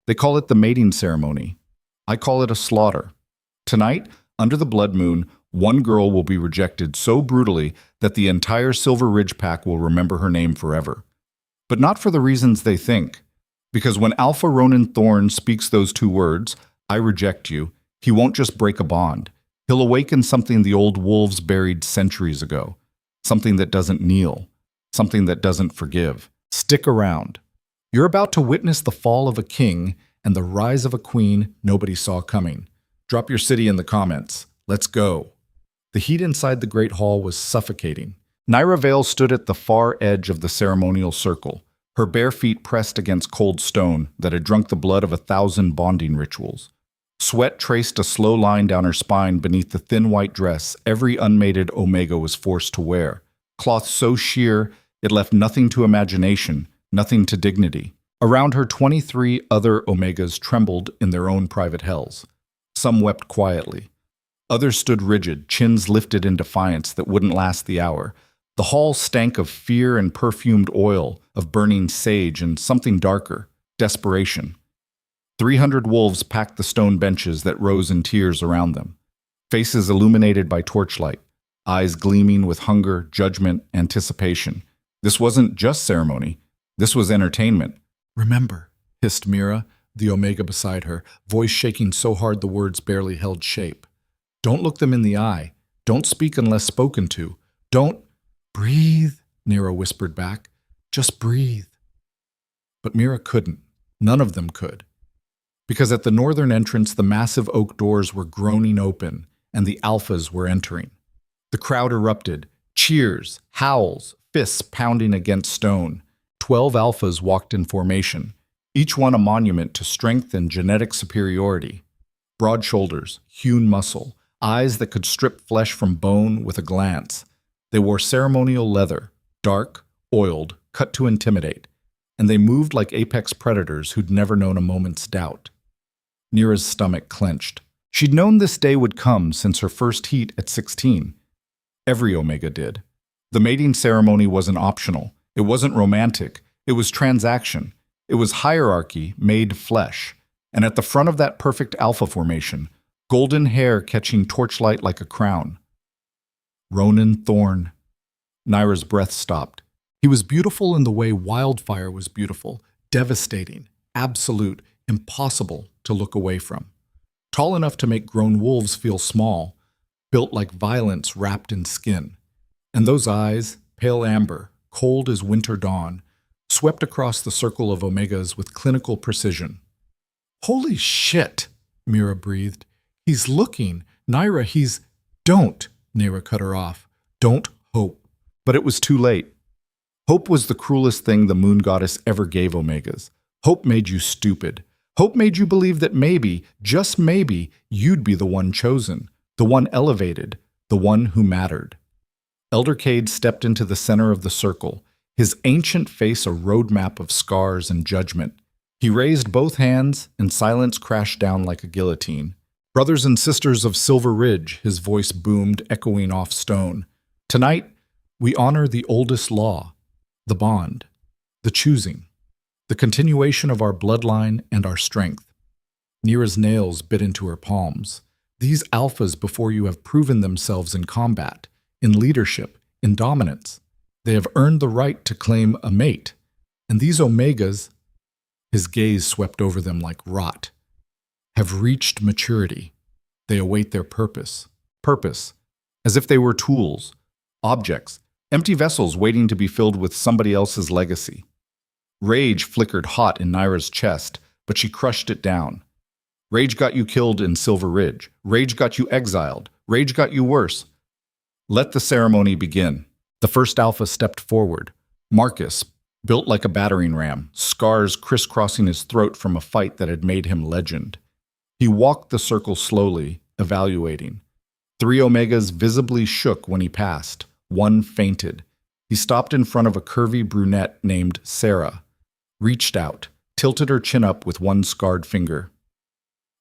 They call it the mating ceremony. I call it a slaughter. Tonight, under the blood moon, one girl will be rejected so brutally that the entire Silver Ridge pack will remember her name forever. But not for the reasons they think. Because when Alpha Ronan Thorn speaks those two words, I reject you, he won't just break a bond. He'll awaken something the old wolves buried centuries ago. Something that doesn't kneel. Something that doesn't forgive. Stick around. You're about to witness the fall of a king and the rise of a queen nobody saw coming. Drop your city in the comments. Let's go. The heat inside the Great Hall was suffocating. Nyra Vale stood at the far edge of the ceremonial circle, her bare feet pressed against cold stone that had drunk the blood of 1,000 bonding rituals. Sweat traced a slow line down her spine beneath the thin white dress every unmated Omega was forced to wear, cloth so sheer it left nothing to imagination, nothing to dignity. Around her, 23 other Omegas trembled in their own private hells. Some wept quietly. Others stood rigid, chins lifted in defiance that wouldn't last the hour. The hall stank of fear and perfumed oil, of burning sage and something darker, desperation. 300 wolves packed the stone benches that rose in tiers around them, faces illuminated by torchlight, eyes gleaming with hunger, judgment, anticipation. This wasn't just ceremony. This was entertainment. Remember, hissed Mira, the Omega beside her, voice shaking so hard the words barely held shape. Don't look them in the eye. Don't speak unless spoken to. Don't... Breathe, Nero whispered back. Just breathe. But Mira couldn't. None of them could. Because at the northern entrance, the massive oak doors were groaning open, and the alphas were entering. The crowd erupted. Cheers, howls, fists pounding against stone. 12 alphas walked in formation, each one a monument to strength and genetic superiority. Broad shoulders, hewn muscle, eyes that could strip flesh from bone with a glance. They wore ceremonial leather, dark, oiled, cut to intimidate, and they moved like apex predators who'd never known a moment's doubt. Nira's stomach clenched. She'd known this day would come since her first heat at 16. Every Omega did. The mating ceremony wasn't optional. It wasn't romantic. It was transaction. It was hierarchy made flesh. And at the front of that perfect alpha formation, golden hair catching torchlight like a crown. Ronan Thorn. Nyra's breath stopped. He was beautiful in the way wildfire was beautiful, devastating, absolute, impossible to look away from. Tall enough to make grown wolves feel small, built like violence wrapped in skin. And those eyes, pale amber, cold as winter dawn, swept across the circle of Omegas with clinical precision. Holy shit, Mira breathed. He's looking. Nyra, he's... Don't, Nyra cut her off. Don't hope. But it was too late. Hope was the cruelest thing the moon goddess ever gave Omegas. Hope made you stupid. Hope made you believe that maybe, just maybe, you'd be the one chosen, the one elevated, the one who mattered. Elder Cade stepped into the center of the circle, his ancient face a roadmap of scars and judgment. He raised both hands, and silence crashed down like a guillotine. Brothers and sisters of Silver Ridge, his voice boomed, echoing off stone. Tonight, we honor the oldest law, the bond, the choosing, the continuation of our bloodline and our strength. Nira's nails bit into her palms. These alphas before you have proven themselves in combat, in leadership, in dominance. They have earned the right to claim a mate. And these Omegas, his gaze swept over them like rot, have reached maturity. They await their purpose. Purpose, as if they were tools, objects, empty vessels waiting to be filled with somebody else's legacy. Rage flickered hot in Nyra's chest, but she crushed it down. Rage got you killed in Silver Ridge. Rage got you exiled. Rage got you worse. Let the ceremony begin. The first alpha stepped forward. Marcus, built like a battering ram, scars crisscrossing his throat from a fight that had made him legend. He walked the circle slowly, evaluating. 3 Omegas visibly shook when he passed. One fainted. He stopped in front of a curvy brunette named Sarah, reached out, tilted her chin up with one scarred finger.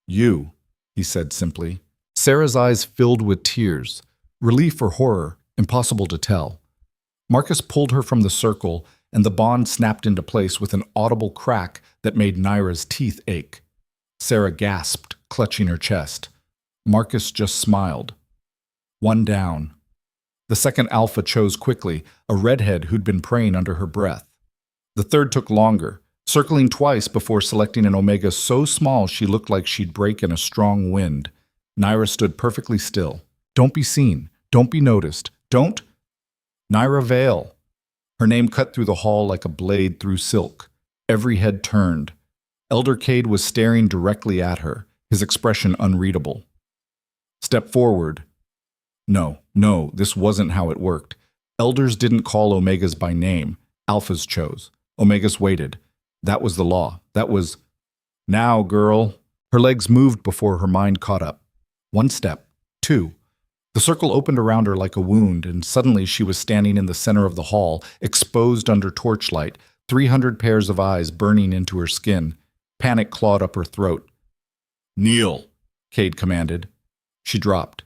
You, he said simply. Sarah's eyes filled with tears, relief or horror, impossible to tell. Marcus pulled her from the circle and the bond snapped into place with an audible crack that made Naira's teeth ache. Sarah gasped, clutching her chest. Marcus just smiled. One down. The second alpha chose quickly, a redhead who'd been praying under her breath. The third took longer, circling twice before selecting an omega so small she looked like she'd break in a strong wind. Naira stood perfectly still. Don't be seen. Don't be noticed. Don't. Naira Vale. Her name cut through the hall like a blade through silk. Every head turned. Elder Cade was staring directly at her, his expression unreadable. Step forward. No, this wasn't how it worked. Elders didn't call Omegas by name. Alphas chose. Omegas waited. That was the law. That was... Now, girl. Her legs moved before her mind caught up. One step. Two. The circle opened around her like a wound, and suddenly she was standing in the center of the hall, exposed under torchlight, 300 pairs of eyes burning into her skin. Panic clawed up her throat. Kneel, Cade commanded. She dropped.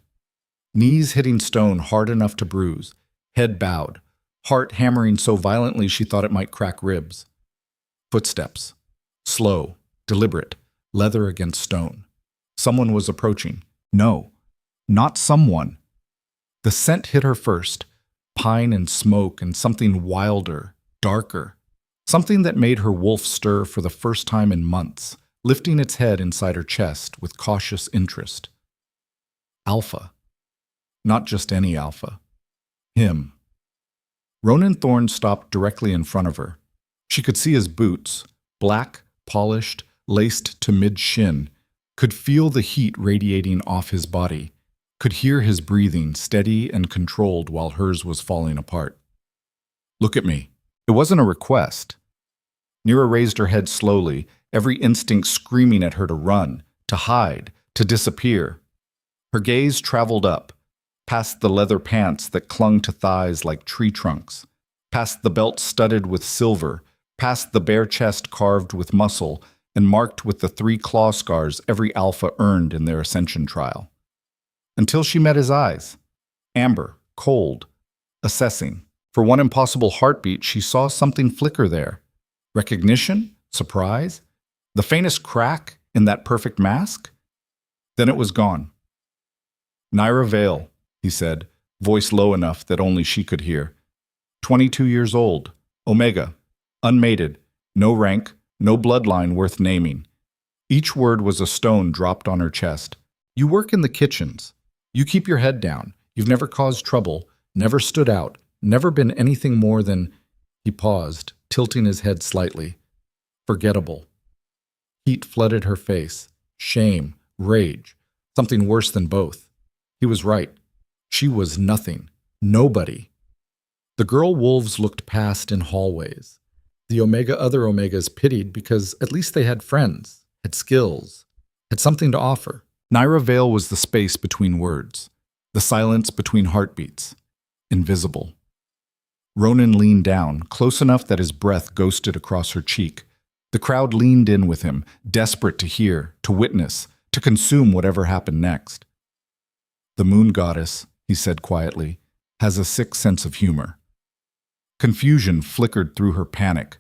Knees hitting stone hard enough to bruise, head bowed, heart hammering so violently she thought it might crack ribs. Footsteps. Slow, deliberate, leather against stone. Someone was approaching. No, not someone. The scent hit her first, pine and smoke and something wilder, darker. Something that made her wolf stir for the first time in months, lifting its head inside her chest with cautious interest. Alpha. Not just any alpha. Him. Ronan Thorne stopped directly in front of her. She could see his boots, black, polished, laced to mid-shin, could feel the heat radiating off his body, could hear his breathing steady and controlled while hers was falling apart. Look at me. It wasn't a request. Nira raised her head slowly, every instinct screaming at her to run, to hide, to disappear. Her gaze traveled up, past the leather pants that clung to thighs like tree trunks, past the belt studded with silver, past the bare chest carved with muscle and marked with the 3 claw scars every alpha earned in their ascension trial. Until she met his eyes. Amber, cold, assessing. For one impossible heartbeat, she saw something flicker there. Recognition? Surprise? The faintest crack in that perfect mask? Then it was gone. Naira Vale, he said, voice low enough that only she could hear. 22 years old, Omega, unmated, no rank, no bloodline worth naming. Each word was a stone dropped on her chest. You work in the kitchens. You keep your head down. You've never caused trouble, never stood out, never been anything more than... He paused, tilting his head slightly. Forgettable. Heat flooded her face. Shame, rage, something worse than both. He was right. She was nothing. Nobody. The girl wolves looked past in hallways. The other Omegas pitied because at least they had friends, had skills, had something to offer. Naira Vale was the space between words, the silence between heartbeats, invisible. Ronan leaned down, close enough that his breath ghosted across her cheek. The crowd leaned in with him, desperate to hear, to witness, to consume whatever happened next. The moon goddess, he said quietly, has a sick sense of humor. Confusion flickered through her panic.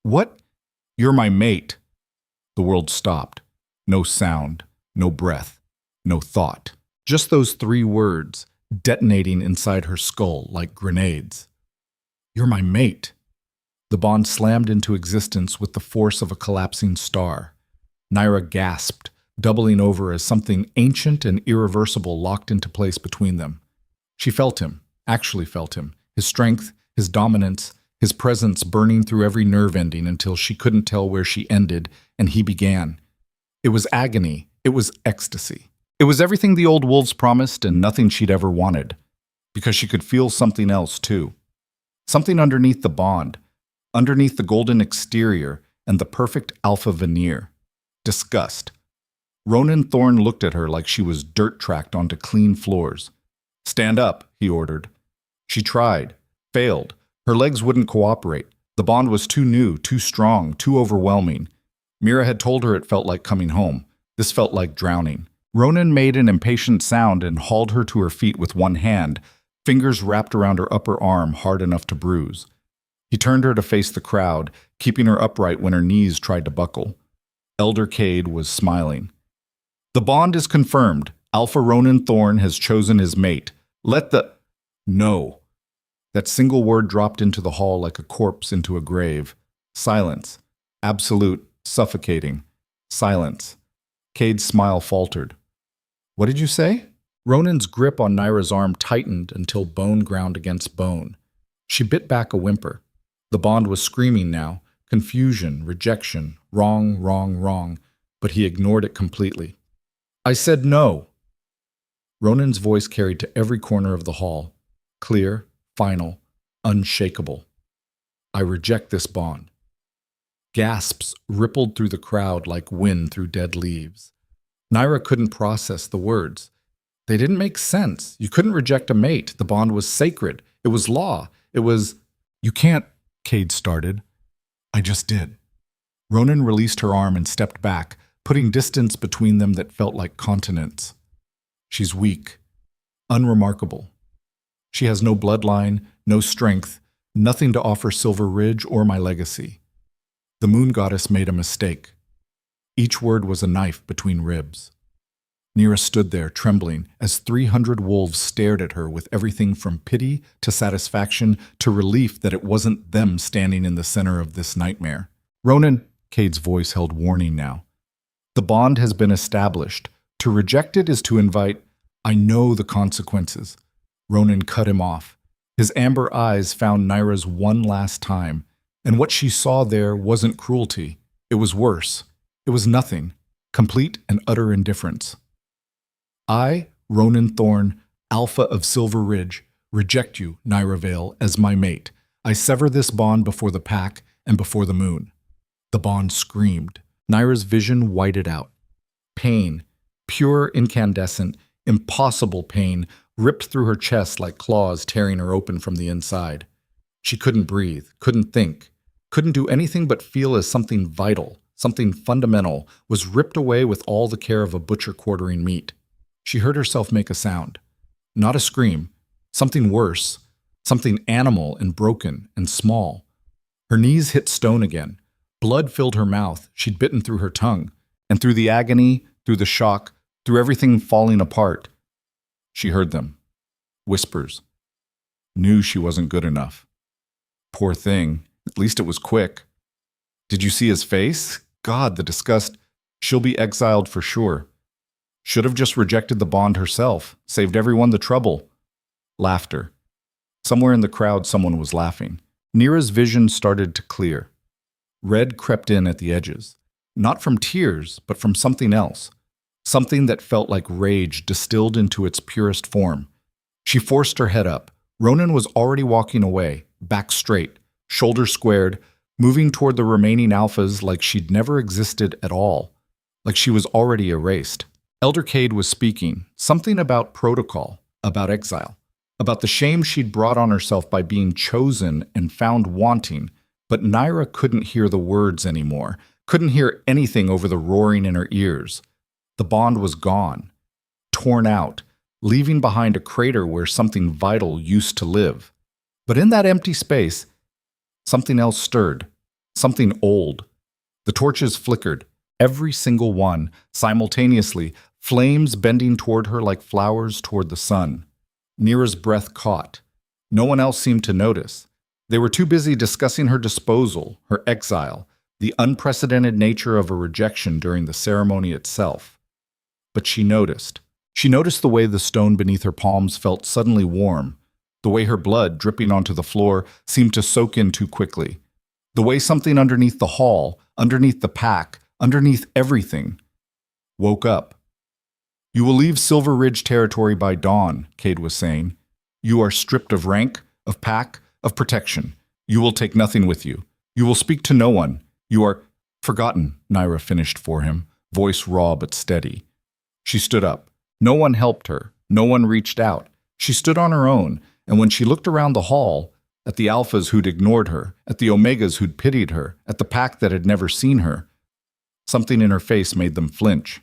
What? You're my mate. The world stopped. No sound, no breath, no thought. Just those 3 words, detonating inside her skull like grenades. You're my mate. The bond slammed into existence with the force of a collapsing star. Naira gasped, doubling over as something ancient and irreversible locked into place between them. She felt him, actually felt him, his strength, his dominance, his presence burning through every nerve ending until she couldn't tell where she ended and he began. It was agony. It was ecstasy. It was everything the old wolves promised and nothing she'd ever wanted, because she could feel something else too. Something underneath the bond, underneath the golden exterior and the perfect alpha veneer. Disgust. Ronan Thorne looked at her like she was dirt-tracked onto clean floors. Stand up, he ordered. She tried, failed. Her legs wouldn't cooperate. The bond was too new, too strong, too overwhelming. Mira had told her it felt like coming home. This felt like drowning. Ronan made an impatient sound and hauled her to her feet with one hand, fingers wrapped around her upper arm hard enough to bruise. He turned her to face the crowd, keeping her upright when her knees tried to buckle. Elder Cade was smiling. The bond is confirmed. Alpha Ronan Thorn has chosen his mate. Let the... No. That single word dropped into the hall like a corpse into a grave. Silence. Absolute, suffocating. Silence. Cade's smile faltered. What did you say? Ronan's grip on Naira's arm tightened until bone ground against bone. She bit back a whimper. The bond was screaming now. Confusion, rejection, wrong, wrong, wrong. But he ignored it completely. I said no. Ronan's voice carried to every corner of the hall. Clear, final, unshakable. I reject this bond. Gasps rippled through the crowd like wind through dead leaves. Naira couldn't process the words. They didn't make sense. You couldn't reject a mate. The bond was sacred. It was law. It was... You can't, Cade started. I just did. Ronan released her arm and stepped back, putting distance between them that felt like continents. She's weak. Unremarkable. She has no bloodline, no strength, nothing to offer Silver Ridge or my legacy. The moon goddess made a mistake. Each word was a knife between ribs. Nira stood there, trembling, as 300 wolves stared at her with everything from pity to satisfaction to relief that it wasn't them standing in the center of this nightmare. Ronan, Cade's voice held warning now. The bond has been established. To reject it is to invite, I know the consequences. Ronan cut him off. His amber eyes found Naira's one last time, and what she saw there wasn't cruelty. It was worse. It was nothing. Complete and utter indifference. I, Ronan Thorn, Alpha of Silver Ridge, reject you, Naira Vale, as my mate. I sever this bond before the pack and before the moon. The bond screamed. Naira's vision whited out. Pain, pure, incandescent, impossible pain, ripped through her chest like claws tearing her open from the inside. She couldn't breathe, couldn't think, couldn't do anything but feel as something vital, something fundamental, was ripped away with all the care of a butcher quartering meat. She heard herself make a sound. Not a scream. Something worse. Something animal and broken and small. Her knees hit stone again. Blood filled her mouth. She'd bitten through her tongue. And through the agony, through the shock, through everything falling apart, she heard them. Whispers. Knew she wasn't good enough. Poor thing. At least it was quick. Did you see his face? God, the disgust. She'll be exiled for sure. Should have just rejected the bond herself, saved everyone the trouble. Laughter. Somewhere in the crowd, someone was laughing. Nira's vision started to clear. Red crept in at the edges. Not from tears, but from something else. Something that felt like rage distilled into its purest form. She forced her head up. Ronan was already walking away, back straight, shoulders squared, moving toward the remaining alphas like she'd never existed at all, like she was already erased. Elder Cade was speaking, something about protocol, about exile, about the shame she'd brought on herself by being chosen and found wanting, but Naira couldn't hear the words anymore, couldn't hear anything over the roaring in her ears. The bond was gone, torn out, leaving behind a crater where something vital used to live. But in that empty space, something else stirred, something old. The torches flickered, every single one, simultaneously, flames bending toward her like flowers toward the sun. Nira's breath caught. No one else seemed to notice. They were too busy discussing her disposal, her exile, the unprecedented nature of a rejection during the ceremony itself. But she noticed. She noticed the way the stone beneath her palms felt suddenly warm, the way her blood, dripping onto the floor, seemed to soak in too quickly, the way something underneath the hall, underneath the pack, underneath everything, woke up. You will leave Silver Ridge territory by dawn, Cade was saying. You are stripped of rank, of pack, of protection. You will take nothing with you. You will speak to no one. You are forgotten, Naira finished for him, voice raw but steady. She stood up. No one helped her. No one reached out. She stood on her own, and when she looked around the hall, at the alphas who'd ignored her, at the omegas who'd pitied her, at the pack that had never seen her, something in her face made them flinch.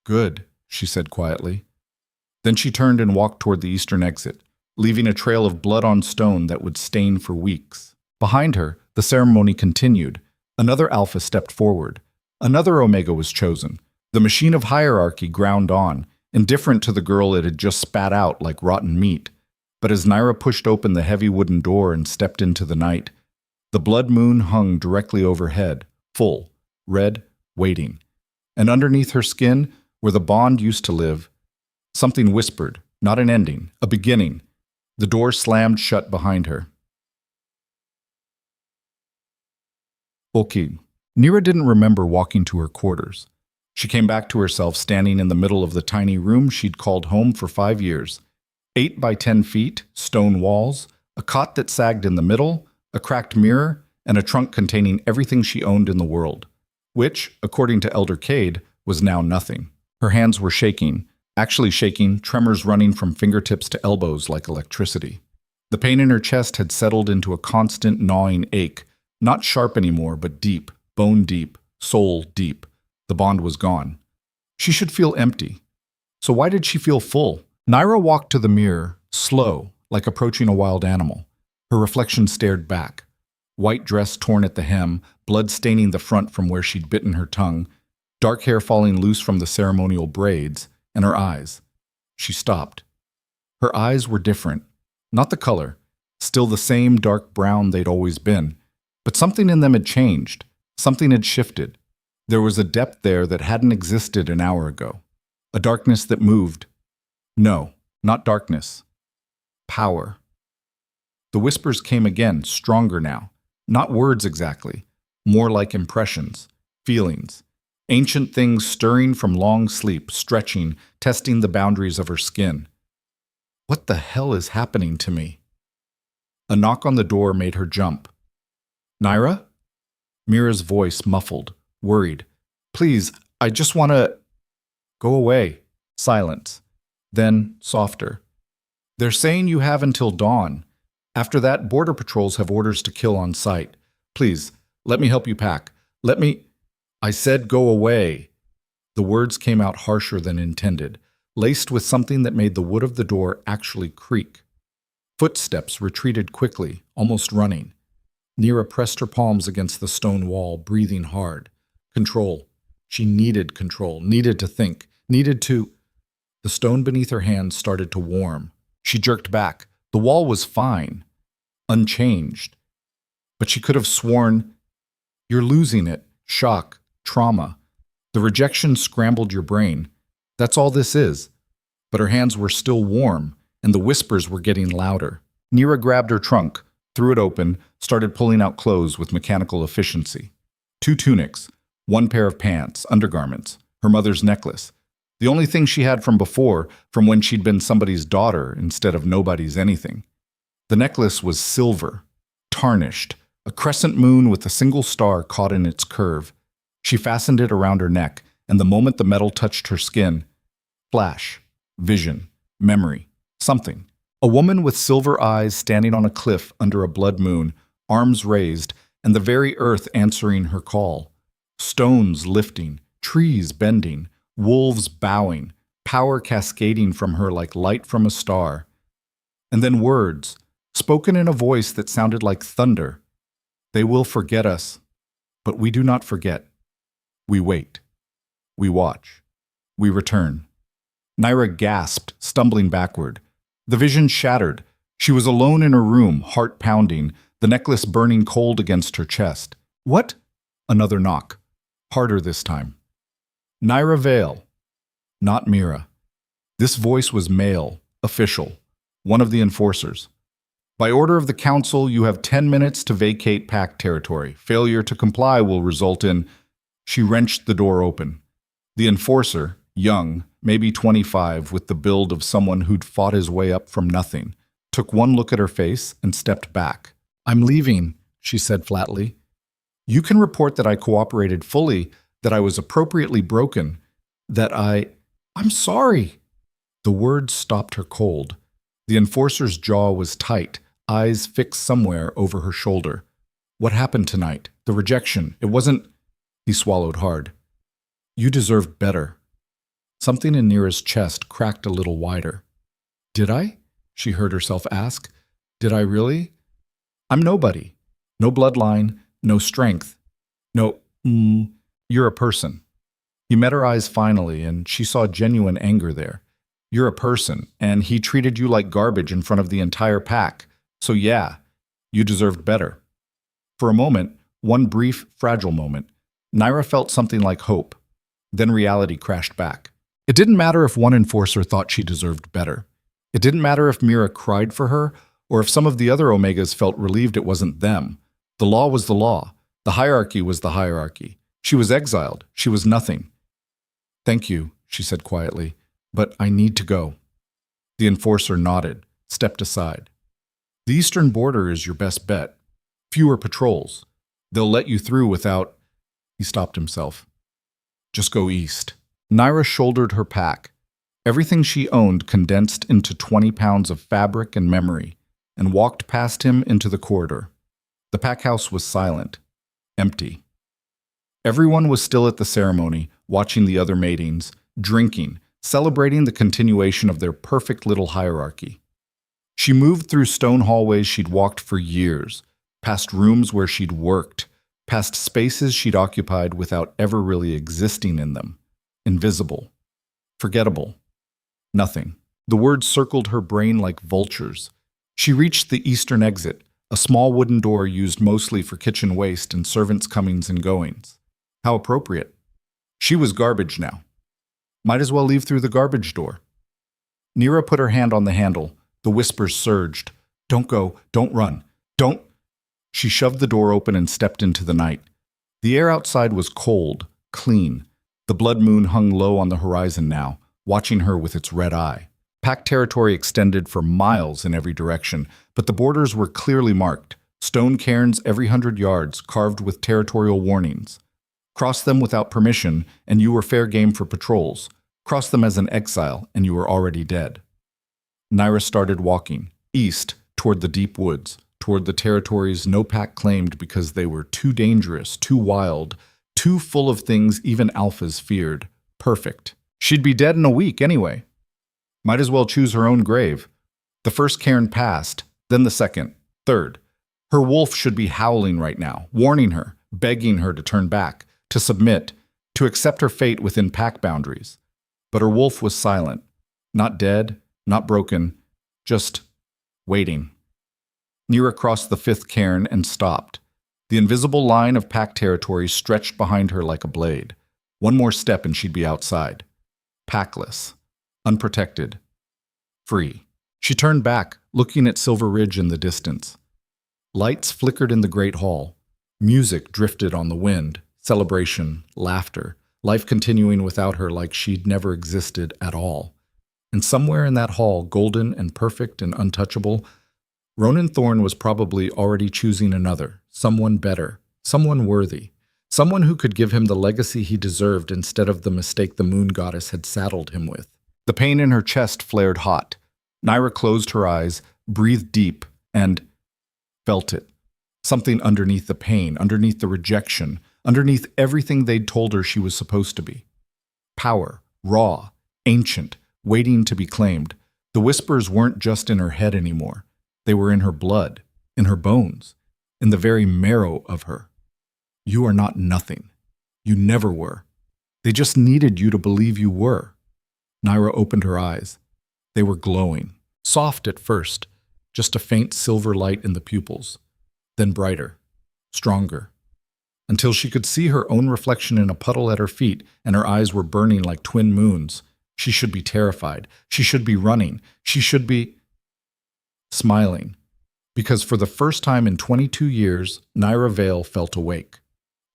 Good, she said quietly. Then she turned and walked toward the eastern exit, leaving a trail of blood on stone that would stain for weeks. Behind her, the ceremony continued. Another Alpha stepped forward. Another Omega was chosen. The machine of hierarchy ground on, indifferent to the girl it had just spat out like rotten meat. But as Naira pushed open the heavy wooden door and stepped into the night, the blood moon hung directly overhead, full, red, waiting. And underneath her skin, where the bond used to live, something whispered, not an ending, a beginning. The door slammed shut behind her. Okay. Naira didn't remember walking to her quarters. She came back to herself standing in the middle of the tiny room she'd called home for 5 years. 8 by 10 feet, stone walls, a cot that sagged in the middle, a cracked mirror, and a trunk containing everything she owned in the world, which, according to Elder Cade, was now nothing. Her hands were shaking, actually shaking, tremors running from fingertips to elbows like electricity. The pain in her chest had settled into a constant gnawing ache, not sharp anymore, but deep, bone deep, soul deep. The bond was gone. She should feel empty. So why did she feel full? Naira walked to the mirror, slow, like approaching a wild animal. Her reflection stared back. White dress torn at the hem, blood staining the front from where she'd bitten her tongue, dark hair falling loose from the ceremonial braids, and her eyes. She stopped. Her eyes were different. Not the color, still the same dark brown they'd always been. But something in them had changed. Something had shifted. There was a depth there that hadn't existed an hour ago. A darkness that moved. No, not darkness. Power. The whispers came again, stronger now. Not words exactly. More like impressions, feelings. Ancient things stirring from long sleep, stretching, testing the boundaries of her skin. What the hell is happening to me? A knock on the door made her jump. Naira? Mira's voice muffled, worried. Please, I just want to... Go away. Silence. Then, softer. They're saying you have until dawn. After that, border patrols have orders to kill on sight. Please, let me help you pack. Let me... I said go away. The words came out harsher than intended, laced with something that made the wood of the door actually creak. Footsteps retreated quickly, almost running. Naira pressed her palms against the stone wall, breathing hard. Control. She needed control, needed to think, needed to... The stone beneath her hands started to warm. She jerked back. The wall was fine, unchanged. But she could have sworn, you're losing it. Shock, trauma. The rejection scrambled your brain. That's all this is. But her hands were still warm, and the whispers were getting louder. Naira grabbed her trunk, threw it open, started pulling out clothes with mechanical efficiency. 2 tunics, 1 pair of pants, undergarments, her mother's necklace. The only thing she had from before, from when she'd been somebody's daughter instead of nobody's anything. The necklace was silver, tarnished, a crescent moon with a single star caught in its curve. She fastened it around her neck, and the moment the metal touched her skin, flash, vision, memory, something. A woman with silver eyes standing on a cliff under a blood moon, arms raised, and the very earth answering her call. Stones lifting, trees bending, wolves bowing, power cascading from her like light from a star. And then words, spoken in a voice that sounded like thunder. They will forget us, but we do not forget. We wait. We watch. We return. Naira gasped, stumbling backward. The vision shattered. She was alone in her room, heart pounding, the necklace burning cold against her chest. What? Another knock. Harder this time. Naira Vale. Not Mira. This voice was male, official, one of the enforcers. By order of the council, you have 10 minutes to vacate pact territory. Failure to comply will result in... She wrenched the door open. The enforcer, young, maybe 25, with the build of someone who'd fought his way up from nothing, took one look at her face and stepped back. I'm leaving, she said flatly. You can report that I cooperated fully, that I was appropriately broken, that I'm sorry. The words stopped her cold. The enforcer's jaw was tight, eyes fixed somewhere over her shoulder. What happened tonight? The rejection. It wasn't... He swallowed hard. You deserved better. Something in Naira's chest cracked a little wider. Did I? She heard herself ask. Did I really? I'm nobody. No bloodline, no strength, no, you're a person. He met her eyes finally, and she saw genuine anger there. You're a person, and he treated you like garbage in front of the entire pack. So yeah, you deserved better. For a moment, one brief, fragile moment, Naira felt something like hope. Then reality crashed back. It didn't matter if one enforcer thought she deserved better. It didn't matter if Mira cried for her, or if some of the other Omegas felt relieved it wasn't them. The law was the law. The hierarchy was the hierarchy. She was exiled. She was nothing. Thank you, she said quietly, but I need to go. The enforcer nodded, stepped aside. The eastern border is your best bet. Fewer patrols. They'll let you through without... He stopped himself. Just go east. Naira shouldered her pack. Everything she owned condensed into 20 pounds of fabric and memory, and walked past him into the corridor. The pack house was silent, empty. Everyone was still at the ceremony, watching the other matings, drinking, celebrating the continuation of their perfect little hierarchy. She moved through stone hallways she'd walked for years, past rooms where she'd worked, past spaces she'd occupied without ever really existing in them. Invisible. Forgettable. Nothing. The words circled her brain like vultures. She reached the eastern exit, a small wooden door used mostly for kitchen waste and servants' comings and goings. How appropriate. She was garbage now. Might as well leave through the garbage door. Nira put her hand on the handle. The whispers surged. Don't go. Don't run. Don't. She shoved the door open and stepped into the night. The air outside was cold, clean. The blood moon hung low on the horizon now, watching her with its red eye. Pack territory extended for miles in every direction, but the borders were clearly marked. Stone cairns every 100 yards, carved with territorial warnings. Cross them without permission, and you were fair game for patrols. Cross them as an exile, and you were already dead. Naira started walking, east, toward the deep woods, toward the territories no pack claimed because they were too dangerous, too wild, too full of things even alphas feared. Perfect. She'd be dead in a week anyway. Might as well choose her own grave. The first cairn passed, then the second, third. Her wolf should be howling right now, warning her, begging her to turn back, to submit, to accept her fate within pack boundaries. But her wolf was silent, not dead, not broken, just waiting. Nira crossed the fifth cairn and stopped. The invisible line of pack territory stretched behind her like a blade. One more step and she'd be outside. Packless, unprotected, free. She turned back, looking at Silver Ridge in the distance. Lights flickered in the great hall. Music drifted on the wind. Celebration, laughter, life continuing without her like she'd never existed at all. And somewhere in that hall, golden and perfect and untouchable, Ronan Thorne was probably already choosing another, someone better, someone worthy, someone who could give him the legacy he deserved instead of the mistake the moon goddess had saddled him with. The pain in her chest flared hot. Naira closed her eyes, breathed deep, and felt it. Something underneath the pain, underneath the rejection, underneath everything they'd told her she was supposed to be. Power, raw, ancient, waiting to be claimed. The whispers weren't just in her head anymore. They were in her blood, in her bones, in the very marrow of her. You are not nothing. You never were. They just needed you to believe you were. Naira opened her eyes. They were glowing, soft at first, just a faint silver light in the pupils, then brighter, stronger, until she could see her own reflection in a puddle at her feet and her eyes were burning like twin moons. She should be terrified. She should be running. She should be smiling, because for the first time in 22 years, Naira Vale felt awake.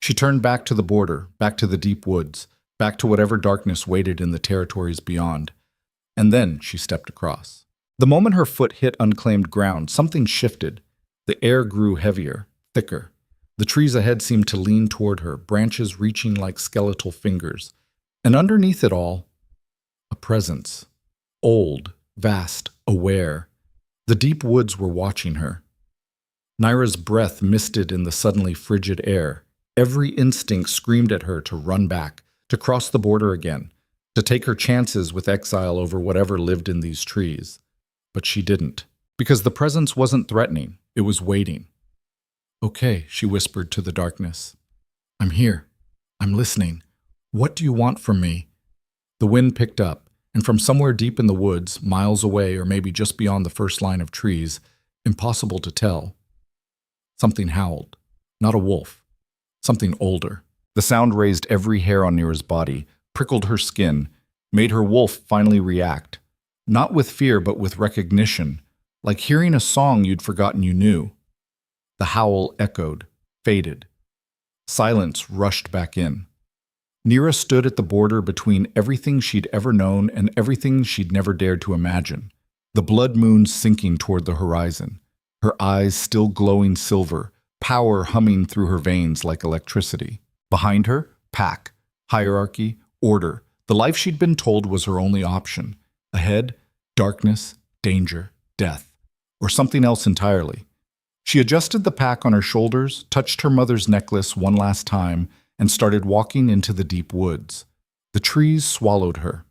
She turned back to the border, back to the deep woods, back to whatever darkness waited in the territories beyond. And then she stepped across. The moment her foot hit unclaimed ground, something shifted. The air grew heavier, thicker. The trees ahead seemed to lean toward her, branches reaching like skeletal fingers. And underneath it all, a presence. Old, vast, aware. The deep woods were watching her. Naira's breath misted in the suddenly frigid air. Every instinct screamed at her to run back, to cross the border again, to take her chances with exile over whatever lived in these trees. But she didn't, because the presence wasn't threatening, it was waiting. Okay, she whispered to the darkness. I'm here. I'm listening. What do you want from me? The wind picked up, and from somewhere deep in the woods, miles away or maybe just beyond the first line of trees, impossible to tell, something howled. Not a wolf. Something older. The sound raised every hair on Nira's body, prickled her skin, made her wolf finally react. Not with fear, but with recognition, like hearing a song you'd forgotten you knew. The howl echoed, faded. Silence rushed back in. Nira stood at the border between everything she'd ever known and everything she'd never dared to imagine. The blood moon sinking toward the horizon, her eyes still glowing silver, power humming through her veins like electricity. Behind her, pack, hierarchy, order. The life she'd been told was her only option. Ahead, darkness, danger, death, or something else entirely. She adjusted the pack on her shoulders, touched her mother's necklace one last time, and started walking into the deep woods. The trees swallowed her.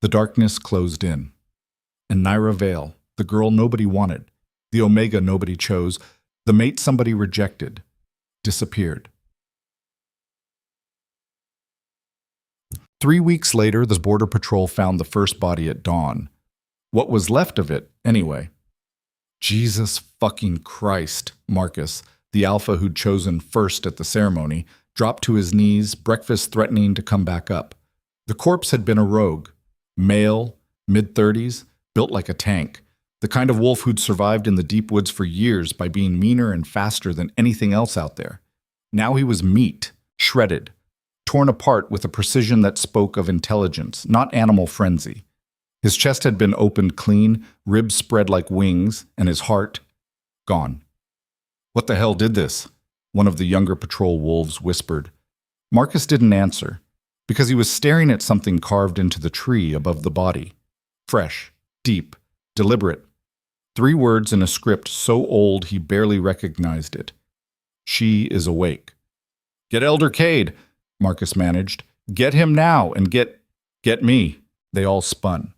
The darkness closed in. And Nira Vale, the girl nobody wanted, the Omega nobody chose, the mate somebody rejected, disappeared. 3 weeks later, the Border Patrol found the first body at dawn. What was left of it, anyway. Jesus fucking Christ, Marcus, the alpha who'd chosen first at the ceremony, dropped to his knees, breakfast threatening to come back up. The corpse had been a rogue. Male, mid-30s, built like a tank. The kind of wolf who'd survived in the deep woods for years by being meaner and faster than anything else out there. Now he was meat, shredded, torn apart with a precision that spoke of intelligence, not animal frenzy. His chest had been opened clean, ribs spread like wings, and his heart gone. What the hell did this? One of the younger patrol wolves whispered. Marcus didn't answer, because he was staring at something carved into the tree above the body. Fresh, deep, deliberate. 3 words in a script so old he barely recognized it. She is awake. Get Elder Cade, Marcus managed. Get him now and get me. They all spun.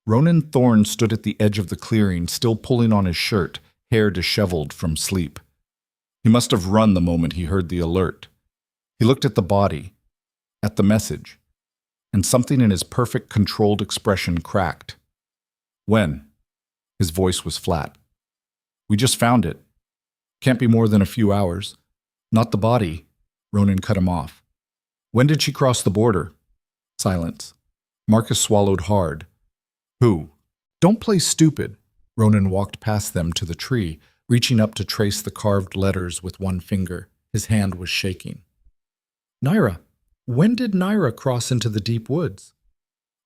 Ronan Thorne stood at the edge of the clearing, still pulling on his shirt, hair disheveled from sleep. He must have run the moment he heard the alert. He looked at the body, at the message, and something in his perfect, controlled expression cracked. When? His voice was flat. We just found it. Can't be more than a few hours. Not the body. Ronan cut him off. When did she cross the border? Silence. Marcus swallowed hard. Who? Don't play stupid. Ronan walked past them to the tree, reaching up to trace the carved letters with one finger. His hand was shaking. Nira. When did Nira cross into the deep woods?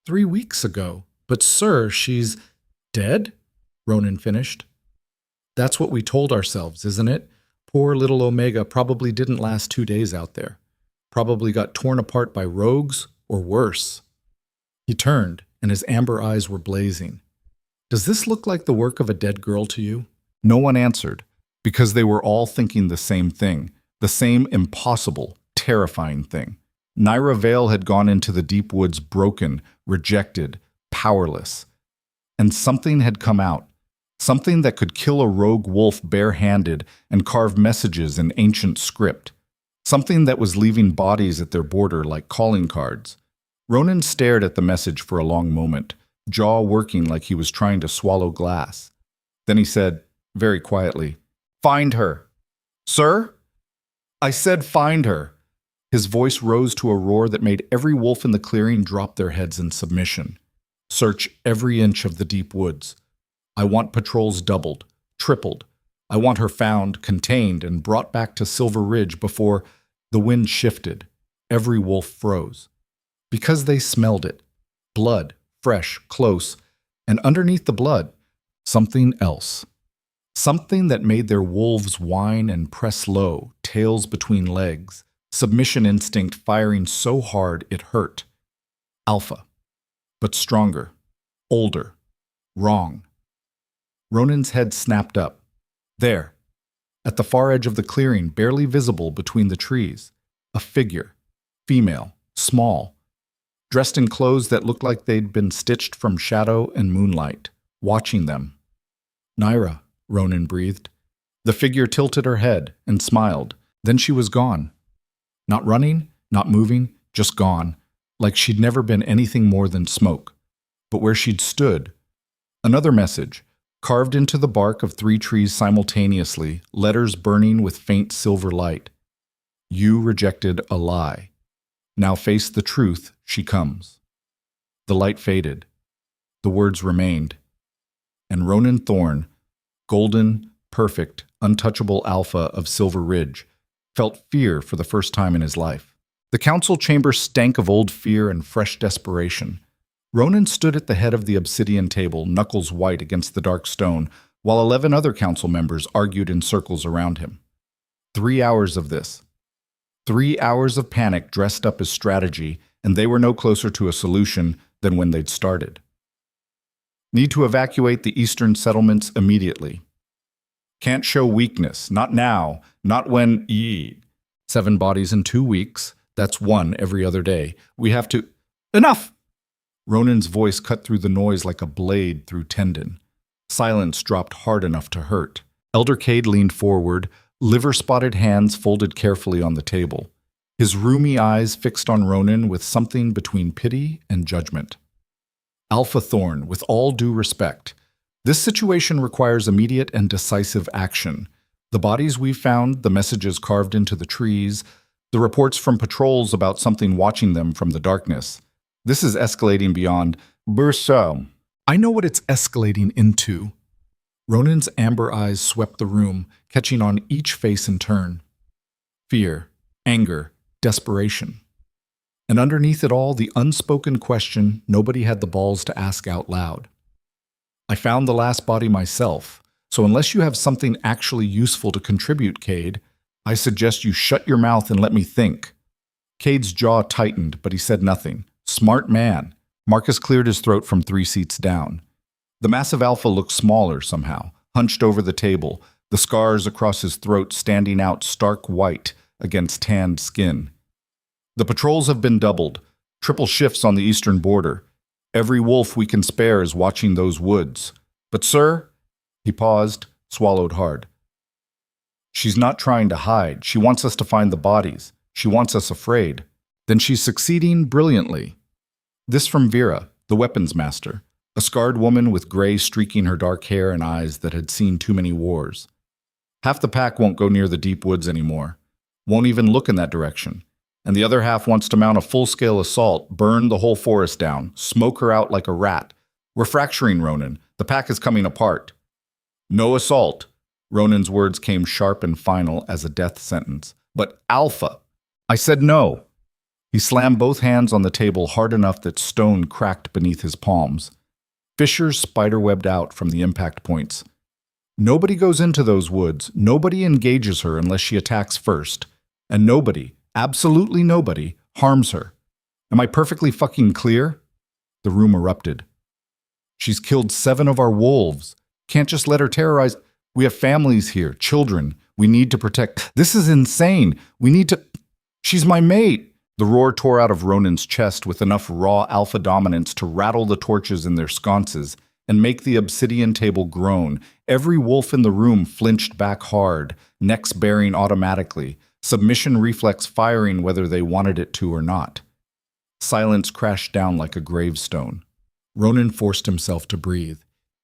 3 weeks ago. But sir, she's dead? Ronan finished. That's what we told ourselves, isn't it? Poor little Omega probably didn't last 2 days out there. Probably got torn apart by rogues, or worse. He turned, and his amber eyes were blazing. Does this look like the work of a dead girl to you? No one answered, because they were all thinking the same thing, the same impossible, terrifying thing. Nira Vale had gone into the deep woods broken, rejected, powerless. And something had come out, something that could kill a rogue wolf barehanded and carve messages in ancient script, something that was leaving bodies at their border like calling cards. Ronan stared at the message for a long moment, jaw working like he was trying to swallow glass. Then he said, very quietly, "Find her." "Sir?" "I said find her." His voice rose to a roar that made every wolf in the clearing drop their heads in submission. "Search every inch of the deep woods. I want patrols doubled, tripled. I want her found, contained, and brought back to Silver Ridge before the wind shifted. Every wolf froze. Because they smelled it. Blood, fresh, close, and underneath the blood, something else. Something that made their wolves whine and press low, tails between legs, submission instinct firing so hard it hurt. Alpha. But stronger, older, wrong. Ronan's head snapped up. There, at the far edge of the clearing, barely visible between the trees, a figure, female, small, dressed in clothes that looked like they'd been stitched from shadow and moonlight, watching them. "Nira," Ronan breathed. The figure tilted her head and smiled. Then she was gone. Not running, not moving, just gone, like she'd never been anything more than smoke. But where she'd stood, another message, carved into the bark of 3 trees simultaneously, letters burning with faint silver light. You rejected a lie. Now face the truth, she comes. The light faded. The words remained. And Ronan Thorne, golden, perfect, untouchable alpha of Silver Ridge, felt fear for the first time in his life. The council chamber stank of old fear and fresh desperation. Ronan stood at the head of the obsidian table, knuckles white against the dark stone, while 11 other council members argued in circles around him. 3 hours of this. 3 hours of panic dressed up as strategy, and they were no closer to a solution than when they'd started. Need to evacuate the eastern settlements immediately. Can't show weakness, not now, not when 7 bodies in 2 weeks, that's 1 every other day. We have to— Enough! Ronan's voice cut through the noise like a blade through tendon. Silence dropped hard enough to hurt. Elder Cade leaned forward, liver-spotted hands folded carefully on the table. His rheumy eyes fixed on Ronan with something between pity and judgment. Alpha Thorne, with all due respect, this situation requires immediate and decisive action. The bodies we've found, the messages carved into the trees, the reports from patrols about something watching them from the darkness. This is escalating beyond Burso. I know what it's escalating into. Ronan's amber eyes swept the room, catching on each face in turn. Fear, anger, desperation. And underneath it all, the unspoken question nobody had the balls to ask out loud. I found the last body myself, so unless you have something actually useful to contribute, Cade, I suggest you shut your mouth and let me think. Cade's jaw tightened, but he said nothing. Smart man. Marcus cleared his throat from 3 seats down. The massive alpha looked smaller somehow, hunched over the table, the scars across his throat standing out stark white against tanned skin. The patrols have been doubled, triple shifts on the eastern border. Every wolf we can spare is watching those woods. But sir, he paused, swallowed hard. She's not trying to hide. She wants us to find the bodies. She wants us afraid. Then she's succeeding brilliantly. This from Vera, the weapons master, a scarred woman with gray streaking her dark hair and eyes that had seen too many wars. Half the pack won't go near the deep woods anymore, won't even look in that direction. And the other half wants to mount a full-scale assault, burn the whole forest down, smoke her out like a rat. We're fracturing, Ronan. The pack is coming apart. No assault. Ronan's words came sharp and final as a death sentence. But Alpha. I said no. He slammed both hands on the table hard enough that stone cracked beneath his palms. Fissures spiderwebbed out from the impact points. Nobody goes into those woods. Nobody engages her unless she attacks first. And nobody, absolutely nobody, harms her. Am I perfectly fucking clear? The room erupted. She's killed 7 of our wolves. Can't just let her terrorize. We have families here, children. We need to protect. This is insane. We need to. She's my mate. The roar tore out of Ronan's chest with enough raw alpha dominance to rattle the torches in their sconces and make the obsidian table groan. Every wolf in the room flinched back hard, necks baring automatically, submission reflex firing whether they wanted it to or not. Silence crashed down like a gravestone. Ronan forced himself to breathe.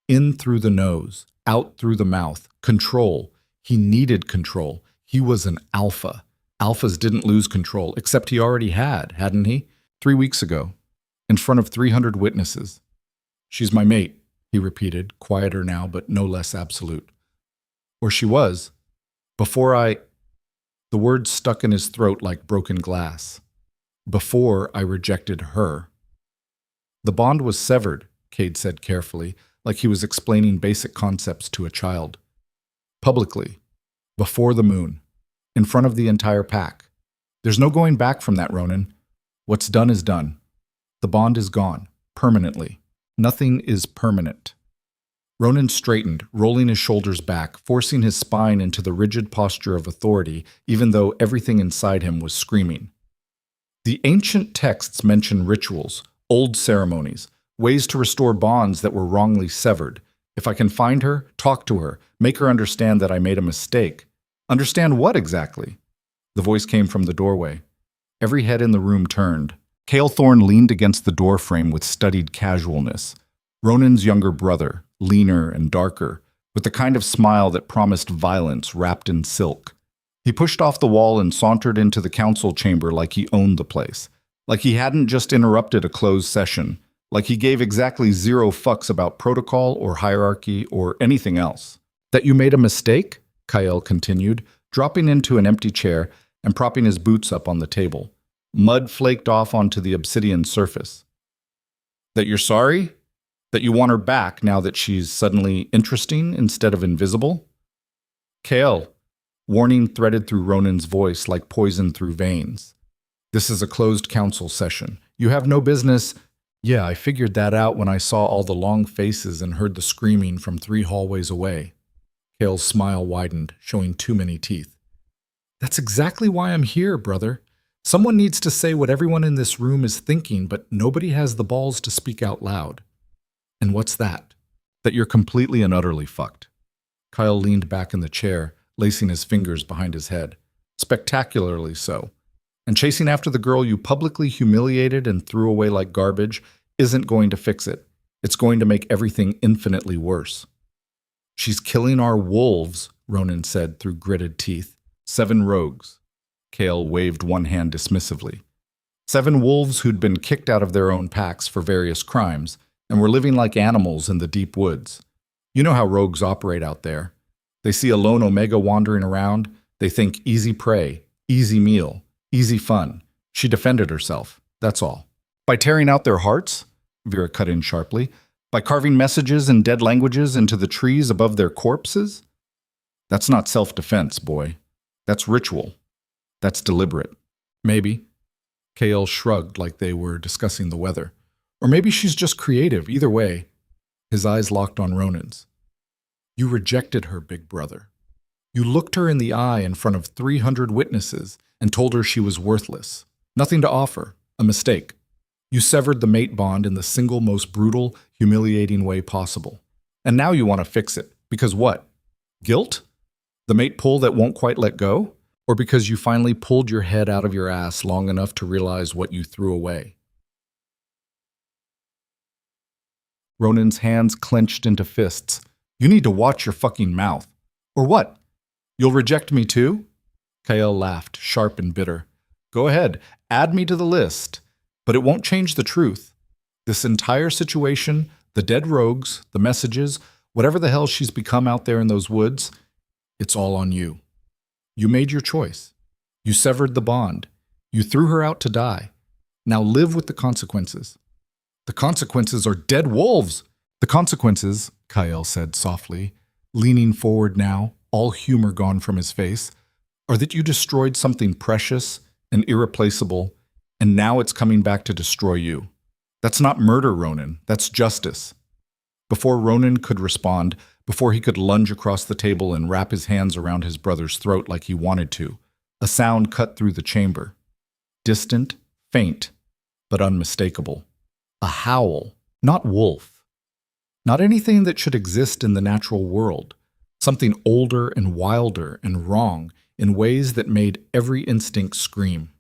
In through the nose, out through the mouth. Control. He needed control. He was an alpha. Alphas didn't lose control, except he already had, hadn't he? 3 weeks ago, in front of 300 witnesses. She's my mate, he repeated, quieter now but no less absolute. Or she was. Before I— The words stuck in his throat like broken glass. Before I rejected her. The bond was severed, Cade said carefully, like he was explaining basic concepts to a child. Publicly. Before the moon. In front of the entire pack. There's no going back from that, Ronan. What's done is done. The bond is gone. Permanently. Nothing is permanent. Ronan straightened, rolling his shoulders back, forcing his spine into the rigid posture of authority, even though everything inside him was screaming. The ancient texts mention rituals, old ceremonies, ways to restore bonds that were wrongly severed. If I can find her, talk to her, make her understand that I made a mistake. Understand what exactly? The voice came from the doorway. Every head in the room turned. Cale Thorne leaned against the doorframe with studied casualness. Ronan's younger brother, leaner and darker, with the kind of smile that promised violence wrapped in silk. He pushed off the wall and sauntered into the council chamber like he owned the place. Like he hadn't just interrupted a closed session. Like he gave exactly 0 fucks about protocol or hierarchy or anything else. That you made a mistake? Kyle continued, dropping into an empty chair and propping his boots up on the table. Mud flaked off onto the obsidian surface. That you're sorry? That you want her back now that she's suddenly interesting instead of invisible? Kale, warning threaded through Ronan's voice like poison through veins. This is a closed council session. You have no business. Yeah, I figured that out when I saw all the long faces and heard the screaming from 3 hallways away. Kale's smile widened, showing too many teeth. That's exactly why I'm here, brother. Someone needs to say what everyone in this room is thinking, but nobody has the balls to speak out loud. And what's that? That you're completely and utterly fucked. Kyle leaned back in the chair, lacing his fingers behind his head. Spectacularly so. And chasing after the girl you publicly humiliated and threw away like garbage isn't going to fix it. It's going to make everything infinitely worse. She's killing our wolves, Ronan said through gritted teeth. 7 rogues. Cale waved one hand dismissively. 7 wolves who'd been kicked out of their own packs for various crimes and were living like animals in the deep woods. You know how rogues operate out there. They see a lone omega wandering around. They think easy prey, easy meal, easy fun. She defended herself, that's all. By tearing out their hearts? Vera cut in sharply. By carving messages in dead languages into the trees above their corpses? That's not self-defense, boy. That's ritual. That's deliberate. Maybe. Cale shrugged like they were discussing the weather. Or maybe she's just creative, either way. His eyes locked on Ronan's. You rejected her, big brother. You looked her in the eye in front of 300 witnesses and told her she was worthless. Nothing to offer. A mistake. You severed the mate bond in the single most brutal, humiliating way possible. And now you want to fix it. Because what? Guilt? The mate pull that won't quite let go? Or because you finally pulled your head out of your ass long enough to realize what you threw away? Ronan's hands clenched into fists. You need to watch your fucking mouth. Or what? You'll reject me too? Kyle laughed, sharp and bitter. Go ahead, add me to the list. But it won't change the truth. This entire situation, the dead rogues, the messages, whatever the hell she's become out there in those woods, it's all on you. You made your choice. You severed the bond. You threw her out to die. Now live with the consequences. The consequences are dead wolves. The consequences, Kyle said softly, leaning forward now, all humor gone from his face, are that you destroyed something precious and irreplaceable, and now it's coming back to destroy you. That's not murder, Ronan. That's justice. Before Ronan could respond, before he could lunge across the table and wrap his hands around his brother's throat like he wanted to, a sound cut through the chamber. Distant, faint, but unmistakable. A howl, not wolf. Not anything that should exist in the natural world. Something older and wilder and wrong in ways that made every instinct scream.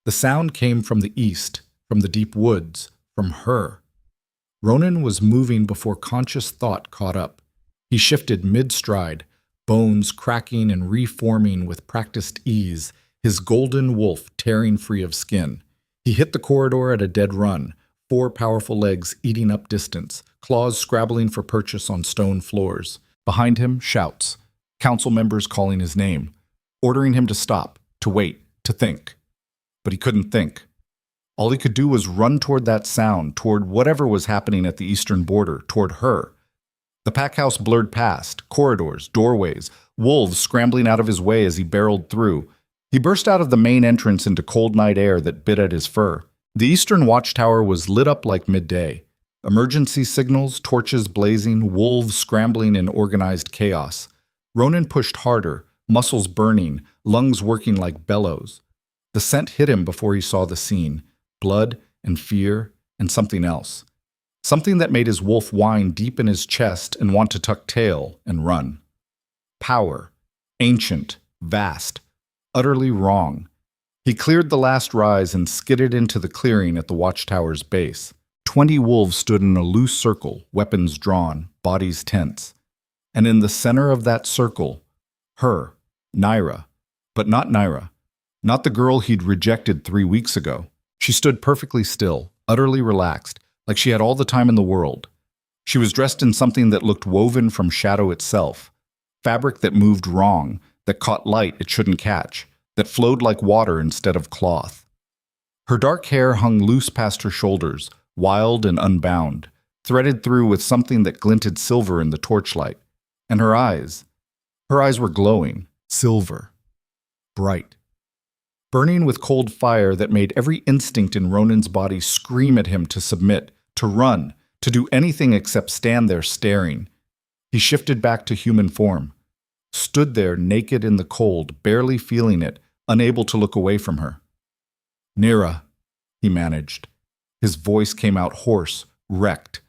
The sound came from the east, from the deep woods, from her. Ronan was moving before conscious thought caught up. He shifted mid-stride, bones cracking and reforming with practiced ease, his golden wolf tearing free of skin. He hit the corridor at a dead run, 4 powerful legs eating up distance, claws scrabbling for purchase on stone floors. Behind him, shouts. Council members calling his name, ordering him to stop, to wait, to think. But he couldn't think. All he could do was run toward that sound, toward whatever was happening at the eastern border, toward her. The pack house blurred past, corridors, doorways, wolves scrambling out of his way as he barreled through. He burst out of the main entrance into cold night air that bit at his fur. The eastern watchtower was lit up like midday. Emergency signals, torches blazing, wolves scrambling in organized chaos. Ronan pushed harder, muscles burning, lungs working like bellows. The scent hit him before he saw the scene. Blood and fear and something else. Something that made his wolf whine deep in his chest and want to tuck tail and run. Power. Ancient. Vast. Utterly wrong. He cleared the last rise and skidded into the clearing at the watchtower's base. 20 wolves stood in a loose circle, weapons drawn, bodies tense. And in the center of that circle, her, Naira. But not Naira. Not the girl he'd rejected 3 weeks ago. She stood perfectly still, utterly relaxed, like she had all the time in the world. She was dressed in something that looked woven from shadow itself. Fabric that moved wrong, that caught light it shouldn't catch, that flowed like water instead of cloth. Her dark hair hung loose past her shoulders, wild and unbound, threaded through with something that glinted silver in the torchlight. And her eyes were glowing, silver, bright, burning with cold fire that made every instinct in Ronan's body scream at him to submit, to run, to do anything except stand there staring. He shifted back to human form, stood there naked in the cold, barely feeling it, unable to look away from her. "Nira," he managed. His voice came out hoarse, wrecked.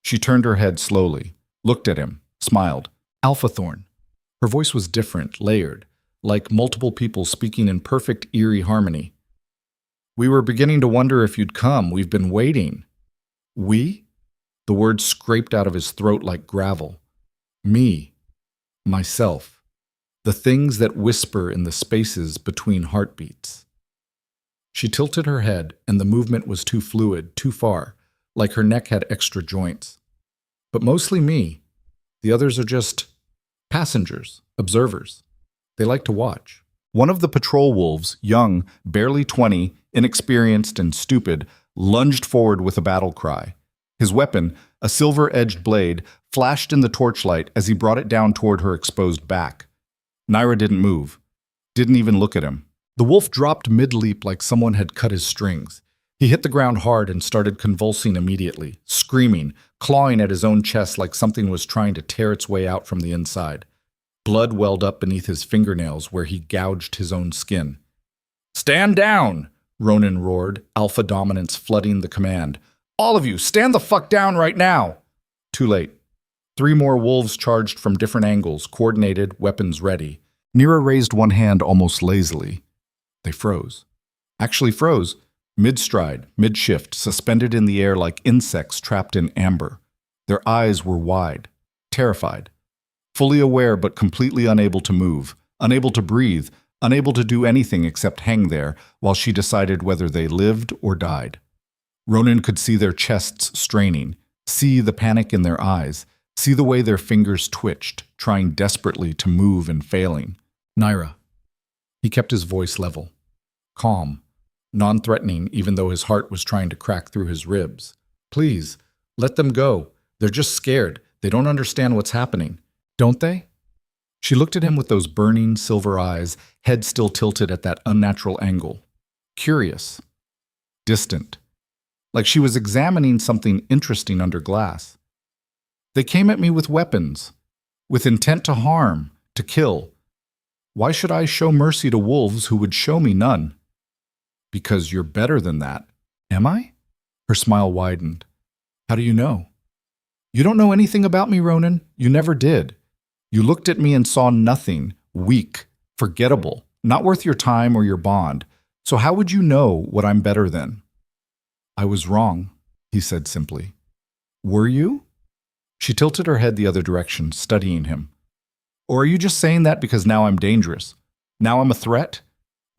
She turned her head slowly, looked at him, smiled. "Alphathorn." Her voice was different, layered, like multiple people speaking in perfect, eerie harmony. "We were beginning to wonder if you'd come. We've been waiting." "We?" The words scraped out of his throat like gravel. "Me. Myself. The things that whisper in the spaces between heartbeats." She tilted her head, and the movement was too fluid, too far, like her neck had extra joints. "But mostly me. The others are just passengers, observers. They like to watch." One of the patrol wolves, young, barely 20, inexperienced and stupid, lunged forward with a battle cry. His weapon, a silver-edged blade, flashed in the torchlight as he brought it down toward her exposed back. Naira didn't move, didn't even look at him. The wolf dropped mid-leap like someone had cut his strings. He hit the ground hard and started convulsing immediately, screaming, clawing at his own chest like something was trying to tear its way out from the inside. Blood welled up beneath his fingernails where he gouged his own skin. "Stand down!" Ronan roared, alpha dominance flooding the command. "All of you, stand the fuck down right now!" Too late. 3 more wolves charged from different angles, coordinated, weapons ready. Nira raised one hand almost lazily. They froze. Actually froze. Mid-stride, mid-shift, suspended in the air like insects trapped in amber. Their eyes were wide, terrified, fully aware but completely unable to move, unable to breathe, unable to do anything except hang there while she decided whether they lived or died. Ronan could see their chests straining, see the panic in their eyes, see the way their fingers twitched, trying desperately to move and failing. "Naira." He kept his voice level, calm, non-threatening even though his heart was trying to crack through his ribs. "Please, let them go. They're just scared. They don't understand what's happening. Don't they?" She looked at him with those burning silver eyes, head still tilted at that unnatural angle. Curious. Distant. Like she was examining something interesting under glass. "They came at me with weapons, with intent to harm, to kill. Why should I show mercy to wolves who would show me none?" "Because you're better than that." "Am I?" Her smile widened. "How do you know?" "You don't know anything about me, Ronan. You never did. You looked at me and saw nothing, weak, forgettable, not worth your time or your bond. So how would you know what I'm better than?" "I was wrong," he said simply. "Were you?" She tilted her head the other direction, studying him. "Or are you just saying that because now I'm dangerous? Now I'm a threat?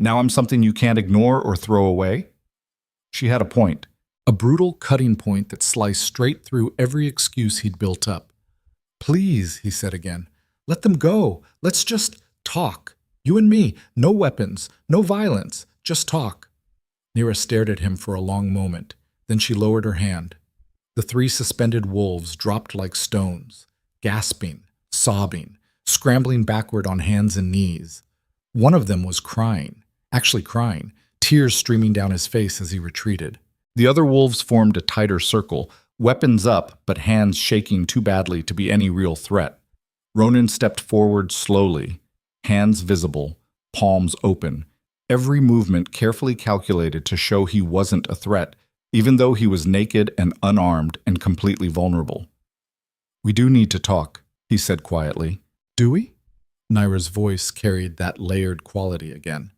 Now I'm something you can't ignore or throw away?" She had a point, a brutal cutting point that sliced straight through every excuse he'd built up. "Please," he said again, "let them go. Let's just talk. You and me. No weapons, no violence. Just talk." Nira stared at him for a long moment. Then she lowered her hand. The 3 suspended wolves dropped like stones, gasping, sobbing, scrambling backward on hands and knees. One of them was crying, actually crying, tears streaming down his face as he retreated. The other wolves formed a tighter circle, weapons up, but hands shaking too badly to be any real threat. Ronan stepped forward slowly, hands visible, palms open, every movement carefully calculated to show he wasn't a threat, even though he was naked and unarmed and completely vulnerable. "We do need to talk," he said quietly. "Do we?" Naira's voice carried that layered quality again.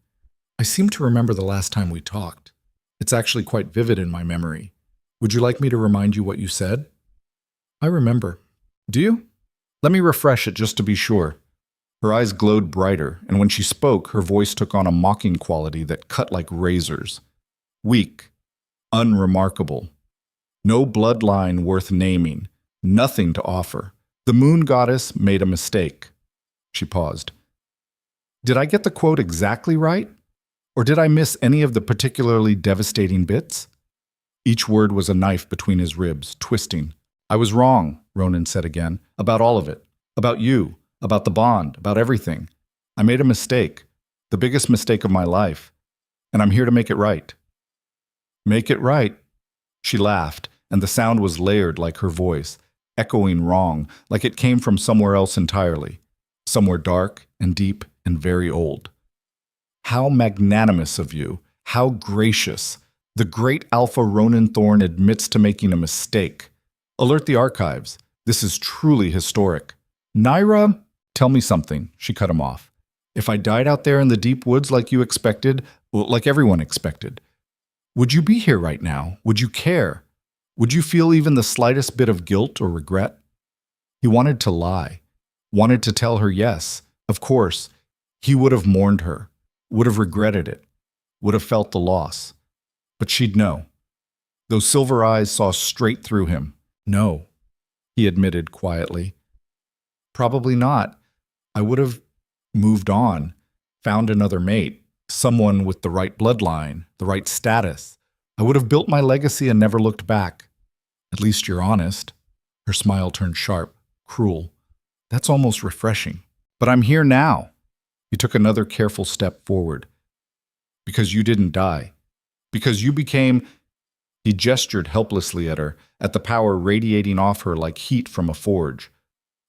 "I seem to remember the last time we talked. It's actually quite vivid in my memory. Would you like me to remind you what you said?" "I remember." "Do you? Let me refresh it just to be sure." Her eyes glowed brighter, and when she spoke, her voice took on a mocking quality that cut like razors. "Weak. Unremarkable. No bloodline worth naming. Nothing to offer. The moon goddess made a mistake." She paused. "Did I get the quote exactly right? Or did I miss any of the particularly devastating bits?" Each word was a knife between his ribs, twisting. "I was wrong," Ronan said again, "about all of it. About you, about the bond, about everything. I made a mistake, the biggest mistake of my life, and I'm here to make it right." "Make it right?" She laughed, and the sound was layered like her voice, echoing wrong, like it came from somewhere else entirely, somewhere dark and deep and very old. "How magnanimous of you, how gracious. The great Alpha Ronan Thorn admits to making a mistake. Alert the archives. This is truly historic." "Naira, tell me something," she cut him off. "If I died out there in the deep woods like you expected, well, like everyone expected, would you be here right now? Would you care? Would you feel even the slightest bit of guilt or regret?" He wanted to lie, wanted to tell her yes, of course. He would have mourned her, would have regretted it, would have felt the loss. But she'd know. Those silver eyes saw straight through him. "No," he admitted quietly. "Probably not. I would have moved on, found another mate, someone with the right bloodline, the right status. I would have built my legacy and never looked back. At least you're honest." Her smile turned sharp, cruel. "That's almost refreshing. But I'm here now." He took another careful step forward. "Because you didn't die. Because you became—" He gestured helplessly at her, at the power radiating off her like heat from a forge.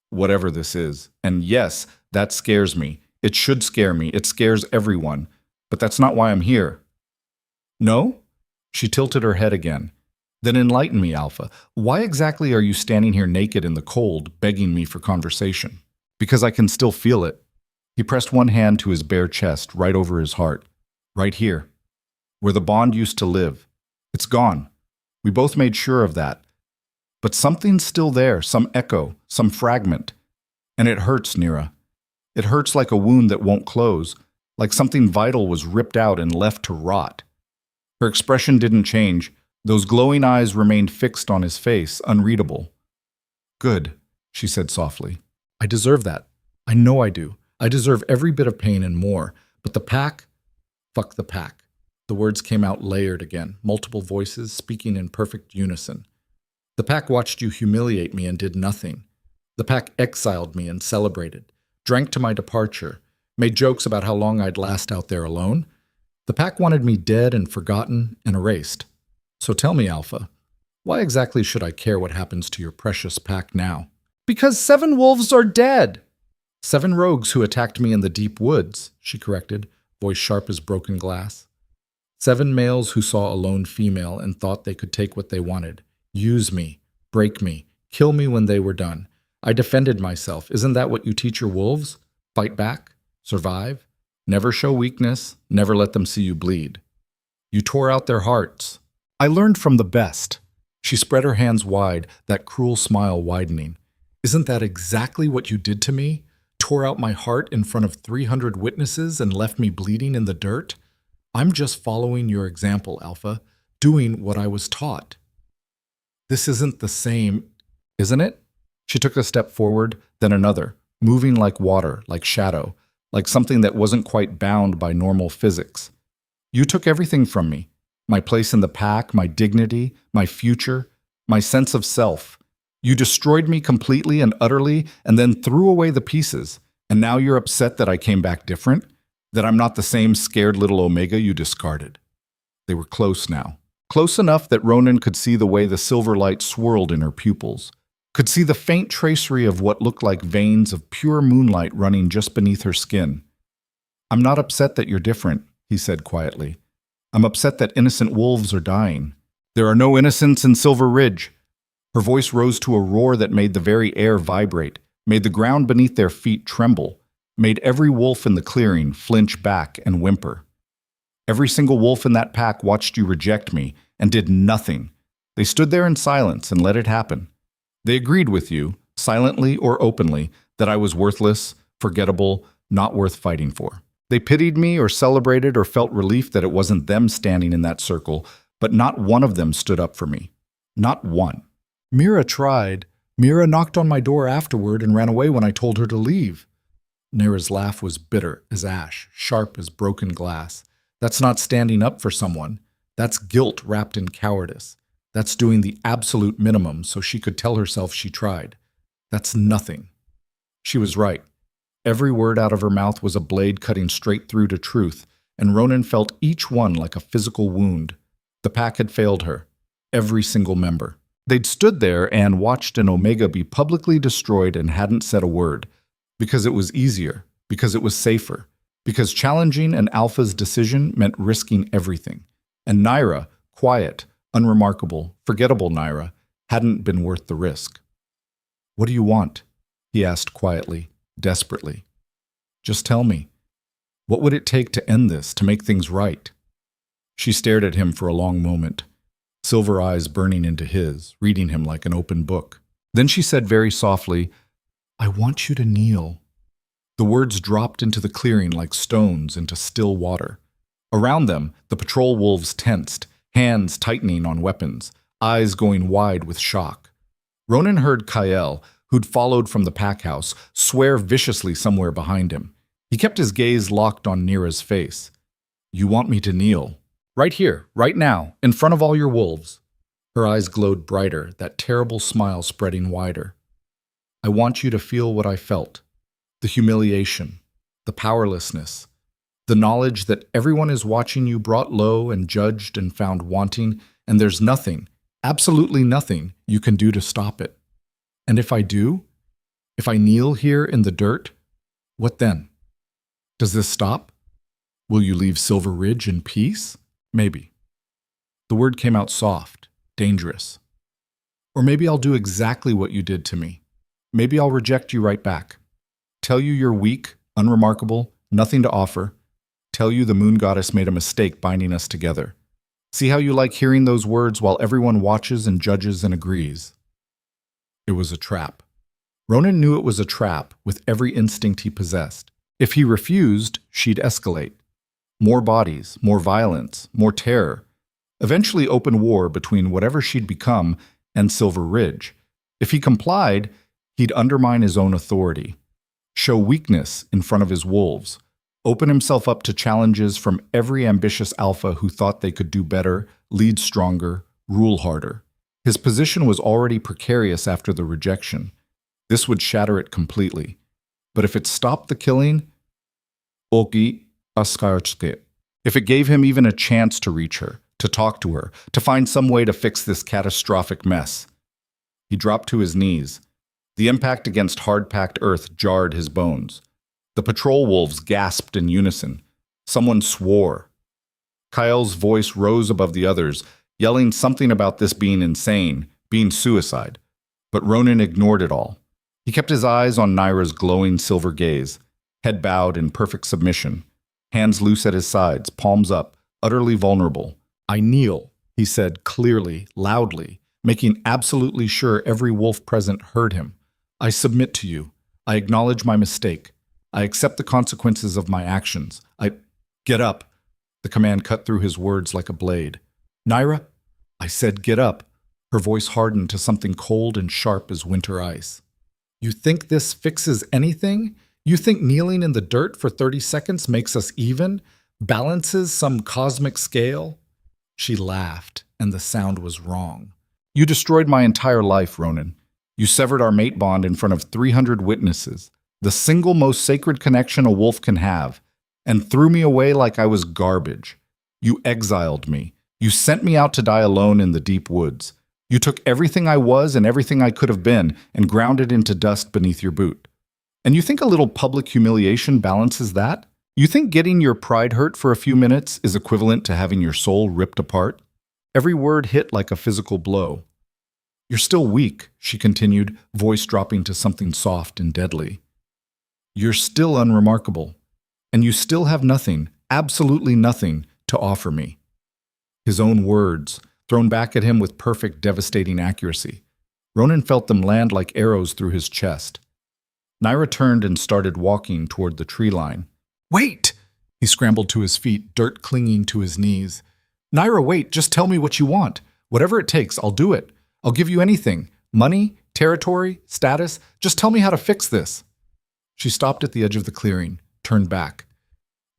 "Whatever this is. And yes, that scares me. It should scare me. It scares everyone. But that's not why I'm here." "No?" She tilted her head again. "Then enlighten me, Alpha. Why exactly are you standing here naked in the cold, begging me for conversation?" "Because I can still feel it." He pressed one hand to his bare chest, right over his heart. "Right here. Where the bond used to live. It's gone. We both made sure of that. But something's still there, some echo, some fragment. And it hurts, Nira. It hurts like a wound that won't close, like something vital was ripped out and left to rot." Her expression didn't change. Those glowing eyes remained fixed on his face, unreadable. "Good," she said softly. "I deserve that. I know I do. I deserve every bit of pain and more. But the pack? Fuck the pack." The words came out layered again, multiple voices speaking in perfect unison. "The pack watched you humiliate me and did nothing. The pack exiled me and celebrated, drank to my departure, made jokes about how long I'd last out there alone. The pack wanted me dead and forgotten and erased. So tell me, Alpha, why exactly should I care what happens to your precious pack now?" "Because 7 wolves are dead." "7 rogues who attacked me in the deep woods," she corrected, voice sharp as broken glass. 7 males who saw a lone female and thought they could take what they wanted, use me, break me, kill me when they were done. I defended myself. Isn't that what you teach your wolves? Fight back, survive, never show weakness, never let them see you bleed. You tore out their hearts. I learned from the best." She spread her hands wide, that cruel smile widening. "Isn't that exactly what you did to me? Tore out my heart in front of 300 witnesses and left me bleeding in the dirt? I'm just following your example, Alpha, doing what I was taught." "This isn't the same, isn't it?" She took a step forward, then another, moving like water, like shadow, like something that wasn't quite bound by normal physics. "You took everything from me. My place in the pack, my dignity, my future, my sense of self. You destroyed me completely and utterly and then threw away the pieces. And now you're upset that I came back different? That I'm not the same scared little Omega you discarded?" They were close now. Close enough that Ronan could see the way the silver light swirled in her pupils, could see the faint tracery of what looked like veins of pure moonlight running just beneath her skin. "I'm not upset that you're different," he said quietly. "I'm upset that innocent wolves are dying. There are no innocents in Silver Ridge. Her voice rose to a roar that made the very air vibrate, made the ground beneath their feet tremble, made every wolf in the clearing flinch back and whimper. Every single wolf in that pack watched you reject me and did nothing. They stood there in silence and let it happen. They agreed with you, silently or openly, that I was worthless, forgettable, not worth fighting for. They pitied me or celebrated or felt relief that it wasn't them standing in that circle, but not one of them stood up for me. Not one. Mira tried. Mira knocked on my door afterward and ran away when I told her to leave. Nira's laugh was bitter as ash, sharp as broken glass. That's not standing up for someone. That's guilt wrapped in cowardice. That's doing the absolute minimum so she could tell herself she tried. That's nothing. She was right. Every word out of her mouth was a blade cutting straight through to truth, and Ronan felt each one like a physical wound. The pack had failed her. Every single member. They'd stood there and watched an Omega be publicly destroyed and hadn't said a word. Because it was easier. Because it was safer. Because challenging an Alpha's decision meant risking everything. And Naira, quiet, unremarkable, forgettable Naira, hadn't been worth the risk. "What do you want?" he asked quietly, desperately. "Just tell me. What would it take to end this, to make things right?" She stared at him for a long moment, silver eyes burning into his, reading him like an open book. Then she said very softly, "I want you to kneel." The words dropped into the clearing like stones into still water. Around them, the patrol wolves tensed, hands tightening on weapons, eyes going wide with shock. Ronan heard Kyle, who'd followed from the pack house, swear viciously somewhere behind him. He kept his gaze locked on Nira's face. "You want me to kneel? Right here, right now, in front of all your wolves." Her eyes glowed brighter, that terrible smile spreading wider. "I want you to feel what I felt. The humiliation, the powerlessness, the knowledge that everyone is watching you brought low and judged and found wanting, and there's nothing, absolutely nothing, you can do to stop it. And if I do, if I kneel here in the dirt, what then? Does this stop? Will you leave Silver Ridge in peace? Maybe." The word came out soft, dangerous. "Or maybe I'll do exactly what you did to me. Maybe I'll reject you right back. Tell you you're weak, unremarkable, nothing to offer. Tell you the moon goddess made a mistake binding us together. See how you like hearing those words while everyone watches and judges and agrees." It was a trap. Ronan knew it was a trap with every instinct he possessed. If he refused, she'd escalate. More bodies, more violence, more terror. Eventually open war between whatever she'd become and Silver Ridge. If he complied, he'd undermine his own authority, show weakness in front of his wolves, open himself up to challenges from every ambitious alpha who thought they could do better, lead stronger, rule harder. His position was already precarious after the rejection. This would shatter it completely. But if it stopped the killing, if it gave him even a chance to reach her, to talk to her, to find some way to fix this catastrophic mess. He dropped to his knees. The impact against hard-packed earth jarred his bones. The patrol wolves gasped in unison. Someone swore. Kyle's voice rose above the others, yelling something about this being insane, being suicide. But Ronan ignored it all. He kept his eyes on Naira's glowing silver gaze, head bowed in perfect submission, hands loose at his sides, palms up, utterly vulnerable. "I kneel," he said clearly, loudly, making absolutely sure every wolf present heard him. "I submit to you. I acknowledge my mistake. I accept the consequences of my actions. Get up." The command cut through his words like a blade. "Naira?" "I said get up." Her voice hardened to something cold and sharp as winter ice. "You think this fixes anything? You think kneeling in the dirt for 30 seconds makes us even? Balances some cosmic scale?" She laughed, and the sound was wrong. "You destroyed my entire life, Ronan. You severed our mate bond in front of 300 witnesses, the single most sacred connection a wolf can have, and threw me away like I was garbage. You exiled me. You sent me out to die alone in the deep woods. You took everything I was and everything I could have been and ground it into dust beneath your boot. And you think a little public humiliation balances that? You think getting your pride hurt for a few minutes is equivalent to having your soul ripped apart? Every word hit like a physical blow. You're still weak, she continued, voice dropping to something soft and deadly. You're still unremarkable, and you still have nothing, absolutely nothing, to offer me. His own words, thrown back at him with perfect, devastating accuracy. Ronan felt them land like arrows through his chest. Naira turned and started walking toward the tree line. Wait! He scrambled to his feet, dirt clinging to his knees. Naira, wait, just tell me what you want. Whatever it takes, I'll do it. I'll give you anything. Money, territory, status. Just tell me how to fix this. She stopped at the edge of the clearing, turned back.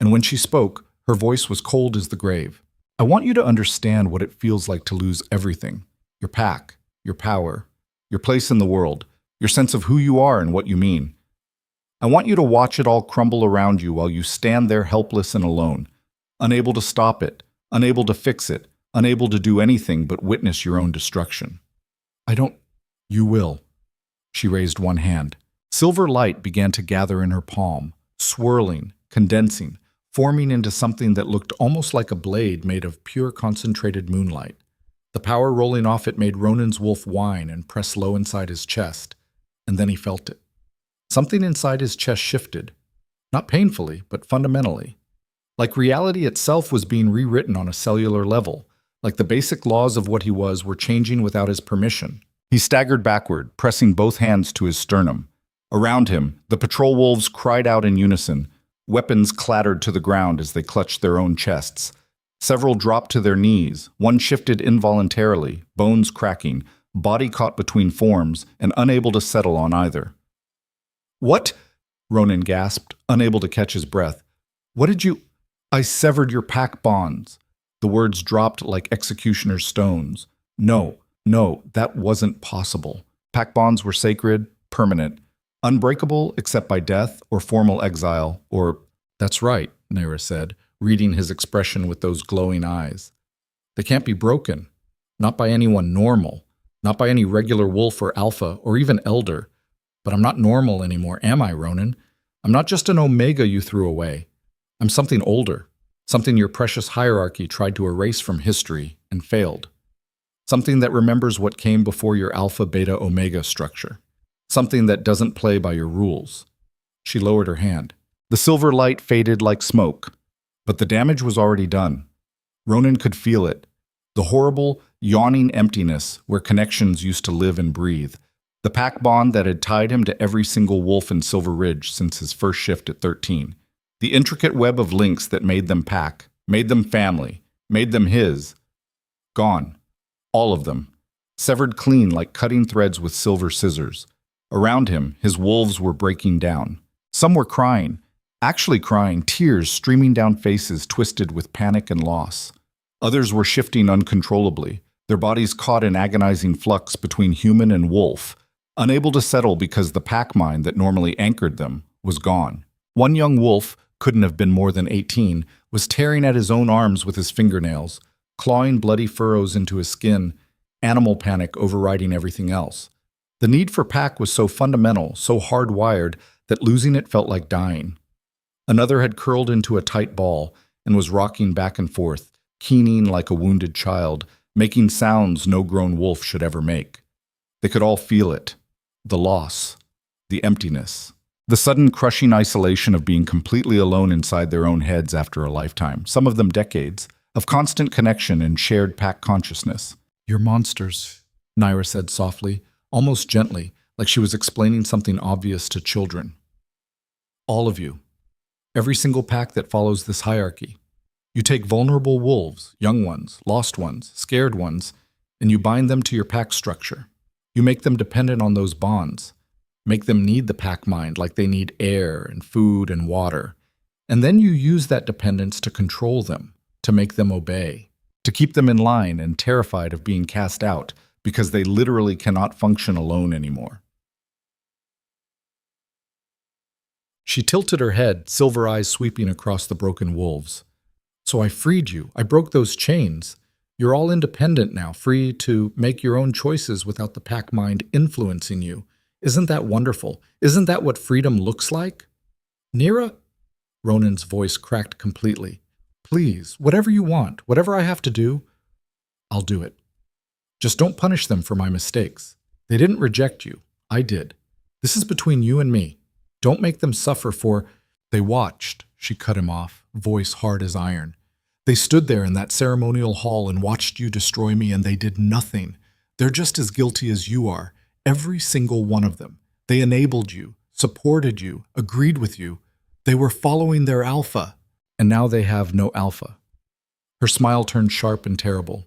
And when she spoke, her voice was cold as the grave. I want you to understand what it feels like to lose everything. Your pack, your power, your place in the world, your sense of who you are and what you mean. I want you to watch it all crumble around you while you stand there helpless and alone, unable to stop it, unable to fix it, unable to do anything but witness your own destruction. I don't... You will. She raised one hand. Silver light began to gather in her palm, swirling, condensing, forming into something that looked almost like a blade made of pure concentrated moonlight. The power rolling off it made Ronan's wolf whine and press low inside his chest, and then he felt it. Something inside his chest shifted, not painfully, but fundamentally. Like reality itself was being rewritten on a cellular level, like the basic laws of what he was were changing without his permission. He staggered backward, pressing both hands to his sternum. Around him, the patrol wolves cried out in unison. Weapons clattered to the ground as they clutched their own chests. Several dropped to their knees, one shifted involuntarily, bones cracking, body caught between forms, and unable to settle on either. What? Ronan gasped, unable to catch his breath. What did you... I severed your pack bonds. The words dropped like executioner's stones. No, that wasn't possible. Pack bonds were sacred, permanent, unbreakable except by death or formal exile, or... That's right, Naira said, reading his expression with those glowing eyes. They can't be broken. Not by anyone normal. Not by any regular wolf or alpha or even elder. But I'm not normal anymore, am I, Ronan? I'm not just an omega you threw away. I'm something older. Something your precious hierarchy tried to erase from history and failed. Something that remembers what came before your alpha, beta, omega structure. Something that doesn't play by your rules. She lowered her hand. The silver light faded like smoke, but the damage was already done. Ronan could feel it. The horrible, yawning emptiness where connections used to live and breathe. The pack bond that had tied him to every single wolf in Silver Ridge since his first shift at 13. The intricate web of links that made them pack, made them family, made them his. Gone. All of them. Severed clean like cutting threads with silver scissors. Around him, his wolves were breaking down. Some were crying, actually crying, tears streaming down faces twisted with panic and loss. Others were shifting uncontrollably, their bodies caught in agonizing flux between human and wolf, unable to settle because the pack mind that normally anchored them was gone. One young wolf, couldn't have been more than 18, was tearing at his own arms with his fingernails, clawing bloody furrows into his skin, animal panic overriding everything else. The need for pack was so fundamental, so hardwired, that losing it felt like dying. Another had curled into a tight ball and was rocking back and forth, keening like a wounded child, making sounds no grown wolf should ever make. They could all feel it. The loss. The emptiness. The sudden crushing isolation of being completely alone inside their own heads after a lifetime, some of them decades, of constant connection and shared pack consciousness. "You're monsters," Naira said softly, almost gently, like she was explaining something obvious to children. "All of you. Every single pack that follows this hierarchy. You take vulnerable wolves, young ones, lost ones, scared ones, and you bind them to your pack structure. You make them dependent on those bonds. Make them need the pack mind like they need air and food and water. And then you use that dependence to control them, to make them obey, to keep them in line and terrified of being cast out because they literally cannot function alone anymore." She tilted her head, silver eyes sweeping across the broken wolves. "So I freed you. I broke those chains. You're all independent now, free to make your own choices without the pack mind influencing you. Isn't that wonderful? Isn't that what freedom looks like?" "Nira?" Ronan's voice cracked completely. "Please, whatever you want, whatever I have to do, I'll do it. Just don't punish them for my mistakes. They didn't reject you. I did. This is between you and me. Don't make them suffer for—" They watched, she cut him off, voice hard as iron. "They stood there in that ceremonial hall and watched you destroy me, and they did nothing. They're just as guilty as you are, every single one of them. They enabled you, supported you, agreed with you. They were following their alpha. And now they have no alpha." Her smile turned sharp and terrible.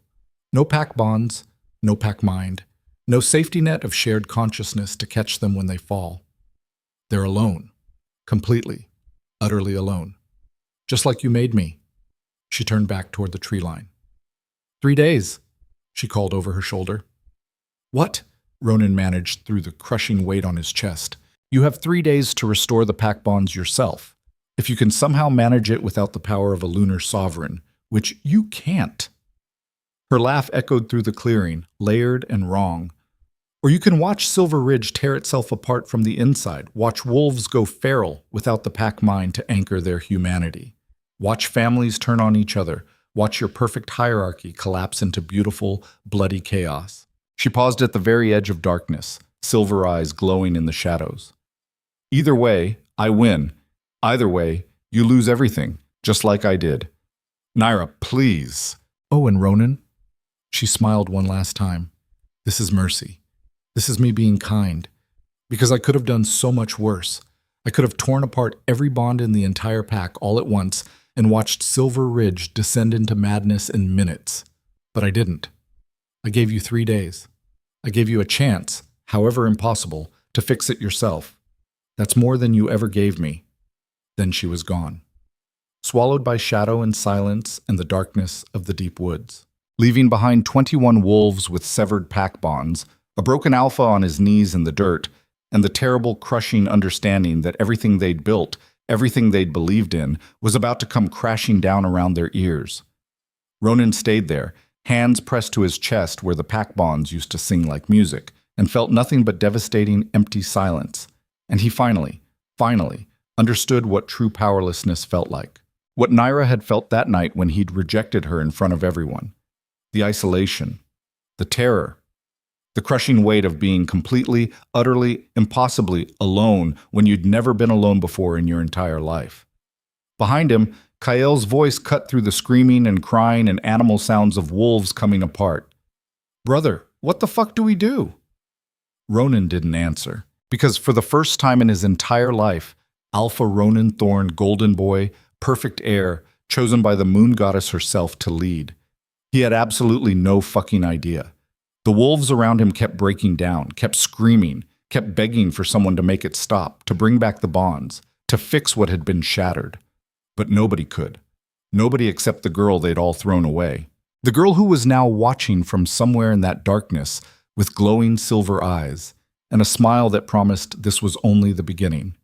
No pack bonds, no pack mind, no safety net of shared consciousness to catch them when they fall. They're alone, completely, utterly alone. Just like you made me. She turned back toward the tree line. 3 days, she called over her shoulder. "What?" Ronan managed through the crushing weight on his chest. "You have 3 days to restore the pack bonds yourself. If you can somehow manage it without the power of a lunar sovereign, which you can't." Her laugh echoed through the clearing, layered and wrong. "Or you can watch Silver Ridge tear itself apart from the inside, watch wolves go feral without the pack mind to anchor their humanity. Watch families turn on each other, watch your perfect hierarchy collapse into beautiful, bloody chaos." She paused at the very edge of darkness, silver eyes glowing in the shadows. "Either way, I win. Either way, you lose everything, just like I did. Naira, please." "Oh, and Ronan?" She smiled one last time. "This is mercy. This is me being kind. Because I could have done so much worse. I could have torn apart every bond in the entire pack all at once and watched Silver Ridge descend into madness in minutes. But I didn't. I gave you 3 days. I gave you a chance, however impossible, to fix it yourself. That's more than you ever gave me." Then she was gone, swallowed by shadow and silence and the darkness of the deep woods, leaving behind 21 wolves with severed pack bonds, a broken alpha on his knees in the dirt, and the terrible, crushing understanding that everything they'd built, everything they'd believed in, was about to come crashing down around their ears. Ronan stayed there, hands pressed to his chest where the pack bonds used to sing like music, and felt nothing but devastating, empty silence. And he finally understood what true powerlessness felt like. What Naira had felt that night when he'd rejected her in front of everyone. The isolation, the terror, the crushing weight of being completely, utterly, impossibly alone when you'd never been alone before in your entire life. Behind him, Kael's voice cut through the screaming and crying and animal sounds of wolves coming apart. "Brother, what the fuck do we do?" Ronan didn't answer, because for the first time in his entire life, Alpha Ronan Thorn, Golden Boy, perfect heir, chosen by the moon goddess herself to lead. He had absolutely no fucking idea. The wolves around him kept breaking down, kept screaming, kept begging for someone to make it stop, to bring back the bonds, to fix what had been shattered. But nobody could. Nobody except the girl they'd all thrown away. The girl who was now watching from somewhere in that darkness with glowing silver eyes and a smile that promised this was only the beginning.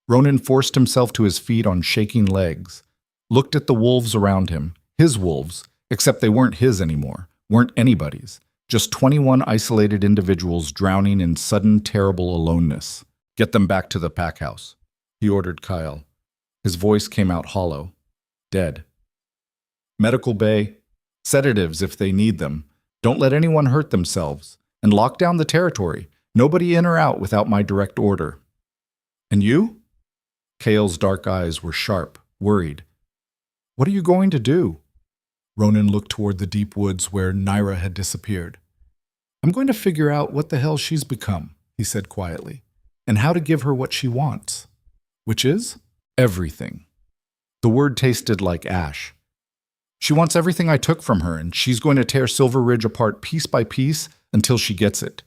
Ronan forced himself to his feet on shaking legs, looked at the wolves around him, his wolves, except they weren't his anymore, weren't anybody's, just 21 isolated individuals drowning in sudden, terrible aloneness. "Get them back to the pack house," he ordered Kyle. His voice came out hollow, dead. "Medical bay, sedatives if they need them. Don't let anyone hurt themselves. And lock down the territory. Nobody in or out without my direct order." "And you?" Kael's dark eyes were sharp, worried. "What are you going to do?" Ronan looked toward the deep woods where Naira had disappeared. "I'm going to figure out what the hell she's become," he said quietly, "and how to give her what she wants. Which is? Everything." The word tasted like ash. "She wants everything I took from her, and she's going to tear Silver Ridge apart piece by piece until she gets it."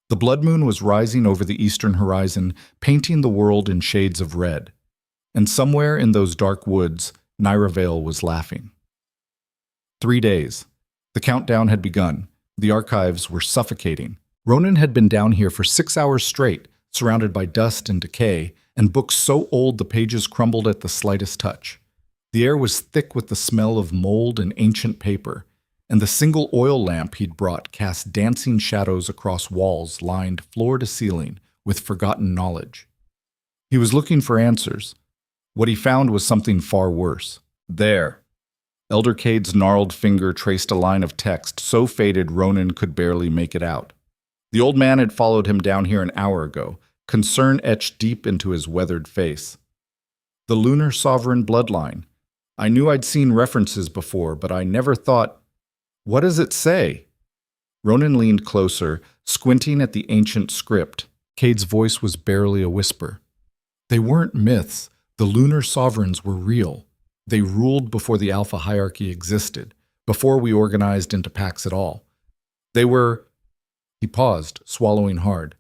The blood moon was rising over the eastern horizon, painting the world in shades of red. And somewhere in those dark woods, Naira Vale was laughing. 3 days. The countdown had begun. The archives were suffocating. Ronan had been down here for 6 hours straight, surrounded by dust and decay, and books so old the pages crumbled at the slightest touch. The air was thick with the smell of mold and ancient paper, and the single oil lamp he'd brought cast dancing shadows across walls lined floor to ceiling with forgotten knowledge. He was looking for answers. What he found was something far worse. There, Elder Cade's gnarled finger traced a line of text so faded Ronan could barely make it out. The old man had followed him down here an hour ago, concern etched deep into his weathered face. The lunar sovereign bloodline. I knew I'd seen references before, but I never thought, what does it say? Ronan leaned closer, squinting at the ancient script. Cade's voice was barely a whisper. They weren't myths. The lunar sovereigns were real. They ruled before the Alpha hierarchy existed, before we organized into packs at all. They were... He paused, swallowing hard.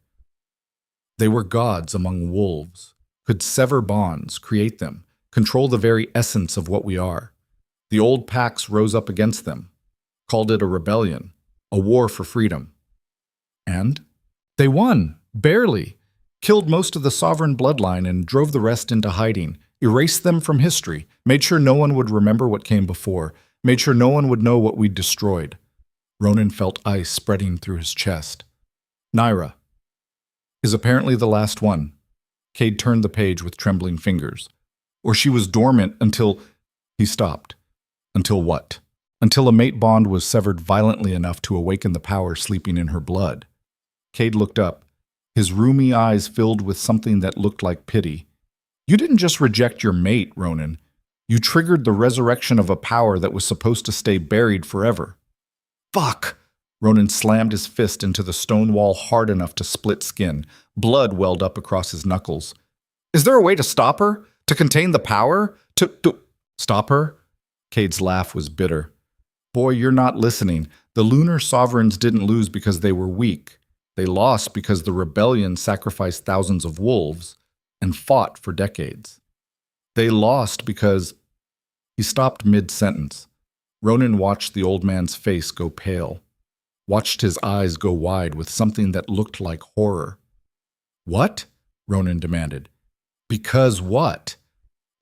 They were gods among wolves, could sever bonds, create them, control the very essence of what we are. The old packs rose up against them, called it a rebellion, a war for freedom. And they won, barely, killed most of the sovereign bloodline and drove the rest into hiding, erased them from history, made sure no one would remember what came before, made sure no one would know what we'd destroyed. Ronan felt ice spreading through his chest. Naira is apparently the last one. Cade turned the page with trembling fingers. Or she was dormant until... He stopped. Until what? Until a mate bond was severed violently enough to awaken the power sleeping in her blood. Cade looked up, his rheumy eyes filled with something that looked like pity. You didn't just reject your mate, Ronan. You triggered the resurrection of a power that was supposed to stay buried forever. Fuck! Ronan slammed his fist into the stone wall hard enough to split skin. Blood welled up across his knuckles. Is there a way to stop her? To contain the power? To stop her? Cade's laugh was bitter. Boy, you're not listening. The lunar sovereigns didn't lose because they were weak. They lost because the rebellion sacrificed thousands of wolves and fought for decades. They lost because... He stopped mid-sentence. Ronan watched the old man's face go pale, watched his eyes go wide with something that looked like horror. What? Ronan demanded. Because what?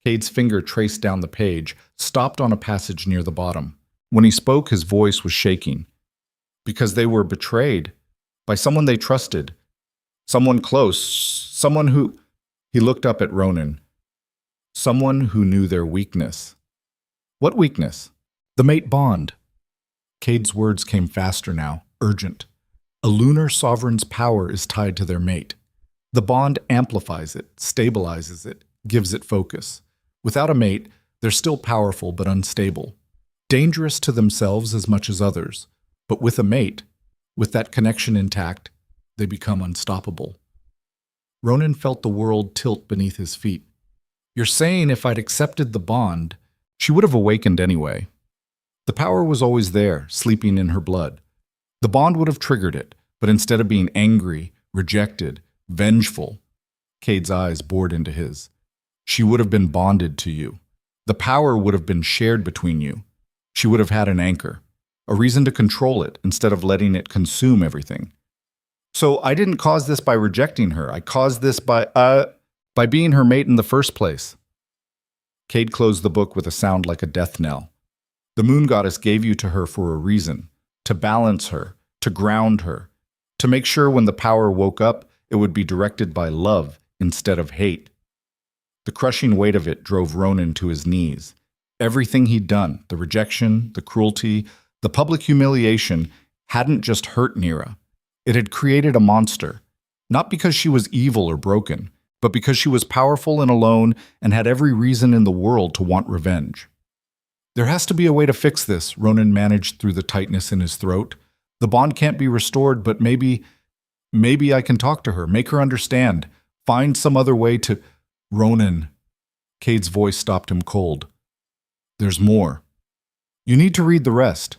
Cade's finger traced down the page, stopped on a passage near the bottom. When he spoke, his voice was shaking. Because they were betrayed by someone they trusted, someone close, someone who... He looked up at Ronan. Someone who knew their weakness. What weakness? The mate bond. Cade's words came faster now, urgent. A lunar sovereign's power is tied to their mate. The bond amplifies it, stabilizes it, gives it focus. Without a mate, they're still powerful but unstable. Dangerous to themselves as much as others. But with a mate, with that connection intact, they become unstoppable. Ronan felt the world tilt beneath his feet. You're saying if I'd accepted the bond, she would have awakened anyway. The power was always there, sleeping in her blood. The bond would have triggered it, but instead of being angry, rejected, vengeful, Cade's eyes bored into his. She would have been bonded to you. The power would have been shared between you. She would have had an anchor, a reason to control it instead of letting it consume everything. So I didn't cause this by rejecting her. I caused this by being her mate in the first place. Cade closed the book with a sound like a death knell. The moon goddess gave you to her for a reason, to balance her, to ground her, to make sure when the power woke up, it would be directed by love instead of hate. The crushing weight of it drove Ronan to his knees. Everything he'd done, the rejection, the cruelty, the public humiliation, hadn't just hurt Naira. It had created a monster, not because she was evil or broken, but because she was powerful and alone and had every reason in the world to want revenge. There has to be a way to fix this, Ronan managed through the tightness in his throat. The bond can't be restored, but maybe I can talk to her, make her understand, find some other way to... Ronan. Cade's voice stopped him cold. There's more. You need to read the rest.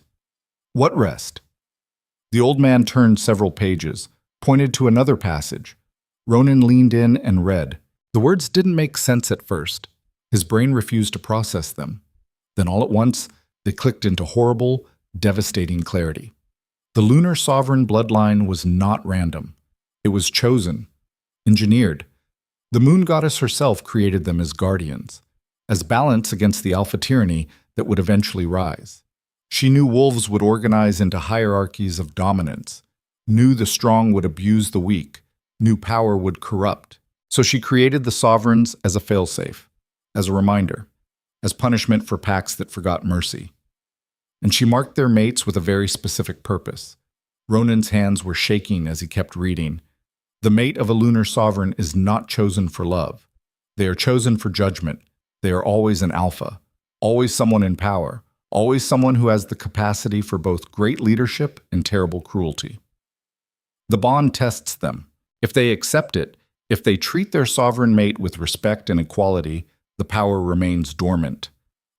What rest? The old man turned several pages, pointed to another passage. Ronan leaned in and read. The words didn't make sense at first. His brain refused to process them. Then all at once, they clicked into horrible, devastating clarity. The lunar sovereign bloodline was not random. It was chosen, engineered. The moon goddess herself created them as guardians, as balance against the alpha tyranny that would eventually rise. She knew wolves would organize into hierarchies of dominance, knew the strong would abuse the weak, knew power would corrupt. So she created the sovereigns as a failsafe, as a reminder, as punishment for packs that forgot mercy. and she marked their mates with a very specific purpose. Ronan's hands were shaking as he kept reading. The mate of a lunar sovereign is not chosen for love. They are chosen for judgment. They are always an alpha, always someone in power, always someone who has the capacity for both great leadership and terrible cruelty. The bond tests them. If they accept it, if they treat their sovereign mate with respect and equality, the power remains dormant.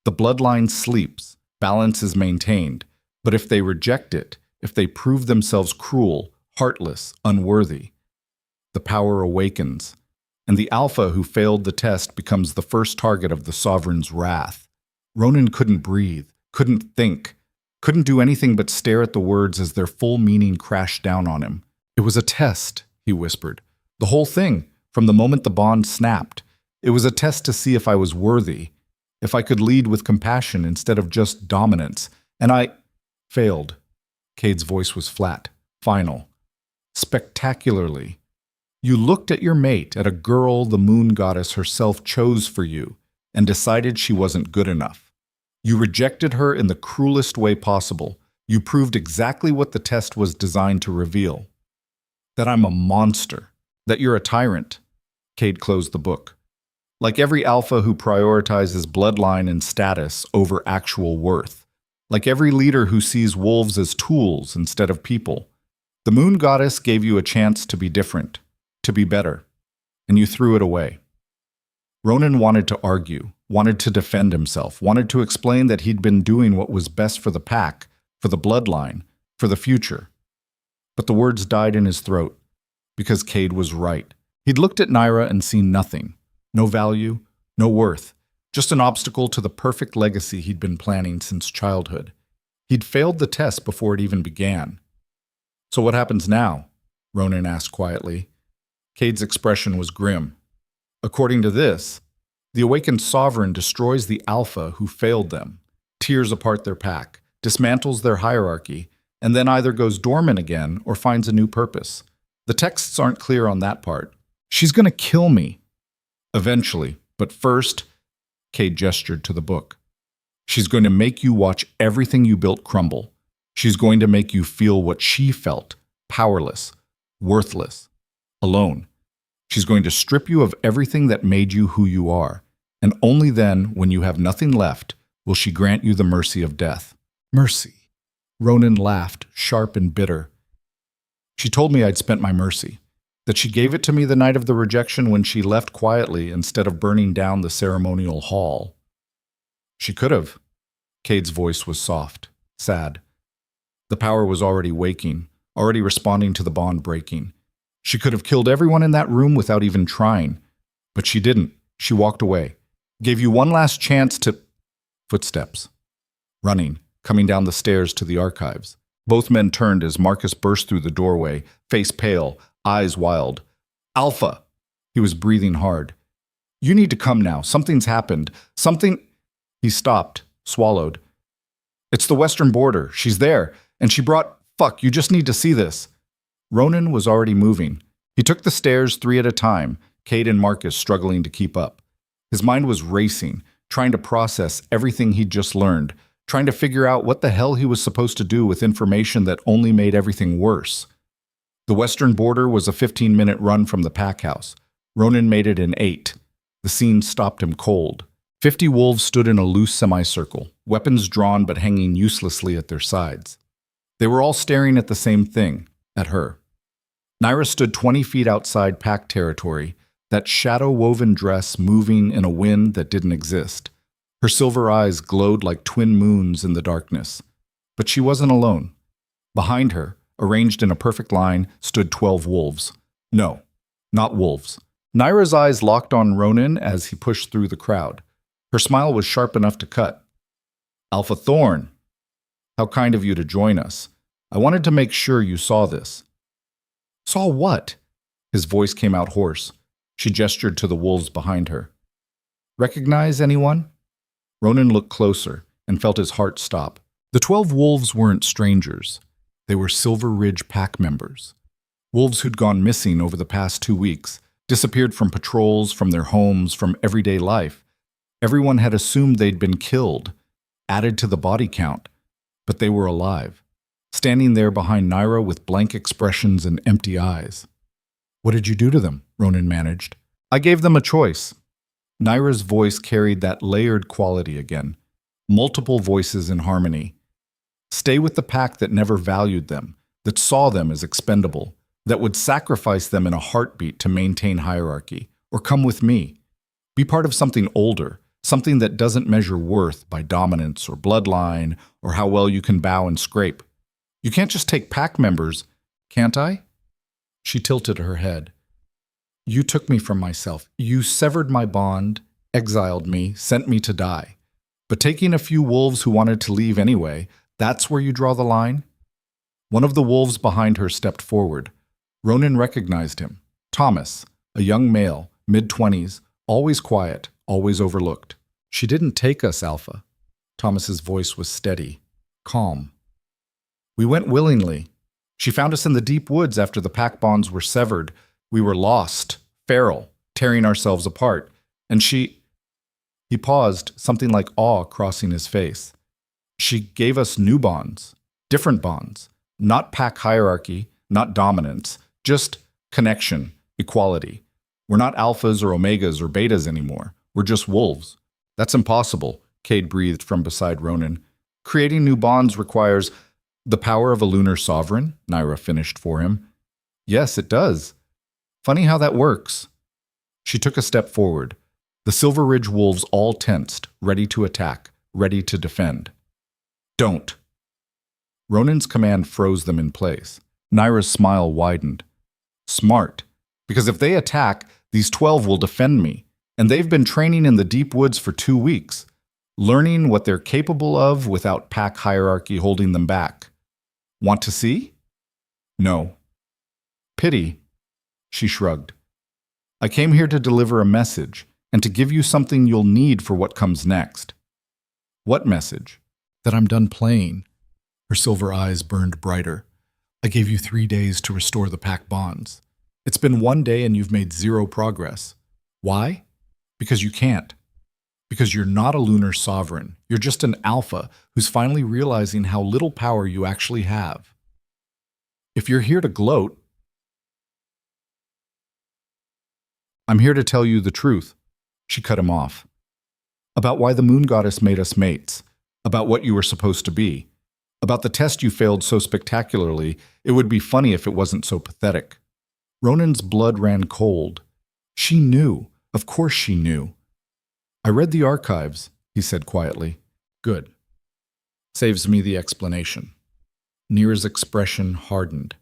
The bloodline sleeps, balance is maintained. But if they reject it, if they prove themselves cruel, heartless, unworthy, the power awakens, and the alpha who failed the test becomes the first target of the sovereign's wrath. Ronan couldn't breathe, couldn't think, couldn't do anything but stare at the words as their full meaning crashed down on him. It was a test, he whispered. The whole thing, from the moment the bond snapped. It was a test to see if I was worthy, if I could lead with compassion instead of just dominance. And I failed. Cade's voice was flat, final, spectacularly. You looked at your mate, at a girl the moon goddess herself chose for you, and decided she wasn't good enough. You rejected her in the cruelest way possible. You proved exactly what the test was designed to reveal. That I'm a monster. That you're a tyrant. Cade closed the book. Like every alpha who prioritizes bloodline and status over actual worth. Like every leader who sees wolves as tools instead of people. The moon goddess gave you a chance to be different, to be better, and you threw it away. Ronan wanted to argue, wanted to defend himself, wanted to explain that he'd been doing what was best for the pack, for the bloodline, for the future. But the words died in his throat, because Cade was right. He'd looked at Naira and seen nothing. No value, no worth, just an obstacle to the perfect legacy he'd been planning since childhood. He'd failed the test before it even began. So what happens now? Ronan asked quietly. Cade's expression was grim. According to this, the awakened sovereign destroys the alpha who failed them, tears apart their pack, dismantles their hierarchy, and then either goes dormant again or finds a new purpose. The texts aren't clear on that part. She's going to kill me. Eventually, but first, Cade gestured to the book. She's going to make you watch everything you built crumble. She's going to make you feel what she felt, powerless, worthless, alone. She's going to strip you of everything that made you who you are, and only then, when you have nothing left, will she grant you the mercy of death. Mercy. Ronan laughed, sharp and bitter. She told me I'd spent my mercy, that she gave it to me the night of the rejection when she left quietly instead of burning down the ceremonial hall. She could have. Cade's voice was soft, sad. The power was already waking, already responding to the bond breaking. She could have killed everyone in that room without even trying. But she didn't. She walked away. Gave you one last chance to... Footsteps. Running, coming down the stairs to the archives. Both men turned as Marcus burst through the doorway, face pale, eyes wild. Alpha! He was breathing hard. You need to come now. Something's happened. Something... He stopped, swallowed. It's the western border. She's there. And she brought... Fuck, you just need to see this. Ronan was already moving. He took the stairs 3 at a time, Cade and Marcus struggling to keep up. His mind was racing, trying to process everything he'd just learned, trying to figure out what the hell he was supposed to do with information that only made everything worse. The western border was a 15-minute run from the pack house. Ronan made it in 8. The scene stopped him cold. 50 wolves stood in a loose semicircle, weapons drawn but hanging uselessly at their sides. They were all staring at the same thing, at her. Naira stood 20 feet outside pack territory, that shadow-woven dress moving in a wind that didn't exist. Her silver eyes glowed like twin moons in the darkness. But she wasn't alone. Behind her, arranged in a perfect line, stood 12 wolves. No, not wolves. Naira's eyes locked on Ronan as he pushed through the crowd. Her smile was sharp enough to cut. Alpha Thorn, how kind of you to join us. I wanted to make sure you saw this. Saw what? His voice came out hoarse. She gestured to the wolves behind her. Recognize anyone? Ronan looked closer and felt his heart stop. The 12 wolves weren't strangers. They were Silver Ridge pack members. Wolves who'd gone missing over the past 2 weeks, disappeared from patrols, from their homes, from everyday life. Everyone had assumed they'd been killed, added to the body count. but they were alive, standing there behind Naira with blank expressions and empty eyes. "What did you do to them?" Ronan managed. "I gave them a choice." Naira's voice carried that layered quality again, multiple voices in harmony. Stay with the pack that never valued them, that saw them as expendable, that would sacrifice them in a heartbeat to maintain hierarchy, or come with me. Be part of something older, something that doesn't measure worth by dominance or bloodline or how well you can bow and scrape. You can't just take pack members, can't I? She tilted her head. You took me from myself. You severed my bond, exiled me, sent me to die. But taking a few wolves who wanted to leave anyway, that's where you draw the line? One of the wolves behind her stepped forward. Ronan recognized him. Thomas, a young male, mid-20s, always quiet, always overlooked. She didn't take us, Alpha. Thomas's voice was steady, calm. We went willingly. She found us in the deep woods after the pack bonds were severed. We were lost, feral, tearing ourselves apart. And she... He paused, something like awe crossing his face. She gave us new bonds, different bonds, not pack hierarchy, not dominance, just connection, equality. We're not alphas or omegas or betas anymore. We're just wolves. That's impossible, Cade breathed from beside Ronan. Creating new bonds requires the power of a lunar sovereign, Naira finished for him. Yes, it does. Funny how that works. She took a step forward. The Silver Ridge wolves all tensed, ready to attack, ready to defend. Don't. Ronan's command froze them in place. Naira's smile widened. Smart. Because if they attack, these 12 will defend me. And they've been training in the deep woods for 2 weeks, learning what they're capable of without pack hierarchy holding them back. Want to see? No. Pity. She shrugged. I came here to deliver a message, and to give you something you'll need for what comes next. What message? That I'm done playing. Her silver eyes burned brighter. I gave you 3 days to restore the pack bonds. It's been 1 day and you've made 0 progress. Why? Because you can't. Because you're not a lunar sovereign. You're just an alpha who's finally realizing how little power you actually have. If you're here to gloat, I'm here to tell you the truth. She cut him off. About why the moon goddess made us mates. About what you were supposed to be. About the test you failed so spectacularly, it would be funny if it wasn't so pathetic. Ronan's blood ran cold. She knew. Of course she knew. I read the archives, he said quietly. Good. Saves me the explanation. Nira's expression hardened.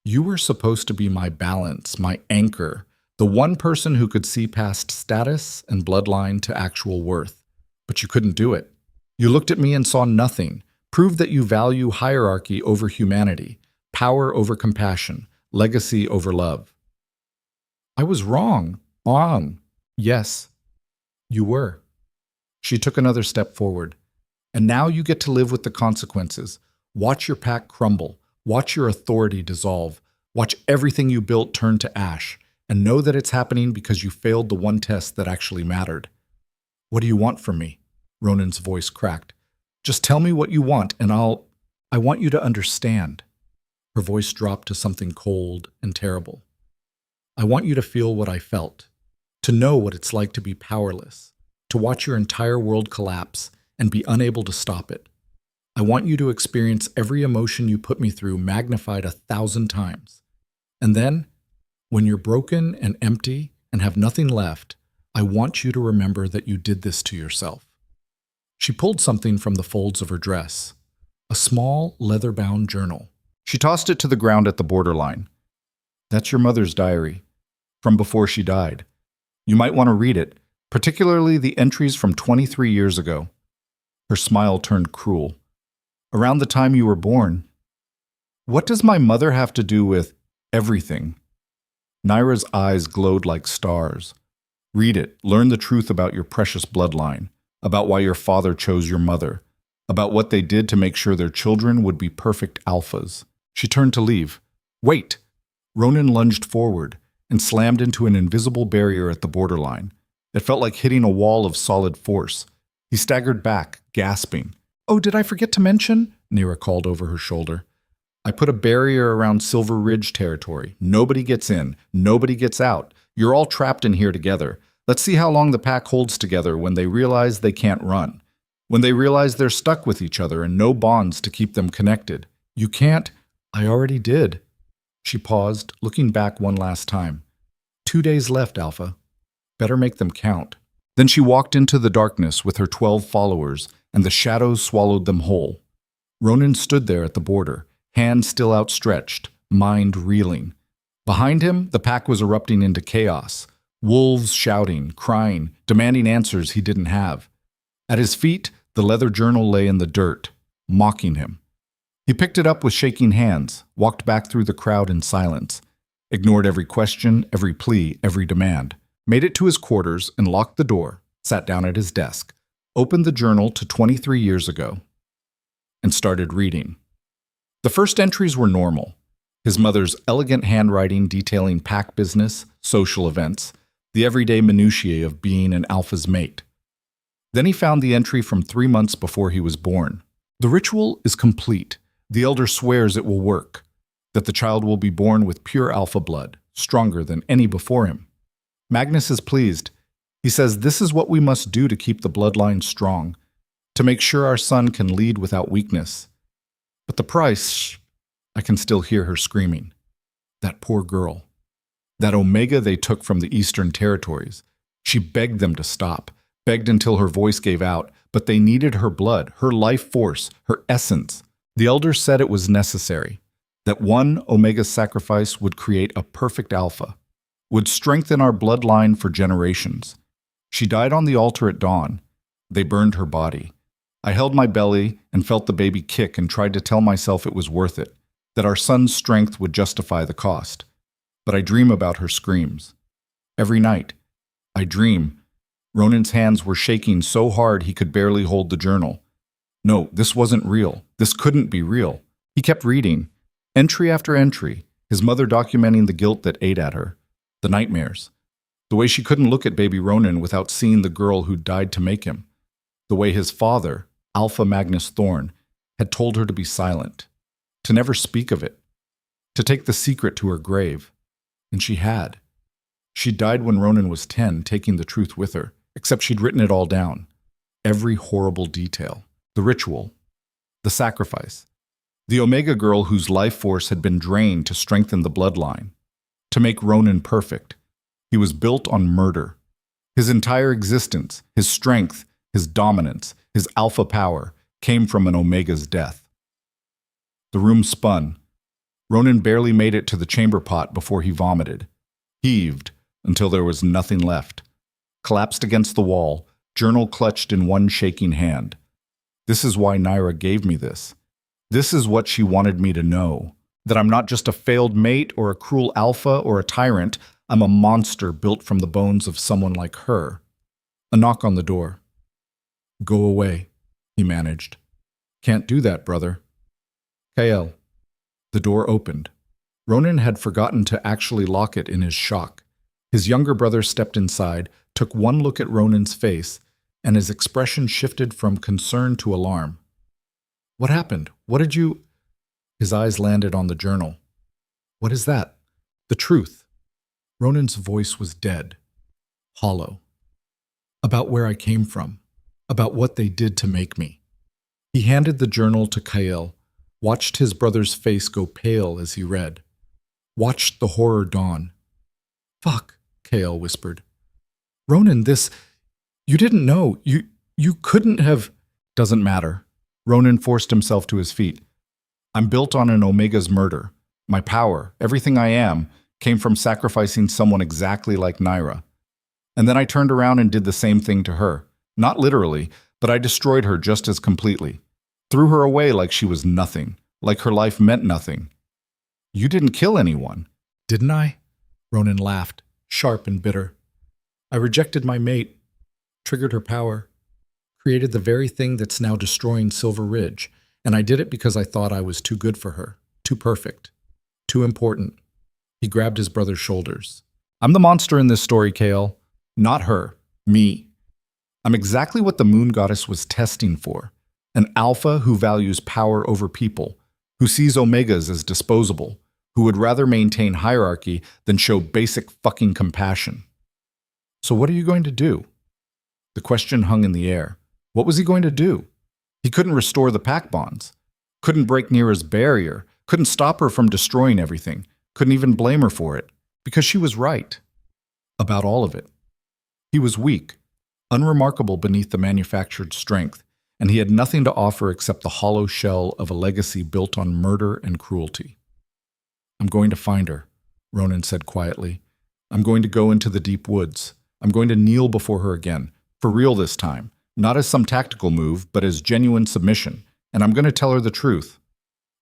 You were supposed to be my balance, my anchor, the one person who could see past status and bloodline to actual worth. But you couldn't do it. You looked at me and saw nothing, proved that you value hierarchy over humanity, power over compassion, legacy over love. I was wrong. Yes, you were. She took another step forward. And now you get to live with the consequences. Watch your pack crumble. Watch your authority dissolve. Watch everything you built turn to ash. And know that it's happening because you failed the one test that actually mattered. What do you want from me? Ronan's voice cracked. Just tell me what you want and I want you to understand. Her voice dropped to something cold and terrible. I want you to feel what I felt. To know what it's like to be powerless. To watch your entire world collapse and be unable to stop it. I want you to experience every emotion you put me through magnified 1,000 times. And then, when you're broken and empty and have nothing left, I want you to remember that you did this to yourself. She pulled something from the folds of her dress, a small leather-bound journal. She tossed it to the ground at the borderline. That's your mother's diary, from before she died. You might want to read it, particularly the entries from 23 years ago. Her smile turned cruel. Around the time you were born. What does my mother have to do with everything? Naira's eyes glowed like stars. Read it. Learn the truth about your precious bloodline, about why your father chose your mother, about what they did to make sure their children would be perfect alphas. She turned to leave. Wait! Ronan lunged forward and slammed into an invisible barrier at the borderline. It felt like hitting a wall of solid force. He staggered back, gasping. Oh, did I forget to mention? Nira called over her shoulder. I put a barrier around Silver Ridge territory. Nobody gets in. Nobody gets out. You're all trapped in here together. Let's see how long the pack holds together when they realize they can't run. When they realize they're stuck with each other and no bonds to keep them connected. You can't. I already did. She paused, looking back one last time. 2 days left, Alpha. Better make them count. Then she walked into the darkness with her 12 followers, and the shadows swallowed them whole. Ronan stood there at the border, hands still outstretched, mind reeling. Behind him, the pack was erupting into chaos. Wolves shouting, crying, demanding answers he didn't have. At his feet, the leather journal lay in the dirt, mocking him. He picked it up with shaking hands, walked back through the crowd in silence, ignored every question, every plea, every demand, made it to his quarters and locked the door, sat down at his desk, opened the journal to 23 years ago, and started reading. The first entries were normal. His mother's elegant handwriting detailing pack business, social events, the everyday minutiae of being an alpha's mate. Then he found the entry from 3 months before he was born. The ritual is complete. The elder swears it will work, that the child will be born with pure alpha blood, stronger than any before him. Magnus is pleased. He says this is what we must do to keep the bloodline strong, to make sure our son can lead without weakness. But the price, I can still hear her screaming. That poor girl. That Omega they took from the Eastern Territories. She begged them to stop, begged until her voice gave out, but they needed her blood, her life force, her essence. The elders said it was necessary, that one Omega sacrifice would create a perfect alpha, would strengthen our bloodline for generations. She died on the altar at dawn. They burned her body. I held my belly and felt the baby kick and tried to tell myself it was worth it, that our son's strength would justify the cost. But I dream about her screams. Every night, I dream. Ronan's hands were shaking so hard he could barely hold the journal. No, this wasn't real. This couldn't be real. He kept reading, entry after entry, his mother documenting the guilt that ate at her, the nightmares, the way she couldn't look at baby Ronan without seeing the girl who died to make him, the way his father, Alpha Magnus Thorn, had told her to be silent, to never speak of it, to take the secret to her grave. And she had. She died when Ronan was 10, taking the truth with her, except she'd written it all down. Every horrible detail. The ritual. The sacrifice. The Omega girl whose life force had been drained to strengthen the bloodline. To make Ronan perfect. He was built on murder. His entire existence, his strength, his dominance, his alpha power, came from an Omega's death. The room spun. Ronan barely made it to the chamber pot before he vomited. Heaved until there was nothing left. Collapsed against the wall, journal clutched in one shaking hand. This is why Naira gave me this. This is what she wanted me to know. That I'm not just a failed mate or a cruel alpha or a tyrant. I'm a monster built from the bones of someone like her. A knock on the door. Go away, he managed. Can't do that, brother. Kael. The door opened. Ronan had forgotten to actually lock it in his shock. His younger brother stepped inside, took one look at Ronan's face, and his expression shifted from concern to alarm. What happened? What did you... His eyes landed on the journal. What is that? The truth. Ronan's voice was dead, hollow. About where I came from, about what they did to make me. He handed the journal to Kael, watched his brother's face go pale as he read, watched the horror dawn. Fuck, Kael whispered. Ronan, this... You didn't know. You couldn't have... Doesn't matter. Ronan forced himself to his feet. I'm built on an Omega's murder. My power, everything I am, came from sacrificing someone exactly like Naira. And then I turned around and did the same thing to her. Not literally, but I destroyed her just as completely. Threw her away like she was nothing, like her life meant nothing. You didn't kill anyone. Didn't I? Ronan laughed, sharp and bitter. I rejected my mate, triggered her power, created the very thing that's now destroying Silver Ridge, and I did it because I thought I was too good for her, too perfect, too important. He grabbed his brother's shoulders. I'm the monster in this story, Kael. Not her. Me. I'm exactly what the moon goddess was testing for. An alpha who values power over people, who sees omegas as disposable, who would rather maintain hierarchy than show basic fucking compassion. So what are you going to do? The question hung in the air. What was he going to do? He couldn't restore the pack bonds, couldn't break Nira's barrier, couldn't stop her from destroying everything, couldn't even blame her for it, because she was right about all of it. He was weak, unremarkable beneath the manufactured strength, and he had nothing to offer except the hollow shell of a legacy built on murder and cruelty. I'm going to find her, Ronan said quietly. I'm going to go into the deep woods. I'm going to kneel before her again, for real this time, not as some tactical move, but as genuine submission, and I'm going to tell her the truth.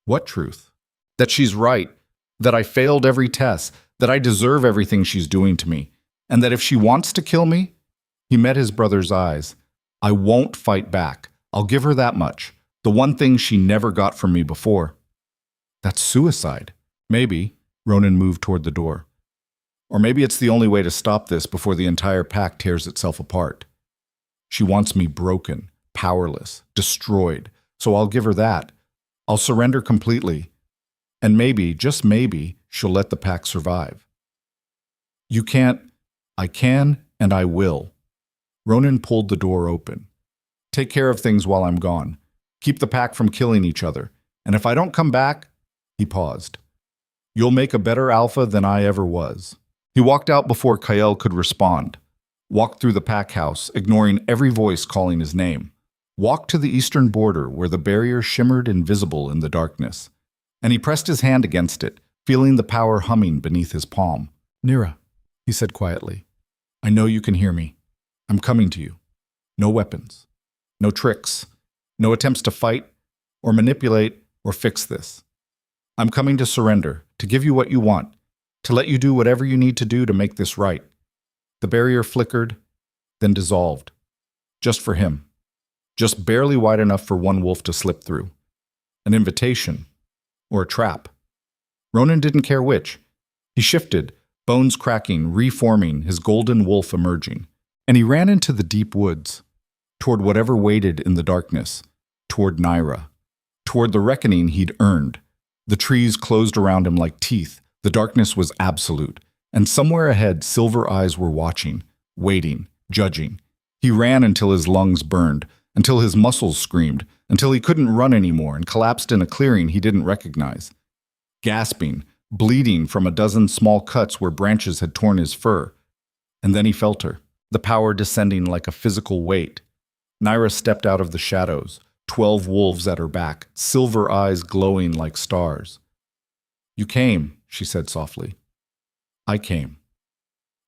What truth? That she's right, that I failed every test, that I deserve everything she's doing to me, and that if she wants to kill me, he met his brother's eyes. I won't fight back. I'll give her that much, the one thing she never got from me before. That's suicide. Maybe. Ronan moved toward the door. Or maybe it's the only way to stop this before the entire pack tears itself apart. She wants me broken, powerless, destroyed, so I'll give her that. I'll surrender completely. And maybe, just maybe, she'll let the pack survive. You can't. I can, and I will. Ronan pulled the door open. Take care of things while I'm gone. Keep the pack from killing each other. And if I don't come back, he paused. You'll make a better alpha than I ever was. He walked out before Kael could respond. Walked through the pack house, ignoring every voice calling his name. Walked to the eastern border where the barrier shimmered invisible in the darkness. And he pressed his hand against it, feeling the power humming beneath his palm. Nira, he said quietly, I know you can hear me. I'm coming to you. No weapons. No tricks. No attempts to fight or manipulate or fix this. I'm coming to surrender, to give you what you want, to let you do whatever you need to do to make this right. The barrier flickered, then dissolved. Just for him. Just barely wide enough for one wolf to slip through. An invitation. Or a trap. Ronan didn't care which. He shifted, bones cracking, reforming, his golden wolf emerging. And he ran into the deep woods, toward whatever waited in the darkness, toward Nira, toward the reckoning he'd earned. The trees closed around him like teeth. The darkness was absolute. And somewhere ahead, silver eyes were watching, waiting, judging. He ran until his lungs burned, until his muscles screamed, until he couldn't run anymore and collapsed in a clearing he didn't recognize. Gasping, bleeding from a dozen small cuts where branches had torn his fur. And then he felt her, the power descending like a physical weight. Nira stepped out of the shadows, 12 wolves at her back, silver eyes glowing like stars. You came, she said softly. I came.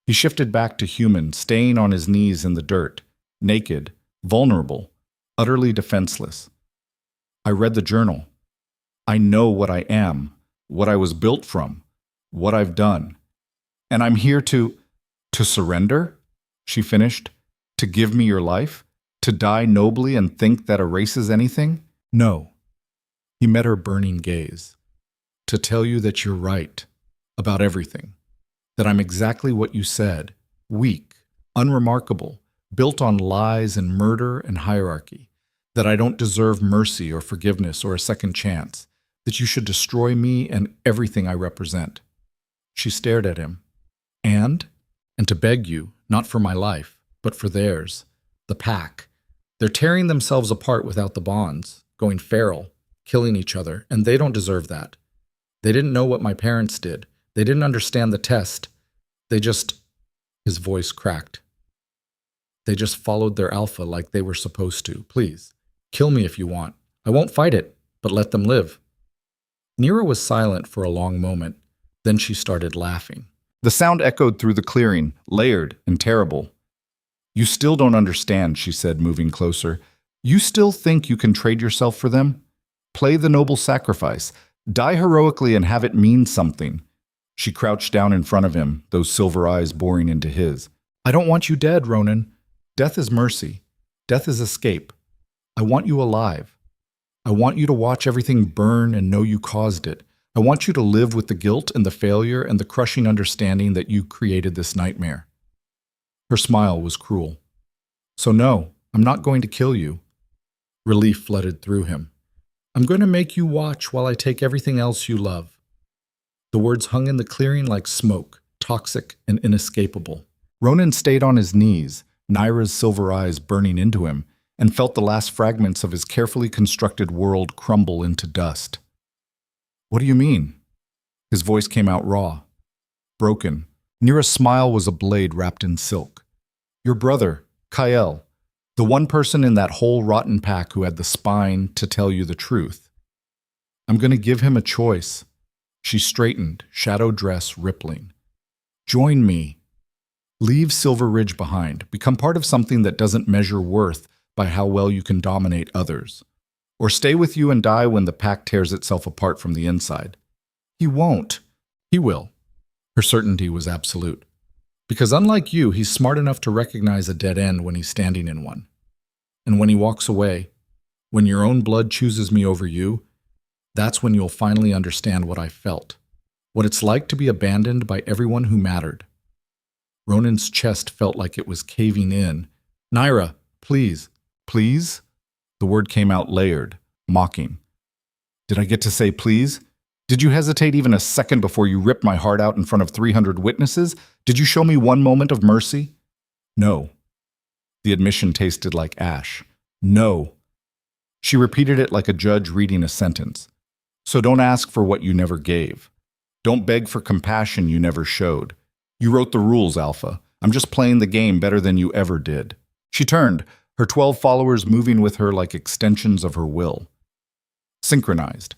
He shifted back to human, staying on his knees in the dirt, naked, vulnerable, utterly defenseless. I read the journal. I know what I am, what I was built from, what I've done. And I'm here to surrender, she finished, to give me your life, to die nobly and think that erases anything? No. He met her burning gaze. To tell you that you're right about everything. That I'm exactly what you said, weak, unremarkable, built on lies and murder and hierarchy. That I don't deserve mercy or forgiveness or a second chance. That you should destroy me and everything I represent. She stared at him. And to beg you, not for my life, but for theirs, the pack. They're tearing themselves apart without the bonds, going feral, killing each other, and they don't deserve that. They didn't know what my parents did. They didn't understand the test. They just, his voice cracked. They just followed their alpha like they were supposed to. Please, kill me if you want. I won't fight it, but let them live. Nira was silent for a long moment. Then she started laughing. The sound echoed through the clearing, layered and terrible. You still don't understand, she said, moving closer. You still think you can trade yourself for them? Play the noble sacrifice. Die heroically and have it mean something. She crouched down in front of him, those silver eyes boring into his. I don't want you dead, Ronan. Death is mercy. Death is escape. I want you alive. I want you to watch everything burn and know you caused it. I want you to live with the guilt and the failure and the crushing understanding that you created this nightmare. Her smile was cruel. So no, I'm not going to kill you. Relief flooded through him. I'm going to make you watch while I take everything else you love. The words hung in the clearing like smoke, toxic and inescapable. Ronan stayed on his knees, Naira's silver eyes burning into him, and felt the last fragments of his carefully constructed world crumble into dust. What do you mean? His voice came out raw, broken. Near a smile was a blade wrapped in silk. Your brother, Kael, the one person in that whole rotten pack who had the spine to tell you the truth. I'm going to give him a choice. She straightened, shadow dress rippling. Join me. Leave Silver Ridge behind. Become part of something that doesn't measure worth by how well you can dominate others. Or stay with you and die when the pack tears itself apart from the inside. He won't. He will. Her certainty was absolute. Because unlike you, he's smart enough to recognize a dead end when he's standing in one. And when he walks away, when your own blood chooses me over you, that's when you'll finally understand what I felt. What it's like to be abandoned by everyone who mattered. Ronan's chest felt like it was caving in. Naira, please. Please? The word came out layered, mocking. Did I get to say please? Did you hesitate even a second before you ripped my heart out in front of 300 witnesses? Did you show me one moment of mercy? No. The admission tasted like ash. No. She repeated it like a judge reading a sentence. So don't ask for what you never gave. Don't beg for compassion you never showed. You wrote the rules, Alpha. I'm just playing the game better than you ever did. She turned, her 12 followers moving with her like extensions of her will. Synchronized.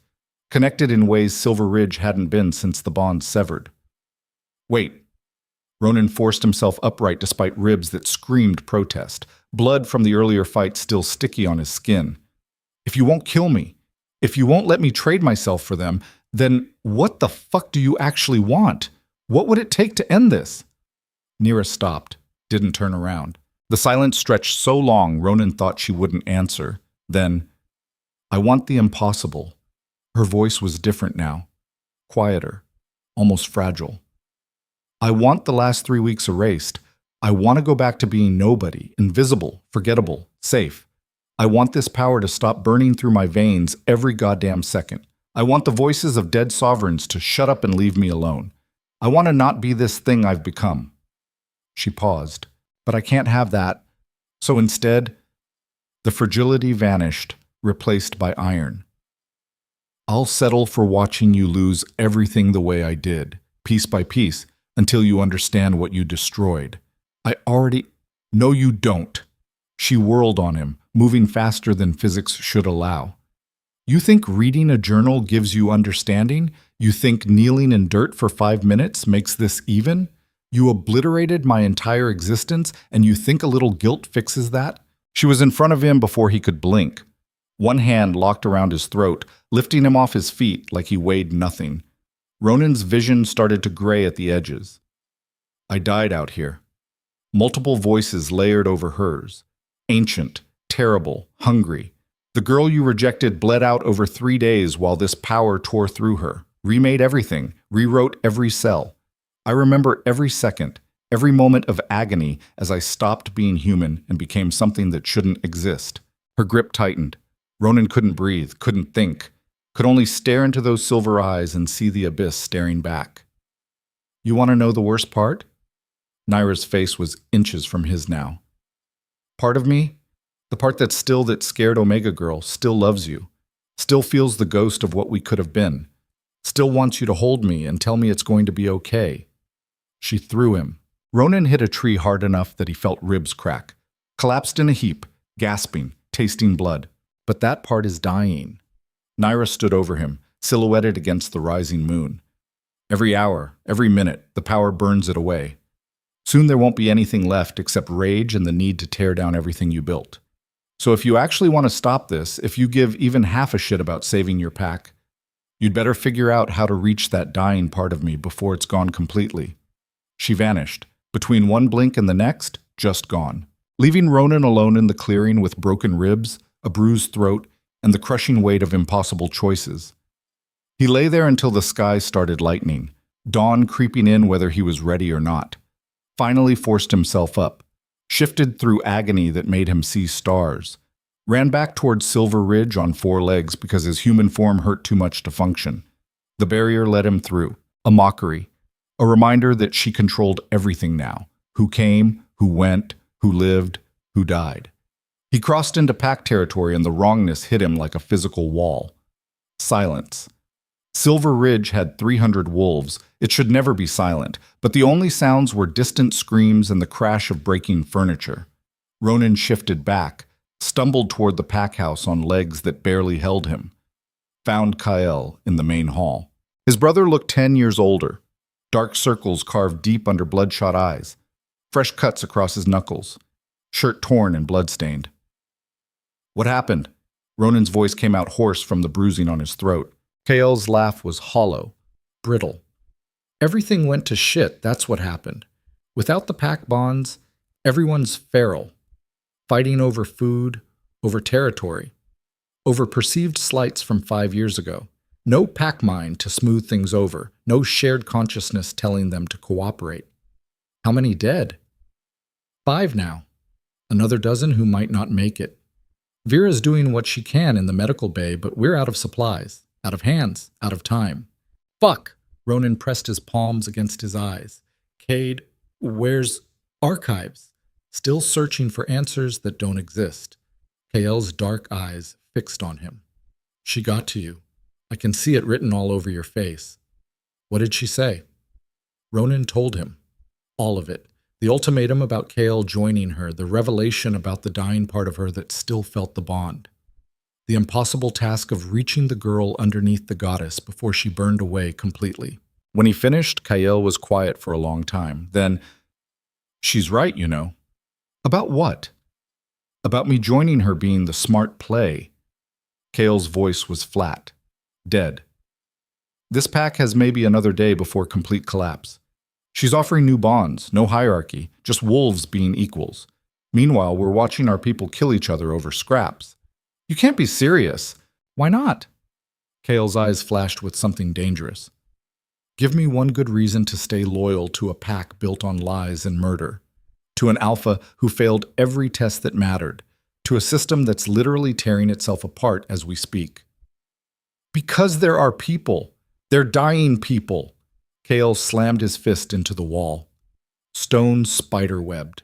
Connected in ways Silver Ridge hadn't been since the bond severed. Wait. Ronan forced himself upright despite ribs that screamed protest, blood from the earlier fight still sticky on his skin. If you won't kill me, if you won't let me trade myself for them, then what the fuck do you actually want? What would it take to end this? Neera stopped, didn't turn around. The silence stretched so long Ronan thought she wouldn't answer. Then, I want the impossible. Her voice was different now, quieter, almost fragile. I want the last 3 weeks erased. I want to go back to being nobody, invisible, forgettable, safe. I want this power to stop burning through my veins every goddamn second. I want the voices of dead sovereigns to shut up and leave me alone. I want to not be this thing I've become. She paused. But I can't have that. So instead, the fragility vanished, replaced by iron. I'll settle for watching you lose everything the way I did, piece by piece, until you understand what you destroyed. No, you don't. She whirled on him, moving faster than physics should allow. You think reading a journal gives you understanding? You think kneeling in dirt for 5 minutes makes this even? You obliterated my entire existence, and you think a little guilt fixes that? She was in front of him before he could blink. One hand locked around his throat, lifting him off his feet like he weighed nothing. Ronan's vision started to gray at the edges. I died out here. Multiple voices layered over hers. Ancient, terrible, hungry. The girl you rejected bled out over 3 days while this power tore through her, remade everything, rewrote every cell. I remember every second, every moment of agony as I stopped being human and became something that shouldn't exist. Her grip tightened. Ronan couldn't breathe, couldn't think, could only stare into those silver eyes and see the abyss staring back. You want to know the worst part? Naira's face was inches from his now. Part of me, the part that scared Omega Girl, still loves you, still feels the ghost of what we could have been, still wants you to hold me and tell me it's going to be okay. She threw him. Ronan hit a tree hard enough that he felt ribs crack, collapsed in a heap, gasping, tasting blood. But that part is dying. Naira stood over him, silhouetted against the rising moon. Every hour, every minute, the power burns it away. Soon there won't be anything left except rage and the need to tear down everything you built. So if you actually want to stop this, if you give even half a shit about saving your pack, you'd better figure out how to reach that dying part of me before it's gone completely. She vanished. Between one blink and the next, just gone. Leaving Ronan alone in the clearing with broken ribs, a bruised throat, and the crushing weight of impossible choices. He lay there until the sky started lightening, dawn creeping in whether he was ready or not. Finally forced himself up, shifted through agony that made him see stars, ran back towards Silver Ridge on four legs because his human form hurt too much to function. The barrier let him through, a mockery, a reminder that she controlled everything now, who came, who went, who lived, who died. He crossed into pack territory and the wrongness hit him like a physical wall. Silence. Silver Ridge had 300 wolves. It should never be silent, but the only sounds were distant screams and the crash of breaking furniture. Ronan shifted back, stumbled toward the pack house on legs that barely held him. Found Kael in the main hall. His brother looked 10 years older. Dark circles carved deep under bloodshot eyes. Fresh cuts across his knuckles. Shirt torn and bloodstained. What happened? Ronan's voice came out hoarse from the bruising on his throat. Kael's laugh was hollow, brittle. Everything went to shit, that's what happened. Without the pack bonds, everyone's feral. Fighting over food, over territory, over perceived slights from 5 years ago. No pack mind to smooth things over, no shared consciousness telling them to cooperate. How many dead? 5 now. Another dozen who might not make it. Vera's doing what she can in the medical bay, but we're out of supplies, out of hands, out of time. Fuck! Ronan pressed his palms against his eyes. Cade, where's archives? Still searching for answers that don't exist. Kael's dark eyes fixed on him. She got to you. I can see it written all over your face. What did she say? Ronan told him. All of it. The ultimatum about Kael joining her, the revelation about the dying part of her that still felt the bond. The impossible task of reaching the girl underneath the goddess before she burned away completely. When he finished, Kael was quiet for a long time. Then, she's right, you know. About what? About me joining her being the smart play. Kael's voice was flat, dead. This pack has maybe another day before complete collapse. She's offering new bonds, no hierarchy, just wolves being equals. Meanwhile, we're watching our people kill each other over scraps. You can't be serious. Why not? Kael's eyes flashed with something dangerous. Give me one good reason to stay loyal to a pack built on lies and murder. To an alpha who failed every test that mattered. To a system that's literally tearing itself apart as we speak. Because there are people. They're dying people. Kael slammed his fist into the wall. Stone spider-webbed.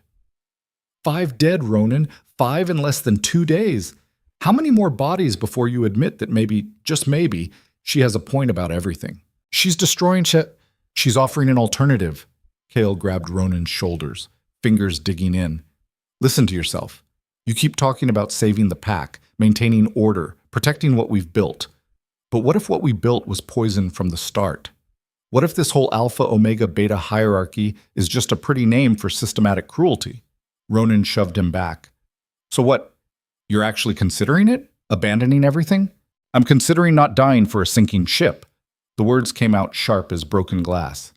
5 dead, Ronan. 5 in less than 2 days. How many more bodies before you admit that maybe, just maybe, she has a point about everything? She's destroying She's offering an alternative. Kael grabbed Ronan's shoulders, fingers digging in. Listen to yourself. You keep talking about saving the pack, maintaining order, protecting what we've built. But what if what we built was poison from the start? What if this whole alpha, omega, beta hierarchy is just a pretty name for systematic cruelty? Ronan shoved him back. So what? You're actually considering it? Abandoning everything? I'm considering not dying for a sinking ship. The words came out sharp as broken glass.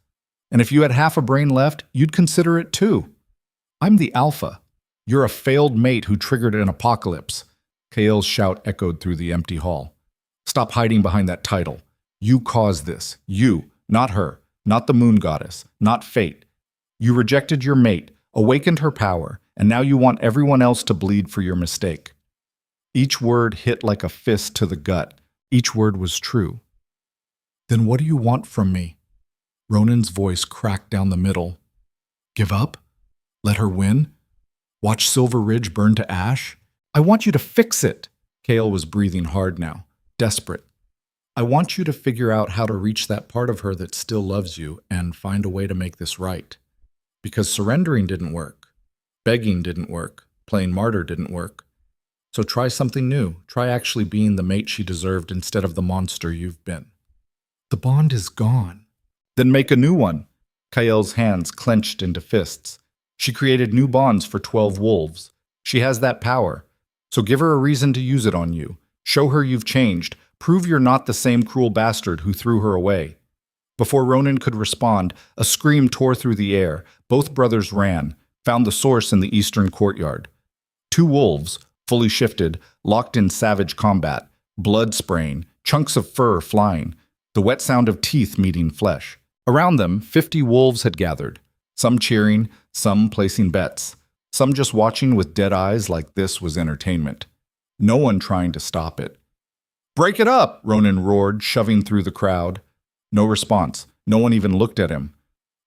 And if you had half a brain left, you'd consider it too. I'm the alpha. You're a failed mate who triggered an apocalypse. Kael's shout echoed through the empty hall. Stop hiding behind that title. You caused this. You, not her, not the moon goddess, not fate. You rejected your mate, awakened her power, and now you want everyone else to bleed for your mistake. Each word hit like a fist to the gut. Each word was true. Then what do you want from me? Ronan's voice cracked down the middle. Give up? Let her win? Watch Silver Ridge burn to ash? I want you to fix it. Kael was breathing hard now, desperate. I want you to figure out how to reach that part of her that still loves you and find a way to make this right. Because surrendering didn't work. Begging didn't work. Playing martyr didn't work. So try something new. Try actually being the mate she deserved instead of the monster you've been. The bond is gone. Then make a new one. Kael's hands clenched into fists. She created new bonds for 12 wolves. She has that power. So give her a reason to use it on you. Show her you've changed. Prove you're not the same cruel bastard who threw her away. Before Ronan could respond, a scream tore through the air. Both brothers ran, found the source in the eastern courtyard. 2 wolves, fully shifted, locked in savage combat, blood spraying, chunks of fur flying, the wet sound of teeth meeting flesh. Around them, 50 wolves had gathered, some cheering, some placing bets, some just watching with dead eyes like this was entertainment. no one trying to stop it. "Break it up!" Ronan roared, shoving through the crowd. No response. No one even looked at him.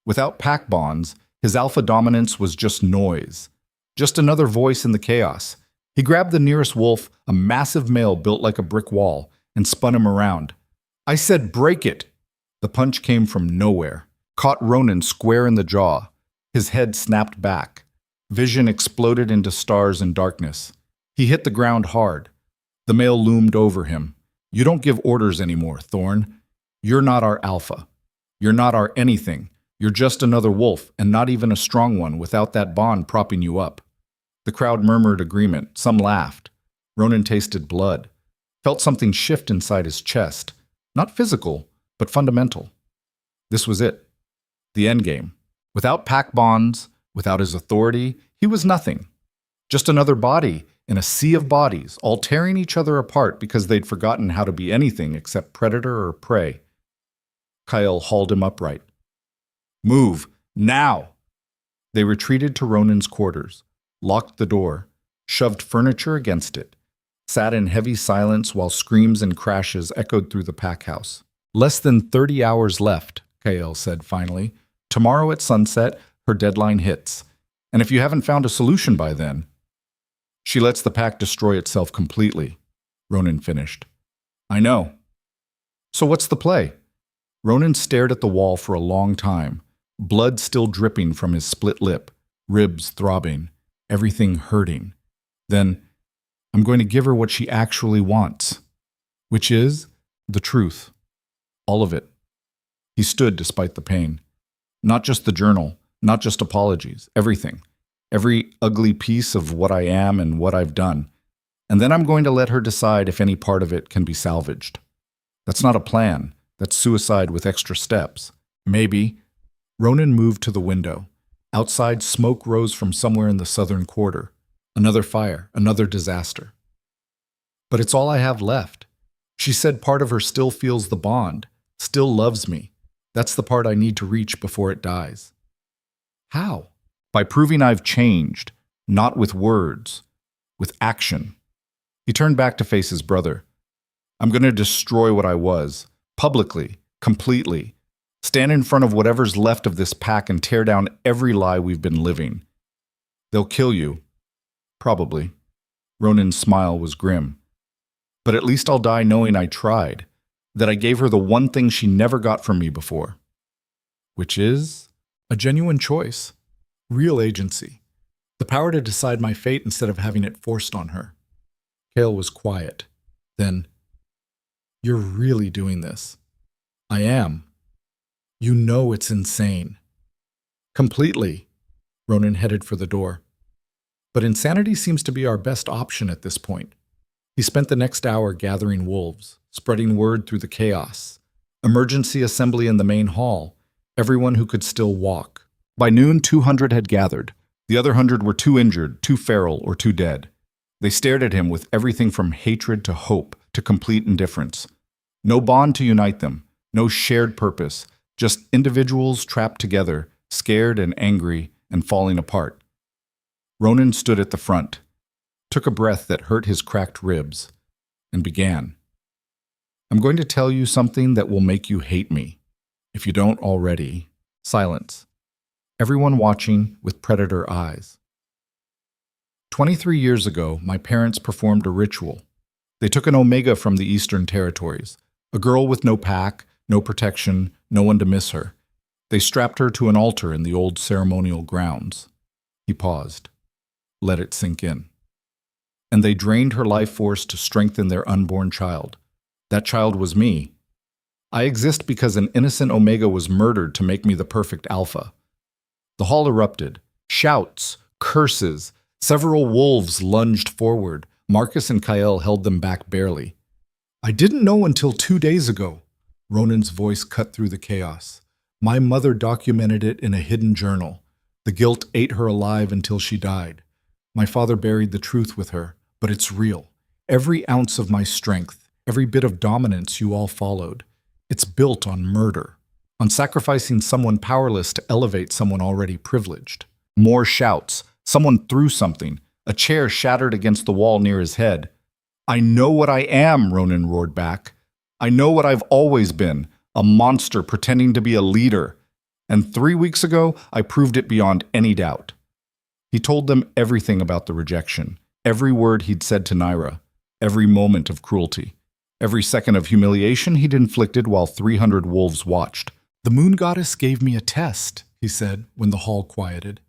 Without pack bonds, his alpha dominance was just noise. Just another voice in the chaos. He grabbed the nearest wolf, a massive male built like a brick wall, and spun him around. "I said break it!" The punch came from nowhere, caught Ronan square in the jaw. His head snapped back. Vision exploded into stars and darkness. He hit the ground hard. The male loomed over him. "You don't give orders anymore, Thorn. You're not our alpha. You're not our anything. You're just another wolf, and not even a strong one without that bond propping you up." The crowd murmured agreement. Some laughed. Ronan tasted blood. Felt something shift inside his chest. Not physical, but fundamental. This was it. The endgame. Without pack bonds, without his authority, he was nothing. Just another body in a sea of bodies, all tearing each other apart because they'd forgotten how to be anything except predator or prey. Kyle hauled him upright. "Move, now!" They retreated to Ronan's quarters, locked the door, shoved furniture against it, sat in heavy silence while screams and crashes echoed through the pack house. "Less than 30 hours left," Kyle said finally. "Tomorrow at sunset, her deadline hits. And if you haven't found a solution by then..." "She lets the pack destroy itself completely," Ronan finished. "I know." "So what's the play?" Ronan stared at the wall for a long time, blood still dripping from his split lip, ribs throbbing, everything hurting. Then, "I'm going to give her what she actually wants, which is the truth. All of it." He stood despite the pain. "Not just the journal, not just apologies, everything. Every ugly piece of what I am and what I've done. And then I'm going to let her decide if any part of it can be salvaged. That's not a plan. That's suicide with extra steps. Maybe." Ronan moved to the window. Outside, smoke rose from somewhere in the southern quarter. Another fire, another disaster. "But it's all I have left. She said part of her still feels the bond, still loves me. That's the part I need to reach before it dies." "How?" "By proving I've changed, not with words, with action." He turned back to face his brother. "I'm going to destroy what I was, publicly, completely. Stand in front of whatever's left of this pack and tear down every lie we've been living. They'll kill you. Probably." Ronan's smile was grim. "But at least I'll die knowing I tried, that I gave her the one thing she never got from me before." "Which is?" "A genuine choice. Real agency. The power to decide my fate instead of having it forced on her." Kale was quiet. Then, "You're really doing this." "I am." "You know it's insane." "Completely." Ronan headed for the door. "But insanity seems to be our best option at this point." He spent the next hour gathering wolves, spreading word through the chaos. Emergency assembly in the main hall. Everyone who could still walk. By noon, 200 had gathered. The other 100 were too injured, too feral, or too dead. They stared at him with everything from hatred to hope to complete indifference. No bond to unite them, no shared purpose, just individuals trapped together, scared and angry and falling apart. Ronan stood at the front, took a breath that hurt his cracked ribs, and began. "I'm going to tell you something that will make you hate me, if you don't already." Silence. Everyone watching with predator eyes. 23 years ago, my parents performed a ritual. They took an Omega from the Eastern Territories, a girl with no pack, no protection, no one to miss her. They strapped her to an altar in the old ceremonial grounds. He paused. Let it sink in. And they drained her life force to strengthen their unborn child. That child was me. I exist because an innocent Omega was murdered to make me the perfect alpha. The hall erupted. Shouts, curses. Several wolves lunged forward. Marcus and Kyle held them back barely. "I didn't know until 2 days ago." Ronan's voice cut through the chaos. "My mother documented it in a hidden journal. The guilt ate her alive until she died. My father buried the truth with her, but it's real. Every ounce of my strength, every bit of dominance you all followed, it's built on murder, on sacrificing someone powerless to elevate someone already privileged." More shouts. Someone threw something. A chair shattered against the wall near his head. I know what I am, Ronan roared back. I know what I've always been, a monster pretending to be a leader. And 3 weeks ago, I proved it beyond any doubt. He told them everything about the rejection, every word he'd said to Naira, every moment of cruelty, every second of humiliation he'd inflicted while 300 wolves watched. "The moon goddess gave me a test," he said when the hall quieted.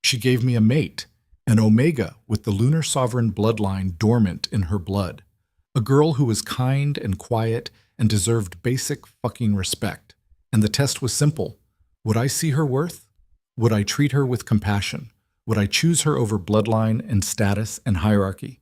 "She gave me a mate, an Omega with the lunar sovereign bloodline dormant in her blood. A girl who was kind and quiet and deserved basic fucking respect. And the test was simple. Would I see her worth? Would I treat her with compassion? Would I choose her over bloodline and status and hierarchy?"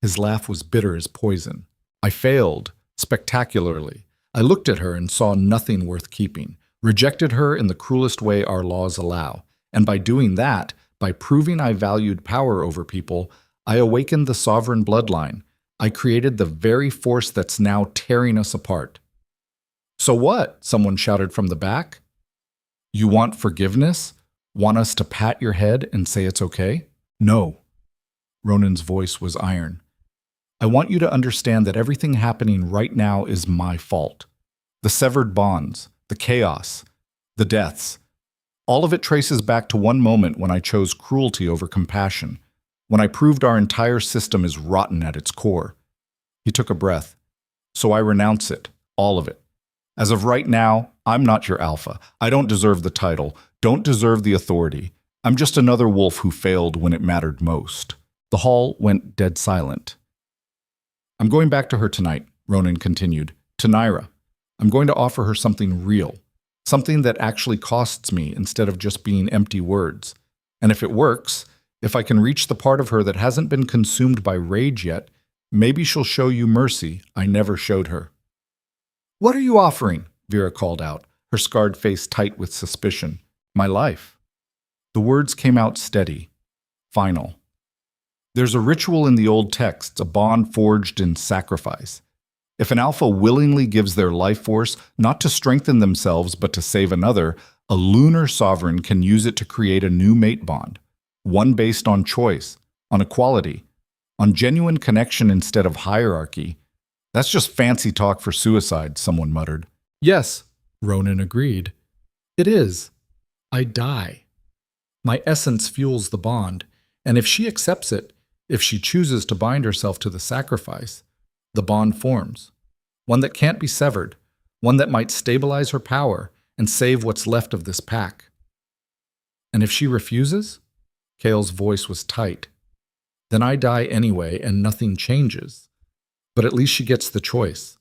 His laugh was bitter as poison. "I failed, spectacularly. I looked at her and saw nothing worth keeping, rejected her in the cruelest way our laws allow. And by doing that, by proving I valued power over people, I awakened the sovereign bloodline. I created the very force that's now tearing us apart." "So what?" someone shouted from the back. "You want forgiveness? Want us to pat your head and say it's okay?" "No." Ronan's voice was iron. "I want you to understand that everything happening right now is my fault. The severed bonds, the chaos, the deaths. All of it traces back to one moment when I chose cruelty over compassion, when I proved our entire system is rotten at its core." He took a breath. "So I renounce it, all of it. As of right now, I'm not your alpha. I don't deserve the title, don't deserve the authority. I'm just another wolf who failed when it mattered most." The hall went dead silent. "I'm going back to her tonight," Ronan continued, "to Naira. I'm going to offer her something real, something that actually costs me instead of just being empty words. And if it works, if I can reach the part of her that hasn't been consumed by rage yet, maybe she'll show you mercy I never showed her." "What are you offering?" Vera called out, her scarred face tight with suspicion. "My life." The words came out steady, final. "There's a ritual in the old texts, a bond forged in sacrifice. If an alpha willingly gives their life force, not to strengthen themselves but to save another, a lunar sovereign can use it to create a new mate bond, one based on choice, on equality, on genuine connection instead of hierarchy. That's just fancy talk for suicide," someone muttered. "Yes," Ronan agreed. "It is. I die. My essence fuels the bond, and if she accepts it, if she chooses to bind herself to the sacrifice, the bond forms. One that can't be severed, one that might stabilize her power and save what's left of this pack. And if she refuses?" Kale's voice was tight. "Then I die anyway and nothing changes. But at least she gets the choice,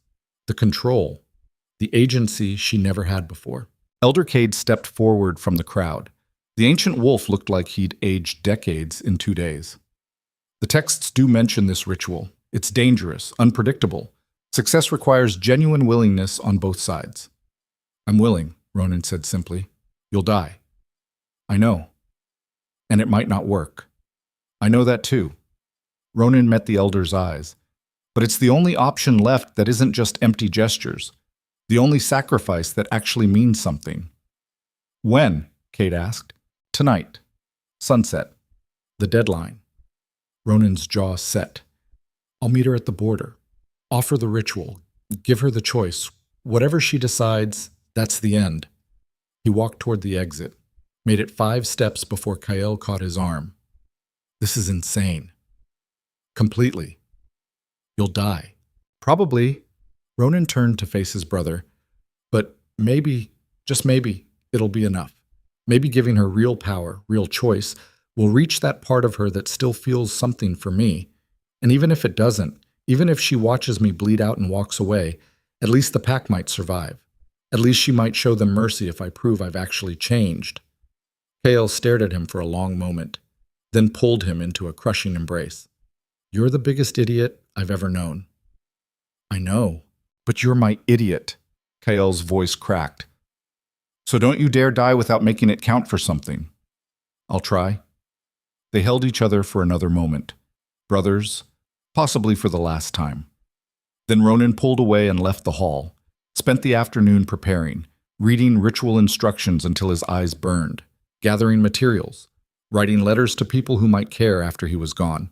the control, the agency she never had before." Elder Cade stepped forward from the crowd. The ancient wolf looked like he'd aged decades in 2 days. "The texts do mention this ritual. It's dangerous, unpredictable. Success requires genuine willingness on both sides." "I'm willing," Ronan said simply. "You'll die." "I know. And it might not work." "I know that too." Ronan met the elder's eyes. "But it's the only option left that isn't just empty gestures. The only sacrifice that actually means something." "When?" Kate asked. "Tonight. Sunset. The deadline." Ronan's jaw set. "I'll meet her at the border. Offer the ritual. Give her the choice. Whatever she decides, that's the end." He walked toward the exit, made it 5 steps before Kael caught his arm. "This is insane." "Completely. You'll die." "Probably." Ronan turned to face his brother. "But maybe, just maybe, it'll be enough. Maybe giving her real power, real choice, will reach that part of her that still feels something for me. And even if it doesn't, even if she watches me bleed out and walks away, at least the pack might survive. At least she might show them mercy if I prove I've actually changed." Kael stared at him for a long moment, then pulled him into a crushing embrace. "You're the biggest idiot I've ever known." "I know, but you're my idiot," Kael's voice cracked. "So don't you dare die without making it count for something." "I'll try." They held each other for another moment. Brothers, possibly for the last time. Then Ronan pulled away and left the hall, spent the afternoon preparing, reading ritual instructions until his eyes burned, gathering materials, writing letters to people who might care after he was gone.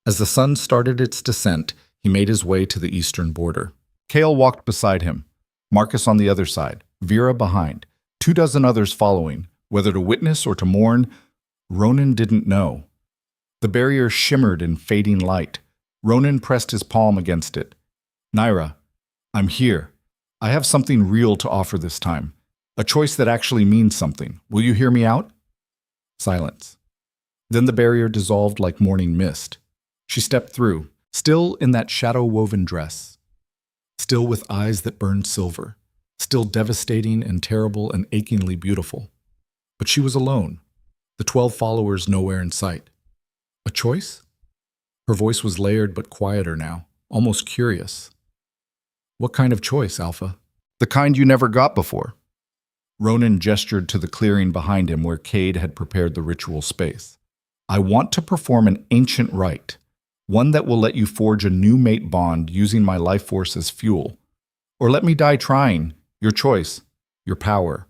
As the sun started its descent, He made his way to the eastern border. Kale walked beside him, Marcus on the other side, Vera behind, 24 others following. Whether to witness or to mourn, Ronan didn't know. The barrier shimmered in fading light. Ronan pressed his palm against it. Naira, I'm here. I have something real to offer this time. A choice that actually means something. Will you hear me out? Silence. Then the barrier dissolved like morning mist. She stepped through, still in that shadow-woven dress. Still with eyes that burned silver. Still devastating and terrible and achingly beautiful. But she was alone. The 12 followers nowhere in sight. A choice? Her voice was layered but quieter now, almost curious. What kind of choice, Alpha? The kind you never got before. Ronan gestured to the clearing behind him where Cade had prepared the ritual space. I want to perform an ancient rite, one that will let you forge a new mate bond using my life force as fuel. Or let me die trying. Your choice, your power,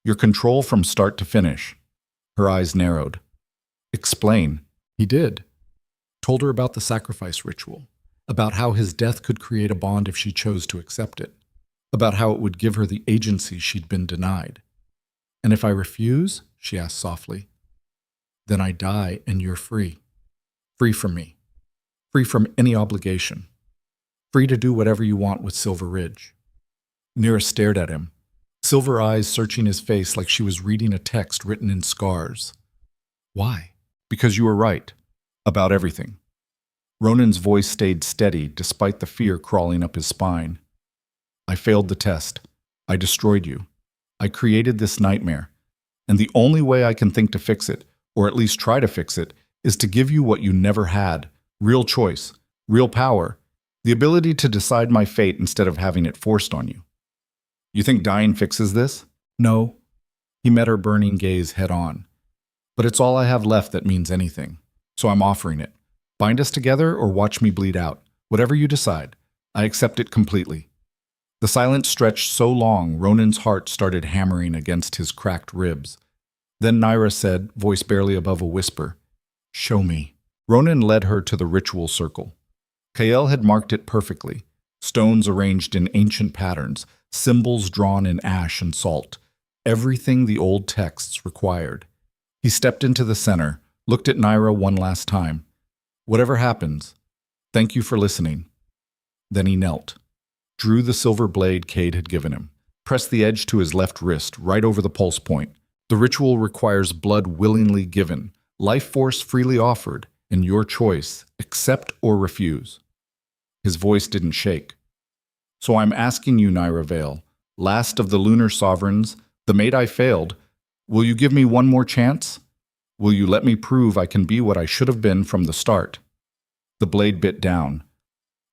your control from start to finish. Her eyes narrowed. Explain. He did. Told her about the sacrifice ritual, about how his death could create a bond if she chose to accept it, about how it would give her the agency she'd been denied. And if I refuse, she asked softly, then I die and you're free. Free from me. Free from any obligation. Free to do whatever you want with Silver Ridge. Nira stared at him, silver eyes searching his face like she was reading a text written in scars. Why? Because you were right. About everything. Ronan's voice stayed steady despite the fear crawling up his spine. I failed the test. I destroyed you. I created this nightmare. And the only way I can think to fix it, or at least try to fix it, is to give you what you never had. Real choice. Real power. The ability to decide my fate instead of having it forced on you. You think dying fixes this? No. He met her burning gaze head on. But it's all I have left that means anything. So I'm offering it. Bind us together or watch me bleed out. Whatever you decide. I accept it completely. The silence stretched so long, Ronan's heart started hammering against his cracked ribs. Then Naira said, voice barely above a whisper, "Show me." Ronan led her to the ritual circle. Kael had marked it perfectly. Stones arranged in ancient patterns, symbols drawn in ash and salt. Everything the old texts required. He stepped into the center, looked at Naira one last time. Whatever happens, thank you for listening. Then he knelt, drew the silver blade Cade had given him, pressed the edge to his left wrist, right over the pulse point. The ritual requires blood willingly given, life force freely offered, and your choice, accept or refuse. His voice didn't shake. So I'm asking you, Naira Vale, last of the lunar sovereigns, the mate I failed, will you give me one more chance? Will you let me prove I can be what I should have been from the start? The blade bit down.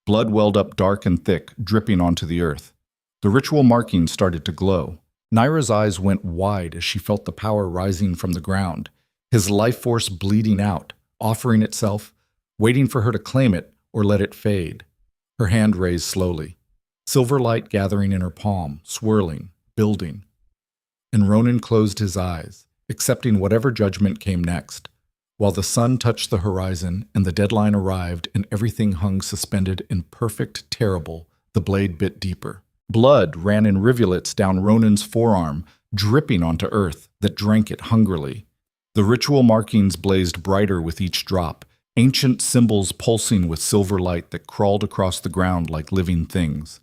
Blood welled up dark and thick, dripping onto the earth. The ritual markings started to glow. Naira's eyes went wide as she felt the power rising from the ground, his life force bleeding out, offering itself, waiting for her to claim it or let it fade. Her hand raised slowly, silver light gathering in her palm, swirling, building. And Ronan closed his eyes, accepting whatever judgment came next, while the sun touched the horizon and the deadline arrived and everything hung suspended in perfect terrible. The blade bit deeper. Blood ran in rivulets down Ronan's forearm, dripping onto earth that drank it hungrily. The ritual markings blazed brighter with each drop, ancient symbols pulsing with silver light that crawled across the ground like living things.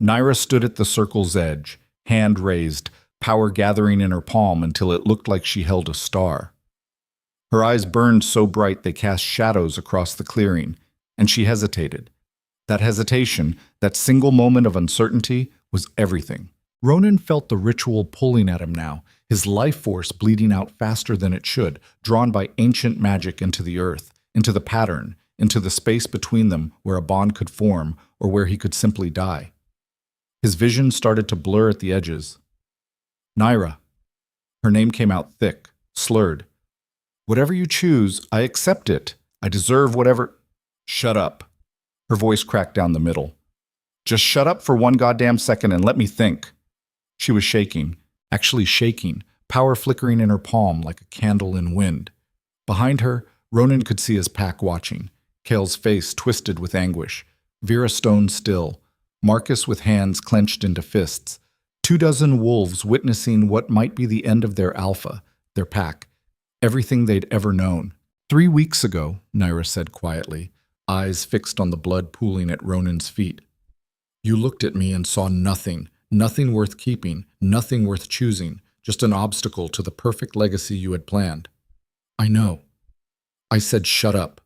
Naira stood at the circle's edge, hand raised, power gathering in her palm until it looked like she held a star. Her eyes burned so bright they cast shadows across the clearing, and she hesitated. That hesitation, that single moment of uncertainty, was everything. Ronan felt the ritual pulling at him now, his life force bleeding out faster than it should, drawn by ancient magic into the earth, into the pattern, into the space between them where a bond could form or where he could simply die. His vision started to blur at the edges. Naira. Her name came out thick, slurred. Whatever you choose, I accept it. I deserve whatever. Shut up. Her voice cracked down the middle. Just shut up for one goddamn second and let me think. She was shaking, actually shaking, power flickering in her palm like a candle in wind. Behind her, Ronan could see his pack watching, Kale's face twisted with anguish. Vera stone still, Marcus with hands clenched into fists, 24 wolves witnessing what might be the end of their alpha, their pack, everything they'd ever known. 3 weeks ago, Naira said quietly, eyes fixed on the blood pooling at Ronan's feet. You looked at me and saw nothing, nothing worth keeping, nothing worth choosing, just an obstacle to the perfect legacy you had planned. I know. I said, shut up.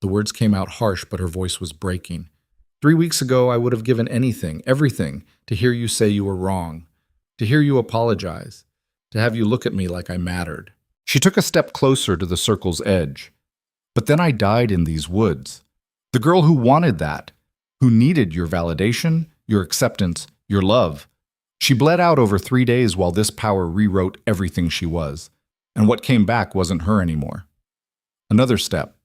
The words came out harsh, but her voice was breaking. 3 weeks ago, I would have given anything, everything, to hear you say you were wrong, to hear you apologize, to have you look at me like I mattered. She took a step closer to the circle's edge. But then I died in these woods. The girl who wanted that, who needed your validation, your acceptance, your love. She bled out over 3 days while this power rewrote everything she was. And what came back wasn't her anymore. Another step.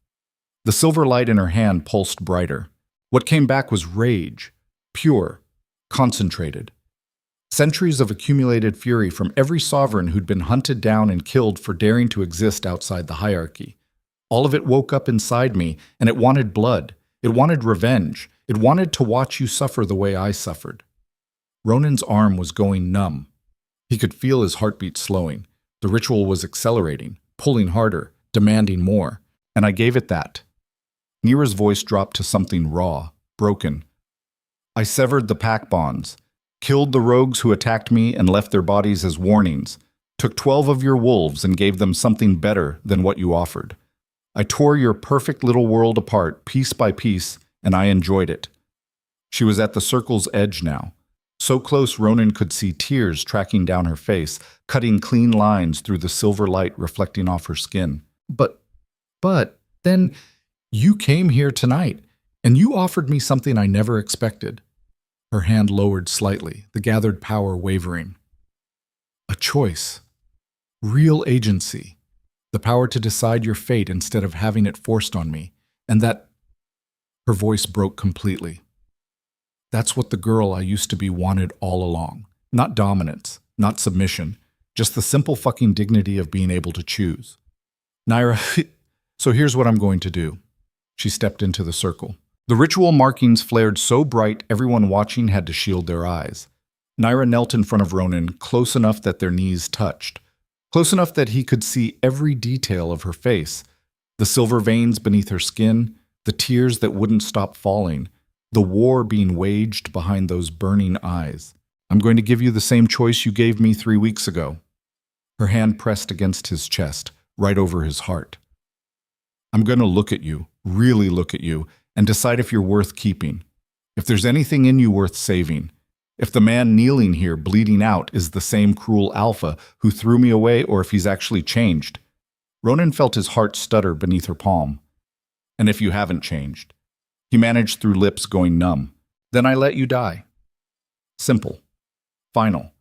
The silver light in her hand pulsed brighter. What came back was rage, pure, concentrated. Centuries of accumulated fury from every sovereign who'd been hunted down and killed for daring to exist outside the hierarchy. All of it woke up inside me, and it wanted blood. It wanted revenge. It wanted to watch you suffer the way I suffered. Ronan's arm was going numb. He could feel his heartbeat slowing. The ritual was accelerating, pulling harder, demanding more. And I gave it that. Nira's voice dropped to something raw, broken. I severed the pack bonds, killed the rogues who attacked me and left their bodies as warnings, took 12 of your wolves and gave them something better than what you offered. I tore your perfect little world apart, piece by piece, and I enjoyed it. She was at the circle's edge now. So close Ronan could see tears tracking down her face, cutting clean lines through the silver light reflecting off her skin. But, then you came here tonight, and you offered me something I never expected. Her hand lowered slightly, the gathered power wavering. A choice. Real agency. The power to decide your fate instead of having it forced on me. And that... Her voice broke completely. That's what the girl I used to be wanted all along. Not dominance, not submission, just the simple fucking dignity of being able to choose. Naira, so here's what I'm going to do. She stepped into the circle. The ritual markings flared so bright everyone watching had to shield their eyes. Naira knelt in front of Ronan, close enough that their knees touched. Close enough that he could see every detail of her face. The silver veins beneath her skin, the tears that wouldn't stop falling, the war being waged behind those burning eyes. I'm going to give you the same choice you gave me 3 weeks ago. Her hand pressed against his chest, right over his heart. I'm going to look at you, really look at you, and decide if you're worth keeping. If there's anything in you worth saving. If the man kneeling here, bleeding out, is the same cruel alpha who threw me away or if he's actually changed. Ronan felt his heart stutter beneath her palm. And if you haven't changed. He managed through lips going numb. Then I let you die. Simple. Final.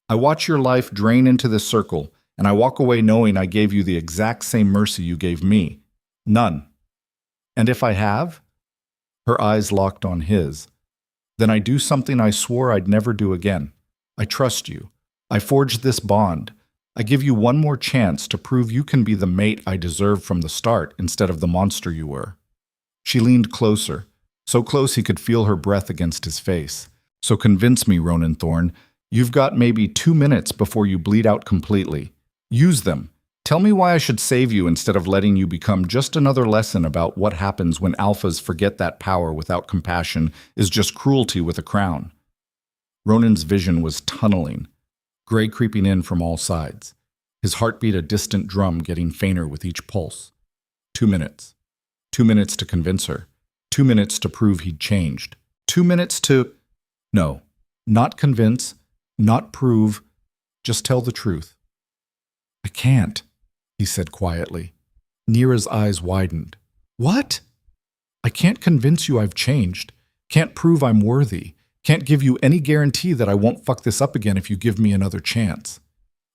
I watch your life drain into this circle, and I walk away knowing I gave you the exact same mercy you gave me. None. And if I have? Her eyes locked on his. Then I do something I swore I'd never do again. I trust you. I forged this bond. I give you one more chance to prove you can be the mate I deserved from the start instead of the monster you were. She leaned closer, so close he could feel her breath against his face. So convince me, Ronan Thorne. You've got maybe 2 minutes before you bleed out completely. Use them. Tell me why I should save you instead of letting you become just another lesson about what happens when alphas forget that power without compassion is just cruelty with a crown. Ronan's vision was tunneling, gray creeping in from all sides. His heartbeat a distant drum getting fainter with each pulse. 2 minutes. 2 minutes to convince her. 2 minutes to prove he'd changed. 2 minutes to... No, not convince, not prove, just tell the truth. I can't, he said quietly. Nira's eyes widened. What? I can't convince you I've changed. Can't prove I'm worthy. Can't give you any guarantee that I won't fuck this up again if you give me another chance.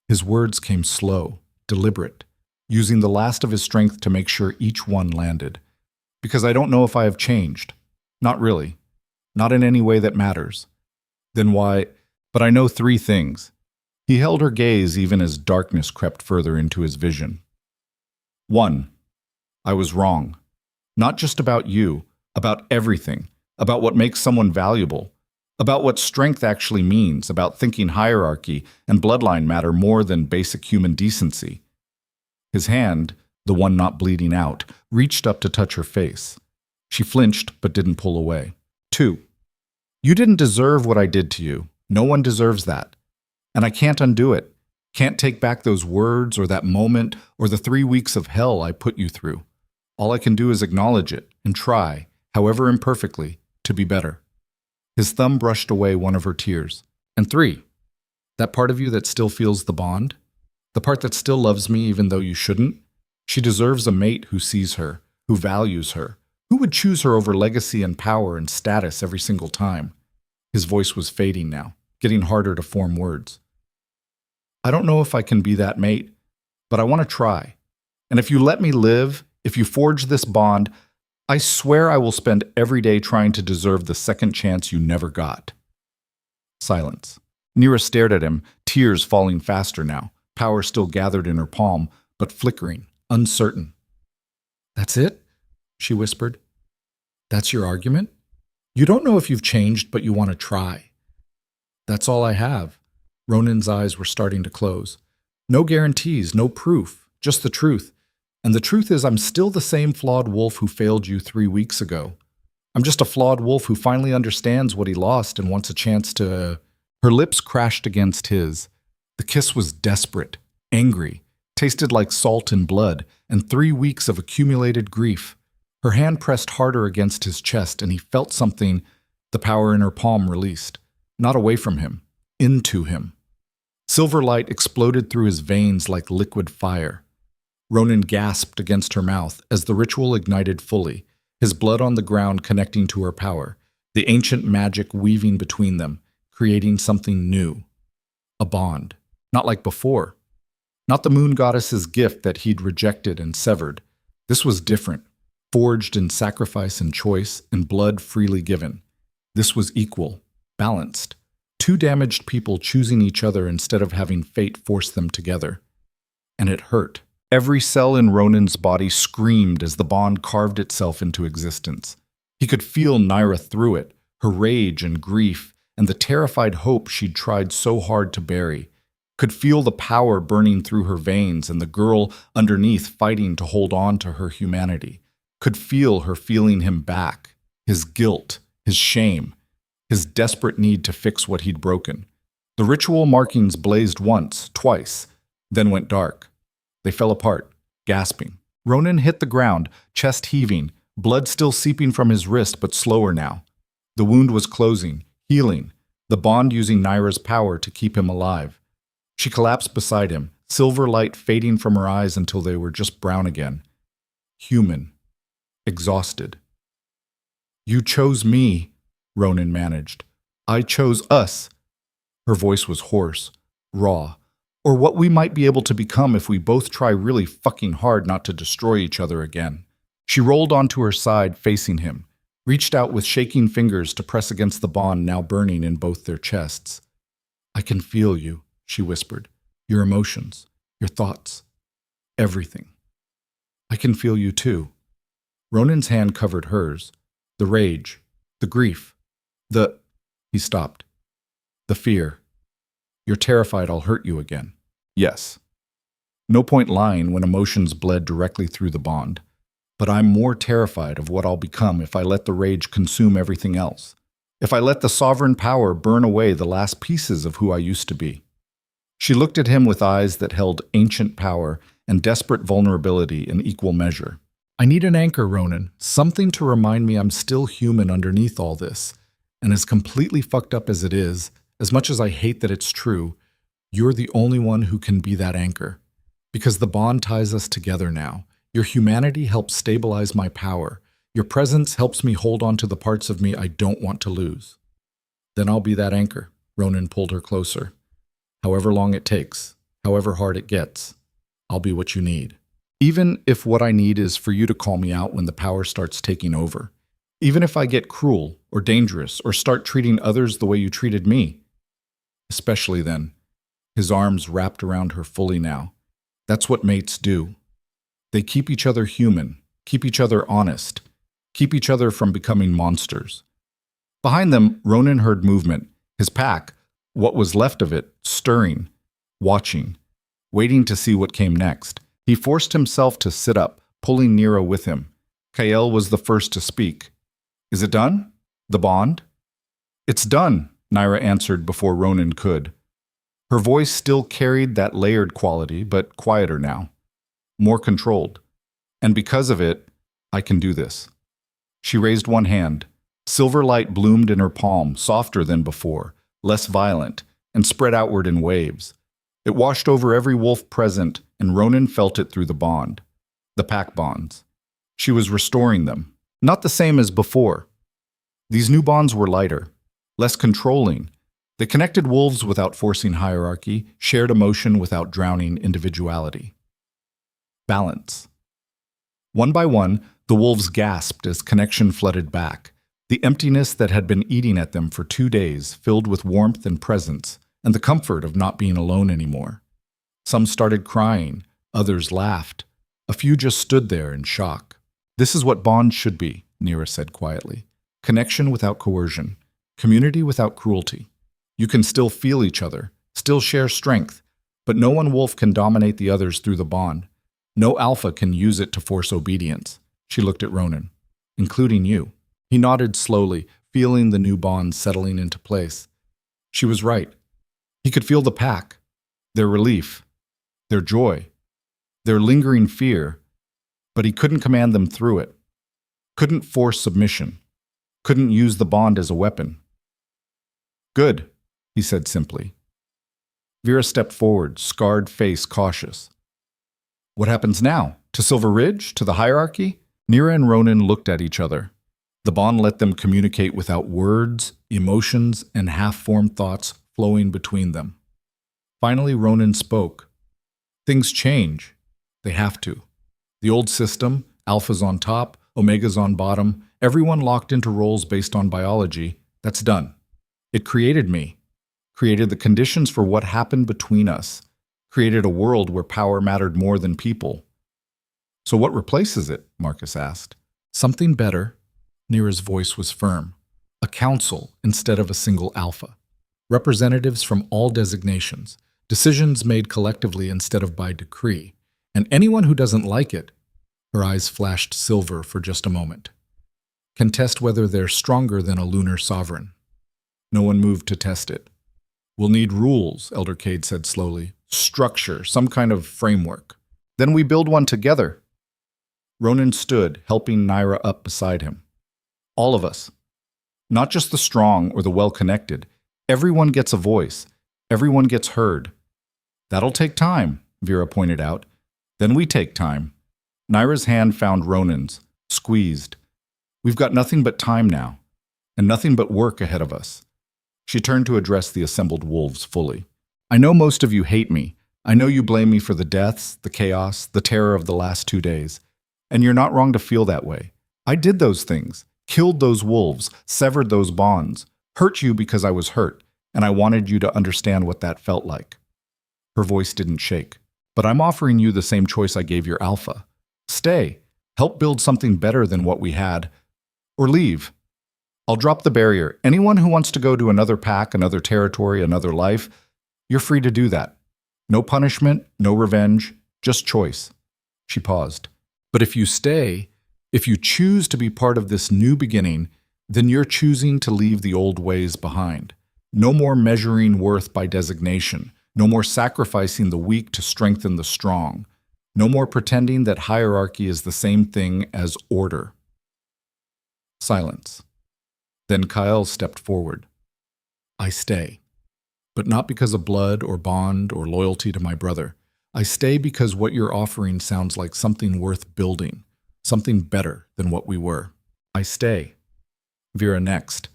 His words came slow, deliberate, using the last of his strength to make sure each one landed. Because I don't know if I have changed. Not really. Not in any way that matters. Then why? But I know 3 things. He held her gaze even as darkness crept further into his vision. 1. I was wrong. Not just about you, about everything. about what makes someone valuable, about what strength actually means, about thinking hierarchy and bloodline matter more than basic human decency. His hand, the one not bleeding out, reached up to touch her face. She flinched but didn't pull away. 2. You didn't deserve what I did to you. No one deserves that. And I can't undo it. Can't take back those words or that moment or the 3 weeks of hell I put you through. All I can do is acknowledge it and try, however imperfectly, to be better. His thumb brushed away one of her tears. And 3. That part of you that still feels the bond? The part that still loves me even though you shouldn't? She deserves a mate who sees her, who values her, who would choose her over legacy and power and status every single time. His voice was fading now, getting harder to form words. I don't know if I can be that mate, but I want to try. And if you let me live, if you forge this bond, I swear I will spend every day trying to deserve the second chance you never got. Silence. Neera stared at him, tears falling faster now, power still gathered in her palm, but flickering, uncertain. That's it? She whispered. That's your argument? You don't know if you've changed, but you want to try. That's all I have. Ronan's eyes were starting to close. No guarantees, no proof, just the truth. And the truth is I'm still the same flawed wolf who failed you 3 weeks ago. I'm just a flawed wolf who finally understands what he lost and wants a chance to... Her lips crashed against his. The kiss was desperate, angry, tasted like salt and blood, and 3 weeks of accumulated grief. Her hand pressed harder against his chest, and he felt something, the power in her palm released. Not away from him, into him. Silver light exploded through his veins like liquid fire. Ronan gasped against her mouth as the ritual ignited fully, his blood on the ground connecting to her power, the ancient magic weaving between them, creating something new. A bond. Not like before. Not the moon goddess's gift that he'd rejected and severed. This was different, forged in sacrifice and choice, and blood freely given. This was equal, balanced. 2 damaged people choosing each other instead of having fate force them together. And it hurt. Every cell in Ronan's body screamed as the bond carved itself into existence. He could feel Neera through it, her rage and grief, and the terrified hope she'd tried so hard to bury. Could feel the power burning through her veins and the girl underneath fighting to hold on to her humanity. Could feel her feeling him back, his guilt, his shame, his desperate need to fix what he'd broken. The ritual markings blazed once, twice, then went dark. They fell apart, gasping. Ronan hit the ground, chest heaving, blood still seeping from his wrist but slower now. The wound was closing, healing, the bond using Neera's power to keep him alive. She collapsed beside him, silver light fading from her eyes until they were just brown again. Human. Exhausted. You chose me, Ronan managed. I chose us. Her voice was hoarse, raw. Or what we might be able to become if we both try really fucking hard not to destroy each other again. She rolled onto her side, facing him, reached out with shaking fingers to press against the bond now burning in both their chests. I can feel you, she whispered. Your emotions, your thoughts, everything. I can feel you too. Ronan's hand covered hers. The rage, the grief, He stopped. The fear. You're terrified I'll hurt you again. Yes. No point lying when emotions bled directly through the bond. But I'm more terrified of what I'll become if I let the rage consume everything else. If I let the sovereign power burn away the last pieces of who I used to be. She looked at him with eyes that held ancient power and desperate vulnerability in equal measure. I need an anchor, Ronan, something to remind me I'm still human underneath all this. And as completely fucked up as it is, as much as I hate that it's true, you're the only one who can be that anchor. Because the bond ties us together now. Your humanity helps stabilize my power. Your presence helps me hold on to the parts of me I don't want to lose. Then I'll be that anchor. Ronan pulled her closer. However long it takes, however hard it gets, I'll be what you need. Even if what I need is for you to call me out when the power starts taking over. Even if I get cruel or dangerous or start treating others the way you treated me. Especially then. His arms wrapped around her fully now. That's what mates do. They keep each other human, keep each other honest, keep each other from becoming monsters. Behind them, Ronan heard movement. His pack, what was left of it, stirring, watching, waiting to see what came next. He forced himself to sit up, pulling Nira with him. Kael was the first to speak. Is it done? The bond? It's done, Nira answered before Ronan could. Her voice still carried that layered quality, but quieter now, more controlled. And because of it, I can do this. She raised one hand. Silver light bloomed in her palm, softer than before, less violent, and spread outward in waves. It washed over every wolf present, and Ronan felt it through the bond. The pack bonds. She was restoring them. Not the same as before. These new bonds were lighter, less controlling. They connected wolves without forcing hierarchy, shared emotion without drowning individuality. Balance. One by one, the wolves gasped as connection flooded back. The emptiness that had been eating at them for 2 days filled with warmth and presence, and the comfort of not being alone anymore. Some started crying, others laughed. A few just stood there in shock. This is what bonds should be, Nira said quietly. Connection without coercion. Community without cruelty. You can still feel each other, still share strength, but no one wolf can dominate the others through the bond. No alpha can use it to force obedience. She looked at Ronan. Including you. He nodded slowly, feeling the new bond settling into place. She was right. He could feel the pack, their relief, their joy, their lingering fear, but he couldn't command them through it. Couldn't force submission. Couldn't use the bond as a weapon. Good, he said simply. Vera stepped forward, scarred face cautious. What happens now? To Silver Ridge? To the hierarchy? Nira and Ronan looked at each other. The bond let them communicate without words, emotions, and half-formed thoughts flowing between them. Finally, Ronan spoke. Things change. They have to. The old system, alphas on top, omegas on bottom, everyone locked into roles based on biology, that's done. It created me, created the conditions for what happened between us, created a world where power mattered more than people. So what replaces it? Marcus asked. Something better. Nira's voice was firm. A council instead of a single alpha. Representatives from all designations. Decisions made collectively instead of by decree. And anyone who doesn't like it, her eyes flashed silver for just a moment, can test whether they're stronger than a lunar sovereign. No one moved to test it. We'll need rules, Elder Cade said slowly. Structure, some kind of framework. Then we build one together. Ronan stood, helping Nira up beside him. All of us. Not just the strong or the well-connected. Everyone gets a voice. Everyone gets heard. That'll take time, Vera pointed out. Then we take time. Nira's hand found Ronan's, squeezed. We've got nothing but time now, and nothing but work ahead of us. She turned to address the assembled wolves fully. I know most of you hate me. I know you blame me for the deaths, the chaos, the terror of the last 2 days. And you're not wrong to feel that way. I did those things, killed those wolves, severed those bonds, hurt you because I was hurt, and I wanted you to understand what that felt like. Her voice didn't shake. But I'm offering you the same choice I gave your alpha. Stay. Help build something better than what we had. Or leave. I'll drop the barrier. Anyone who wants to go to another pack, another territory, another life, you're free to do that. No punishment, no revenge, just choice. She paused. But if you stay, if you choose to be part of this new beginning, then you're choosing to leave the old ways behind. No more measuring worth by designation. No more sacrificing the weak to strengthen the strong. No more pretending that hierarchy is the same thing as order. Silence. Then Kael stepped forward. I stay. But not because of blood or bond or loyalty to my brother. I stay because what you're offering sounds like something worth building, something better than what we were. I stay. Vera next.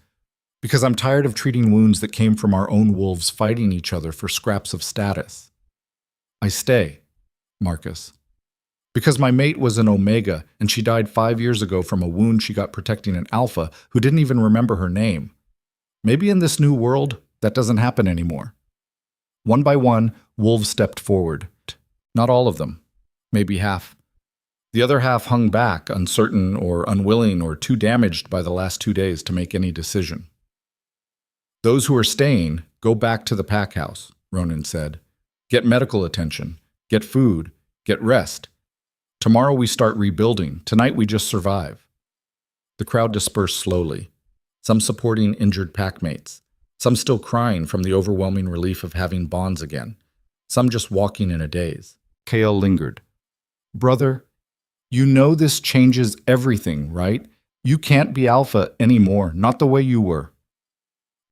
Because I'm tired of treating wounds that came from our own wolves fighting each other for scraps of status. I stay. Marcus. Because my mate was an Omega, and she died 5 years ago from a wound she got protecting an Alpha who didn't even remember her name. Maybe in this new world, that doesn't happen anymore. One by one, wolves stepped forward. Not all of them. Maybe half. The other half hung back, uncertain or unwilling or too damaged by the last 2 days to make any decision. Those who are staying, go back to the pack house, Ronan said. Get medical attention, get food, get rest. Tomorrow we start rebuilding. Tonight we just survive. The crowd dispersed slowly, some supporting injured packmates, some still crying from the overwhelming relief of having bonds again, some just walking in a daze. Kale lingered. Brother, you know this changes everything, right? You can't be alpha anymore, not the way you were.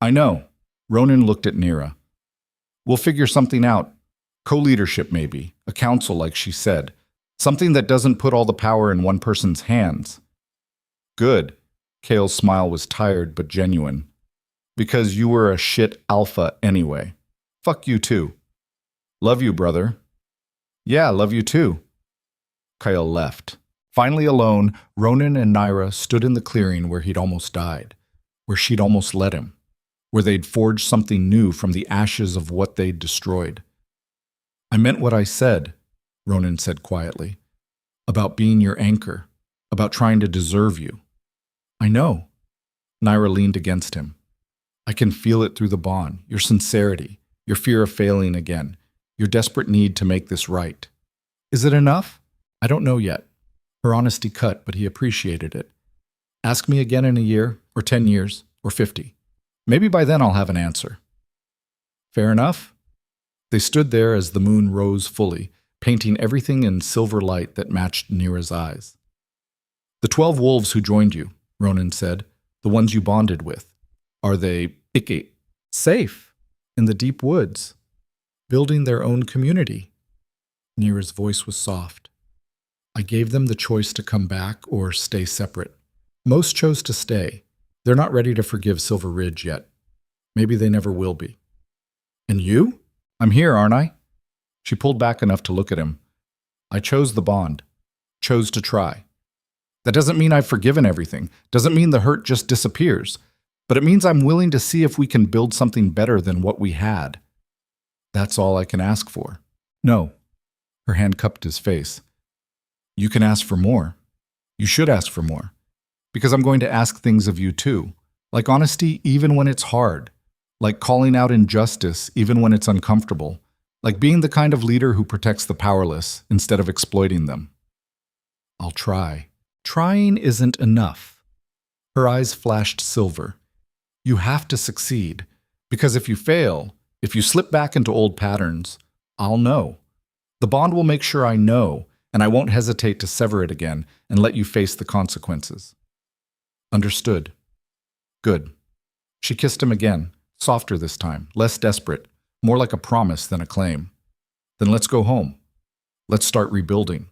I know. Ronan looked at Nira. We'll figure something out. Co-leadership maybe, a council like she said. Something that doesn't put all the power in one person's hands. Good. Kale's smile was tired but genuine. Because you were a shit alpha anyway. Fuck you too. Love you, brother. Yeah, love you too. Kale left. Finally alone, Ronan and Nira stood in the clearing where he'd almost died, where she'd almost let him, where they'd forged something new from the ashes of what they'd destroyed. I meant what I said, Ronan said quietly, about being your anchor, about trying to deserve you. I know. Nira leaned against him. I can feel it through the bond, your sincerity, your fear of failing again, your desperate need to make this right. Is it enough? I don't know yet. Her honesty cut, but he appreciated it. Ask me again in a year, or 10 years, or 50. Maybe by then I'll have an answer. Fair enough? They stood there as the moon rose fully, painting everything in silver light that matched Nira's eyes. The 12 wolves who joined you, Ronan said, the ones you bonded with, are they safe in the deep woods, building their own community? Nira's voice was soft. I gave them the choice to come back or stay separate. Most chose to stay. They're not ready to forgive Silver Ridge yet. Maybe they never will be. And you? I'm here, aren't I? She pulled back enough to look at him. I chose the bond. Chose to try. That doesn't mean I've forgiven everything. Doesn't mean the hurt just disappears. But it means I'm willing to see if we can build something better than what we had. That's all I can ask for. No. Her hand cupped his face. You can ask for more. You should ask for more. Because I'm going to ask things of you too. Like honesty even when it's hard. Like calling out injustice even when it's uncomfortable. Like being the kind of leader who protects the powerless instead of exploiting them. I'll try. Trying isn't enough. Her eyes flashed silver. You have to succeed. Because if you fail, if you slip back into old patterns, I'll know. The bond will make sure I know, and I won't hesitate to sever it again and let you face the consequences. Understood. Good. She kissed him again, softer this time, less desperate, more like a promise than a claim. Then let's go home. Let's start rebuilding.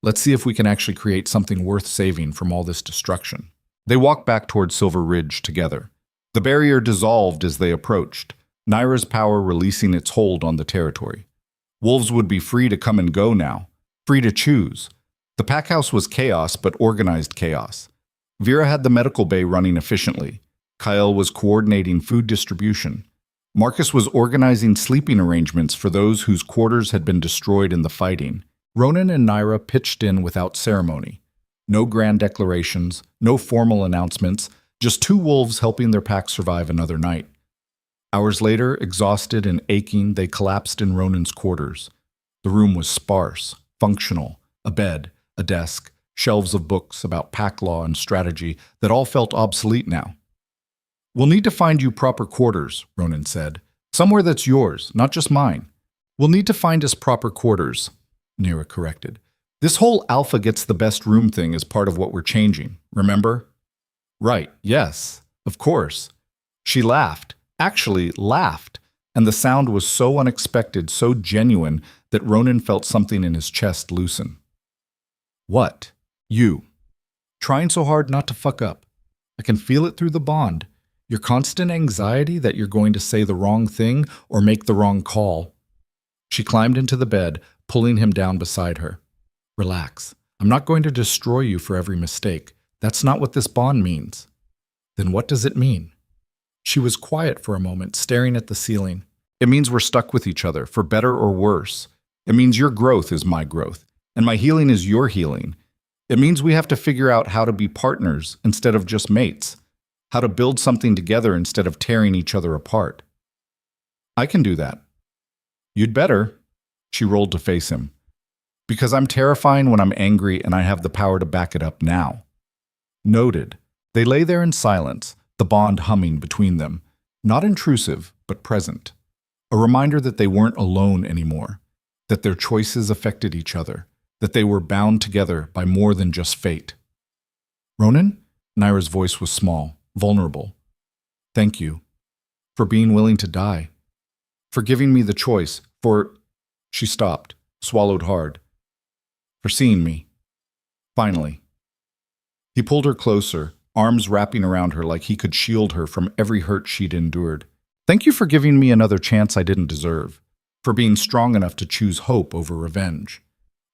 Let's see if we can actually create something worth saving from all this destruction. They walked back toward Silver Ridge together. The barrier dissolved as they approached, Nira's power releasing its hold on the territory. Wolves would be free to come and go now, free to choose. The pack house was chaos, but organized chaos. Vera had the medical bay running efficiently. Kyle was coordinating food distribution. Marcus was organizing sleeping arrangements for those whose quarters had been destroyed in the fighting. Ronan and Nira pitched in without ceremony. No grand declarations, no formal announcements, just two wolves helping their pack survive another night. Hours later, exhausted and aching, they collapsed in Ronan's quarters. The room was sparse, functional, a bed, a desk, shelves of books about pack law and strategy that all felt obsolete now. We'll need to find you proper quarters, Ronan said. Somewhere that's yours, not just mine. We'll need to find us proper quarters, Nira corrected. This whole alpha gets the best room thing is part of what we're changing, remember? Right, yes, of course. She laughed, actually laughed, and the sound was so unexpected, so genuine, that Ronan felt something in his chest loosen. What? You. Trying so hard not to fuck up. I can feel it through the bond. Your constant anxiety that you're going to say the wrong thing or make the wrong call. She climbed into the bed, pulling him down beside her. Relax. I'm not going to destroy you for every mistake. That's not what this bond means. Then what does it mean? She was quiet for a moment, staring at the ceiling. It means we're stuck with each other, for better or worse. It means your growth is my growth, and my healing is your healing. It means we have to figure out how to be partners instead of just mates. how to build something together instead of tearing each other apart. I can do that. You'd better. She rolled to face him. Because I'm terrifying when I'm angry and I have the power to back it up now. Noted. They lay there in silence, the bond humming between them. Not intrusive, but present. A reminder that they weren't alone anymore. That their choices affected each other. That they were bound together by more than just fate. Ronan? Naira's voice was small, vulnerable. Thank you. For being willing to die. For giving me the choice. For... She stopped, swallowed hard. For seeing me. Finally. He pulled her closer, arms wrapping around her like he could shield her from every hurt she'd endured. Thank you for giving me another chance I didn't deserve. For being strong enough to choose hope over revenge.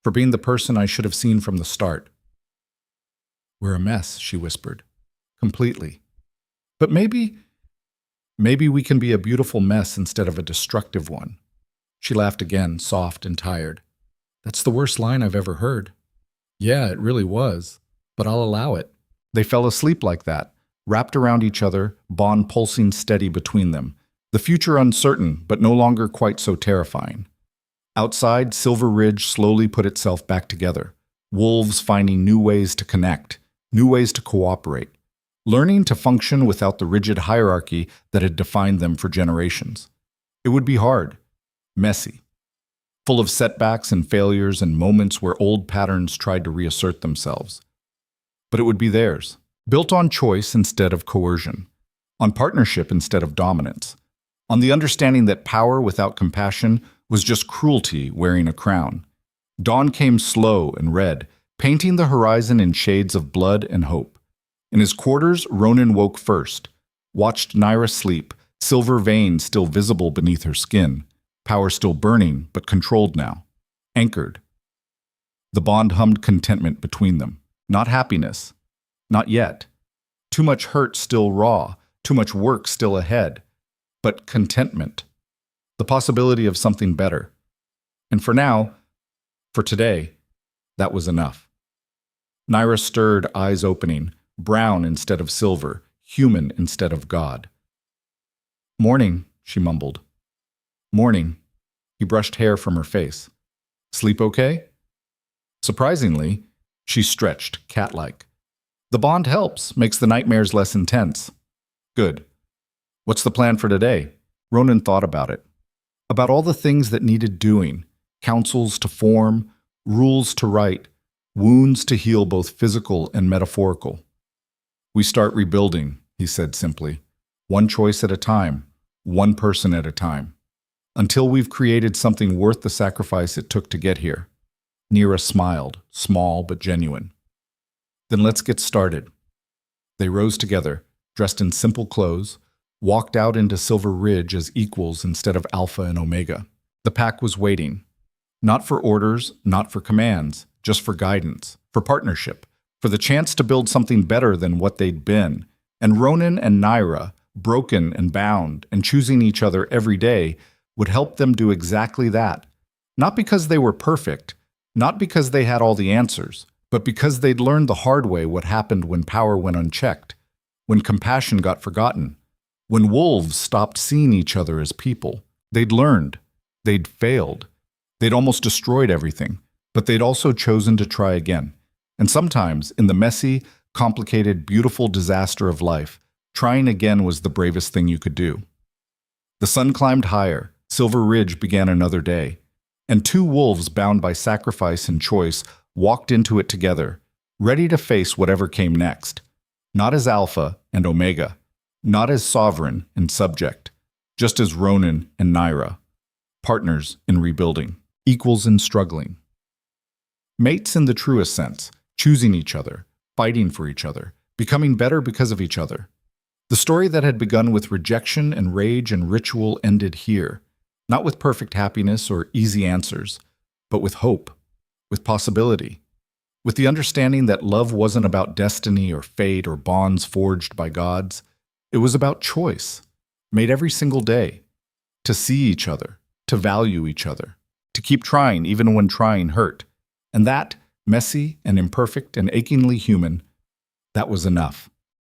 For being the person I should have seen from the start. We're a mess, she whispered. Completely. But maybe we can be a beautiful mess instead of a destructive one. She laughed again, soft and tired. That's the worst line I've ever heard. Yeah, it really was. But I'll allow it. They fell asleep like that, wrapped around each other, bond pulsing steady between them. The future uncertain, but no longer quite so terrifying. Outside, Silver Ridge slowly put itself back together. Wolves finding new ways to connect, new ways to cooperate. Learning to function without the rigid hierarchy that had defined them for generations. It would be hard. Messy. Full of setbacks and failures and moments where old patterns tried to reassert themselves. But it would be theirs, built on choice instead of coercion, on partnership instead of dominance, on the understanding that power without compassion was just cruelty wearing a crown. Dawn came slow and red, painting the horizon in shades of blood and hope. In his quarters, Ronan woke first, watched Naira sleep, silver veins still visible beneath her skin, power still burning but controlled now, anchored. The bond hummed contentment between them, not happiness, not yet. Too much hurt still raw, too much work still ahead, but contentment, the possibility of something better. And for now, for today, that was enough. Naira stirred, eyes opening, brown instead of silver, human instead of God. Morning, she mumbled. Morning. He brushed hair from her face. Sleep okay? Surprisingly, she stretched, cat-like. The bond helps, makes the nightmares less intense. Good. What's the plan for today? Ronan thought about it. About all the things that needed doing, councils to form, rules to write, wounds to heal both physical and metaphorical. We start rebuilding, he said simply. One choice at a time, one person at a time. Until we've created something worth the sacrifice it took to get here. Naira smiled, small but genuine. Then let's get started. They rose together, dressed in simple clothes, walked out into Silver Ridge as equals instead of Alpha and Omega. The pack was waiting. Not for orders, not for commands, just for guidance, for partnership, for the chance to build something better than what they'd been. And Ronan and Naira, broken and bound and choosing each other every day, would help them do exactly that. Not because they were perfect, not because they had all the answers, but because they'd learned the hard way what happened when power went unchecked, when compassion got forgotten, when wolves stopped seeing each other as people. They'd learned. They'd failed. They'd almost destroyed everything, but they'd also chosen to try again. And sometimes, in the messy, complicated, beautiful disaster of life, trying again was the bravest thing you could do. The sun climbed higher. Silver Ridge began another day, and two wolves bound by sacrifice and choice walked into it together, ready to face whatever came next, not as Alpha and Omega, not as sovereign and subject, just as Ronan and Naira, partners in rebuilding, equals in struggling. Mates in the truest sense, choosing each other, fighting for each other, becoming better because of each other. The story that had begun with rejection and rage and ritual ended here, not with perfect happiness or easy answers, but with hope, with possibility, with the understanding that love wasn't about destiny or fate or bonds forged by gods. It was about choice, made every single day, to see each other, to value each other, to keep trying even when trying hurt. And that, messy and imperfect and achingly human, that was enough.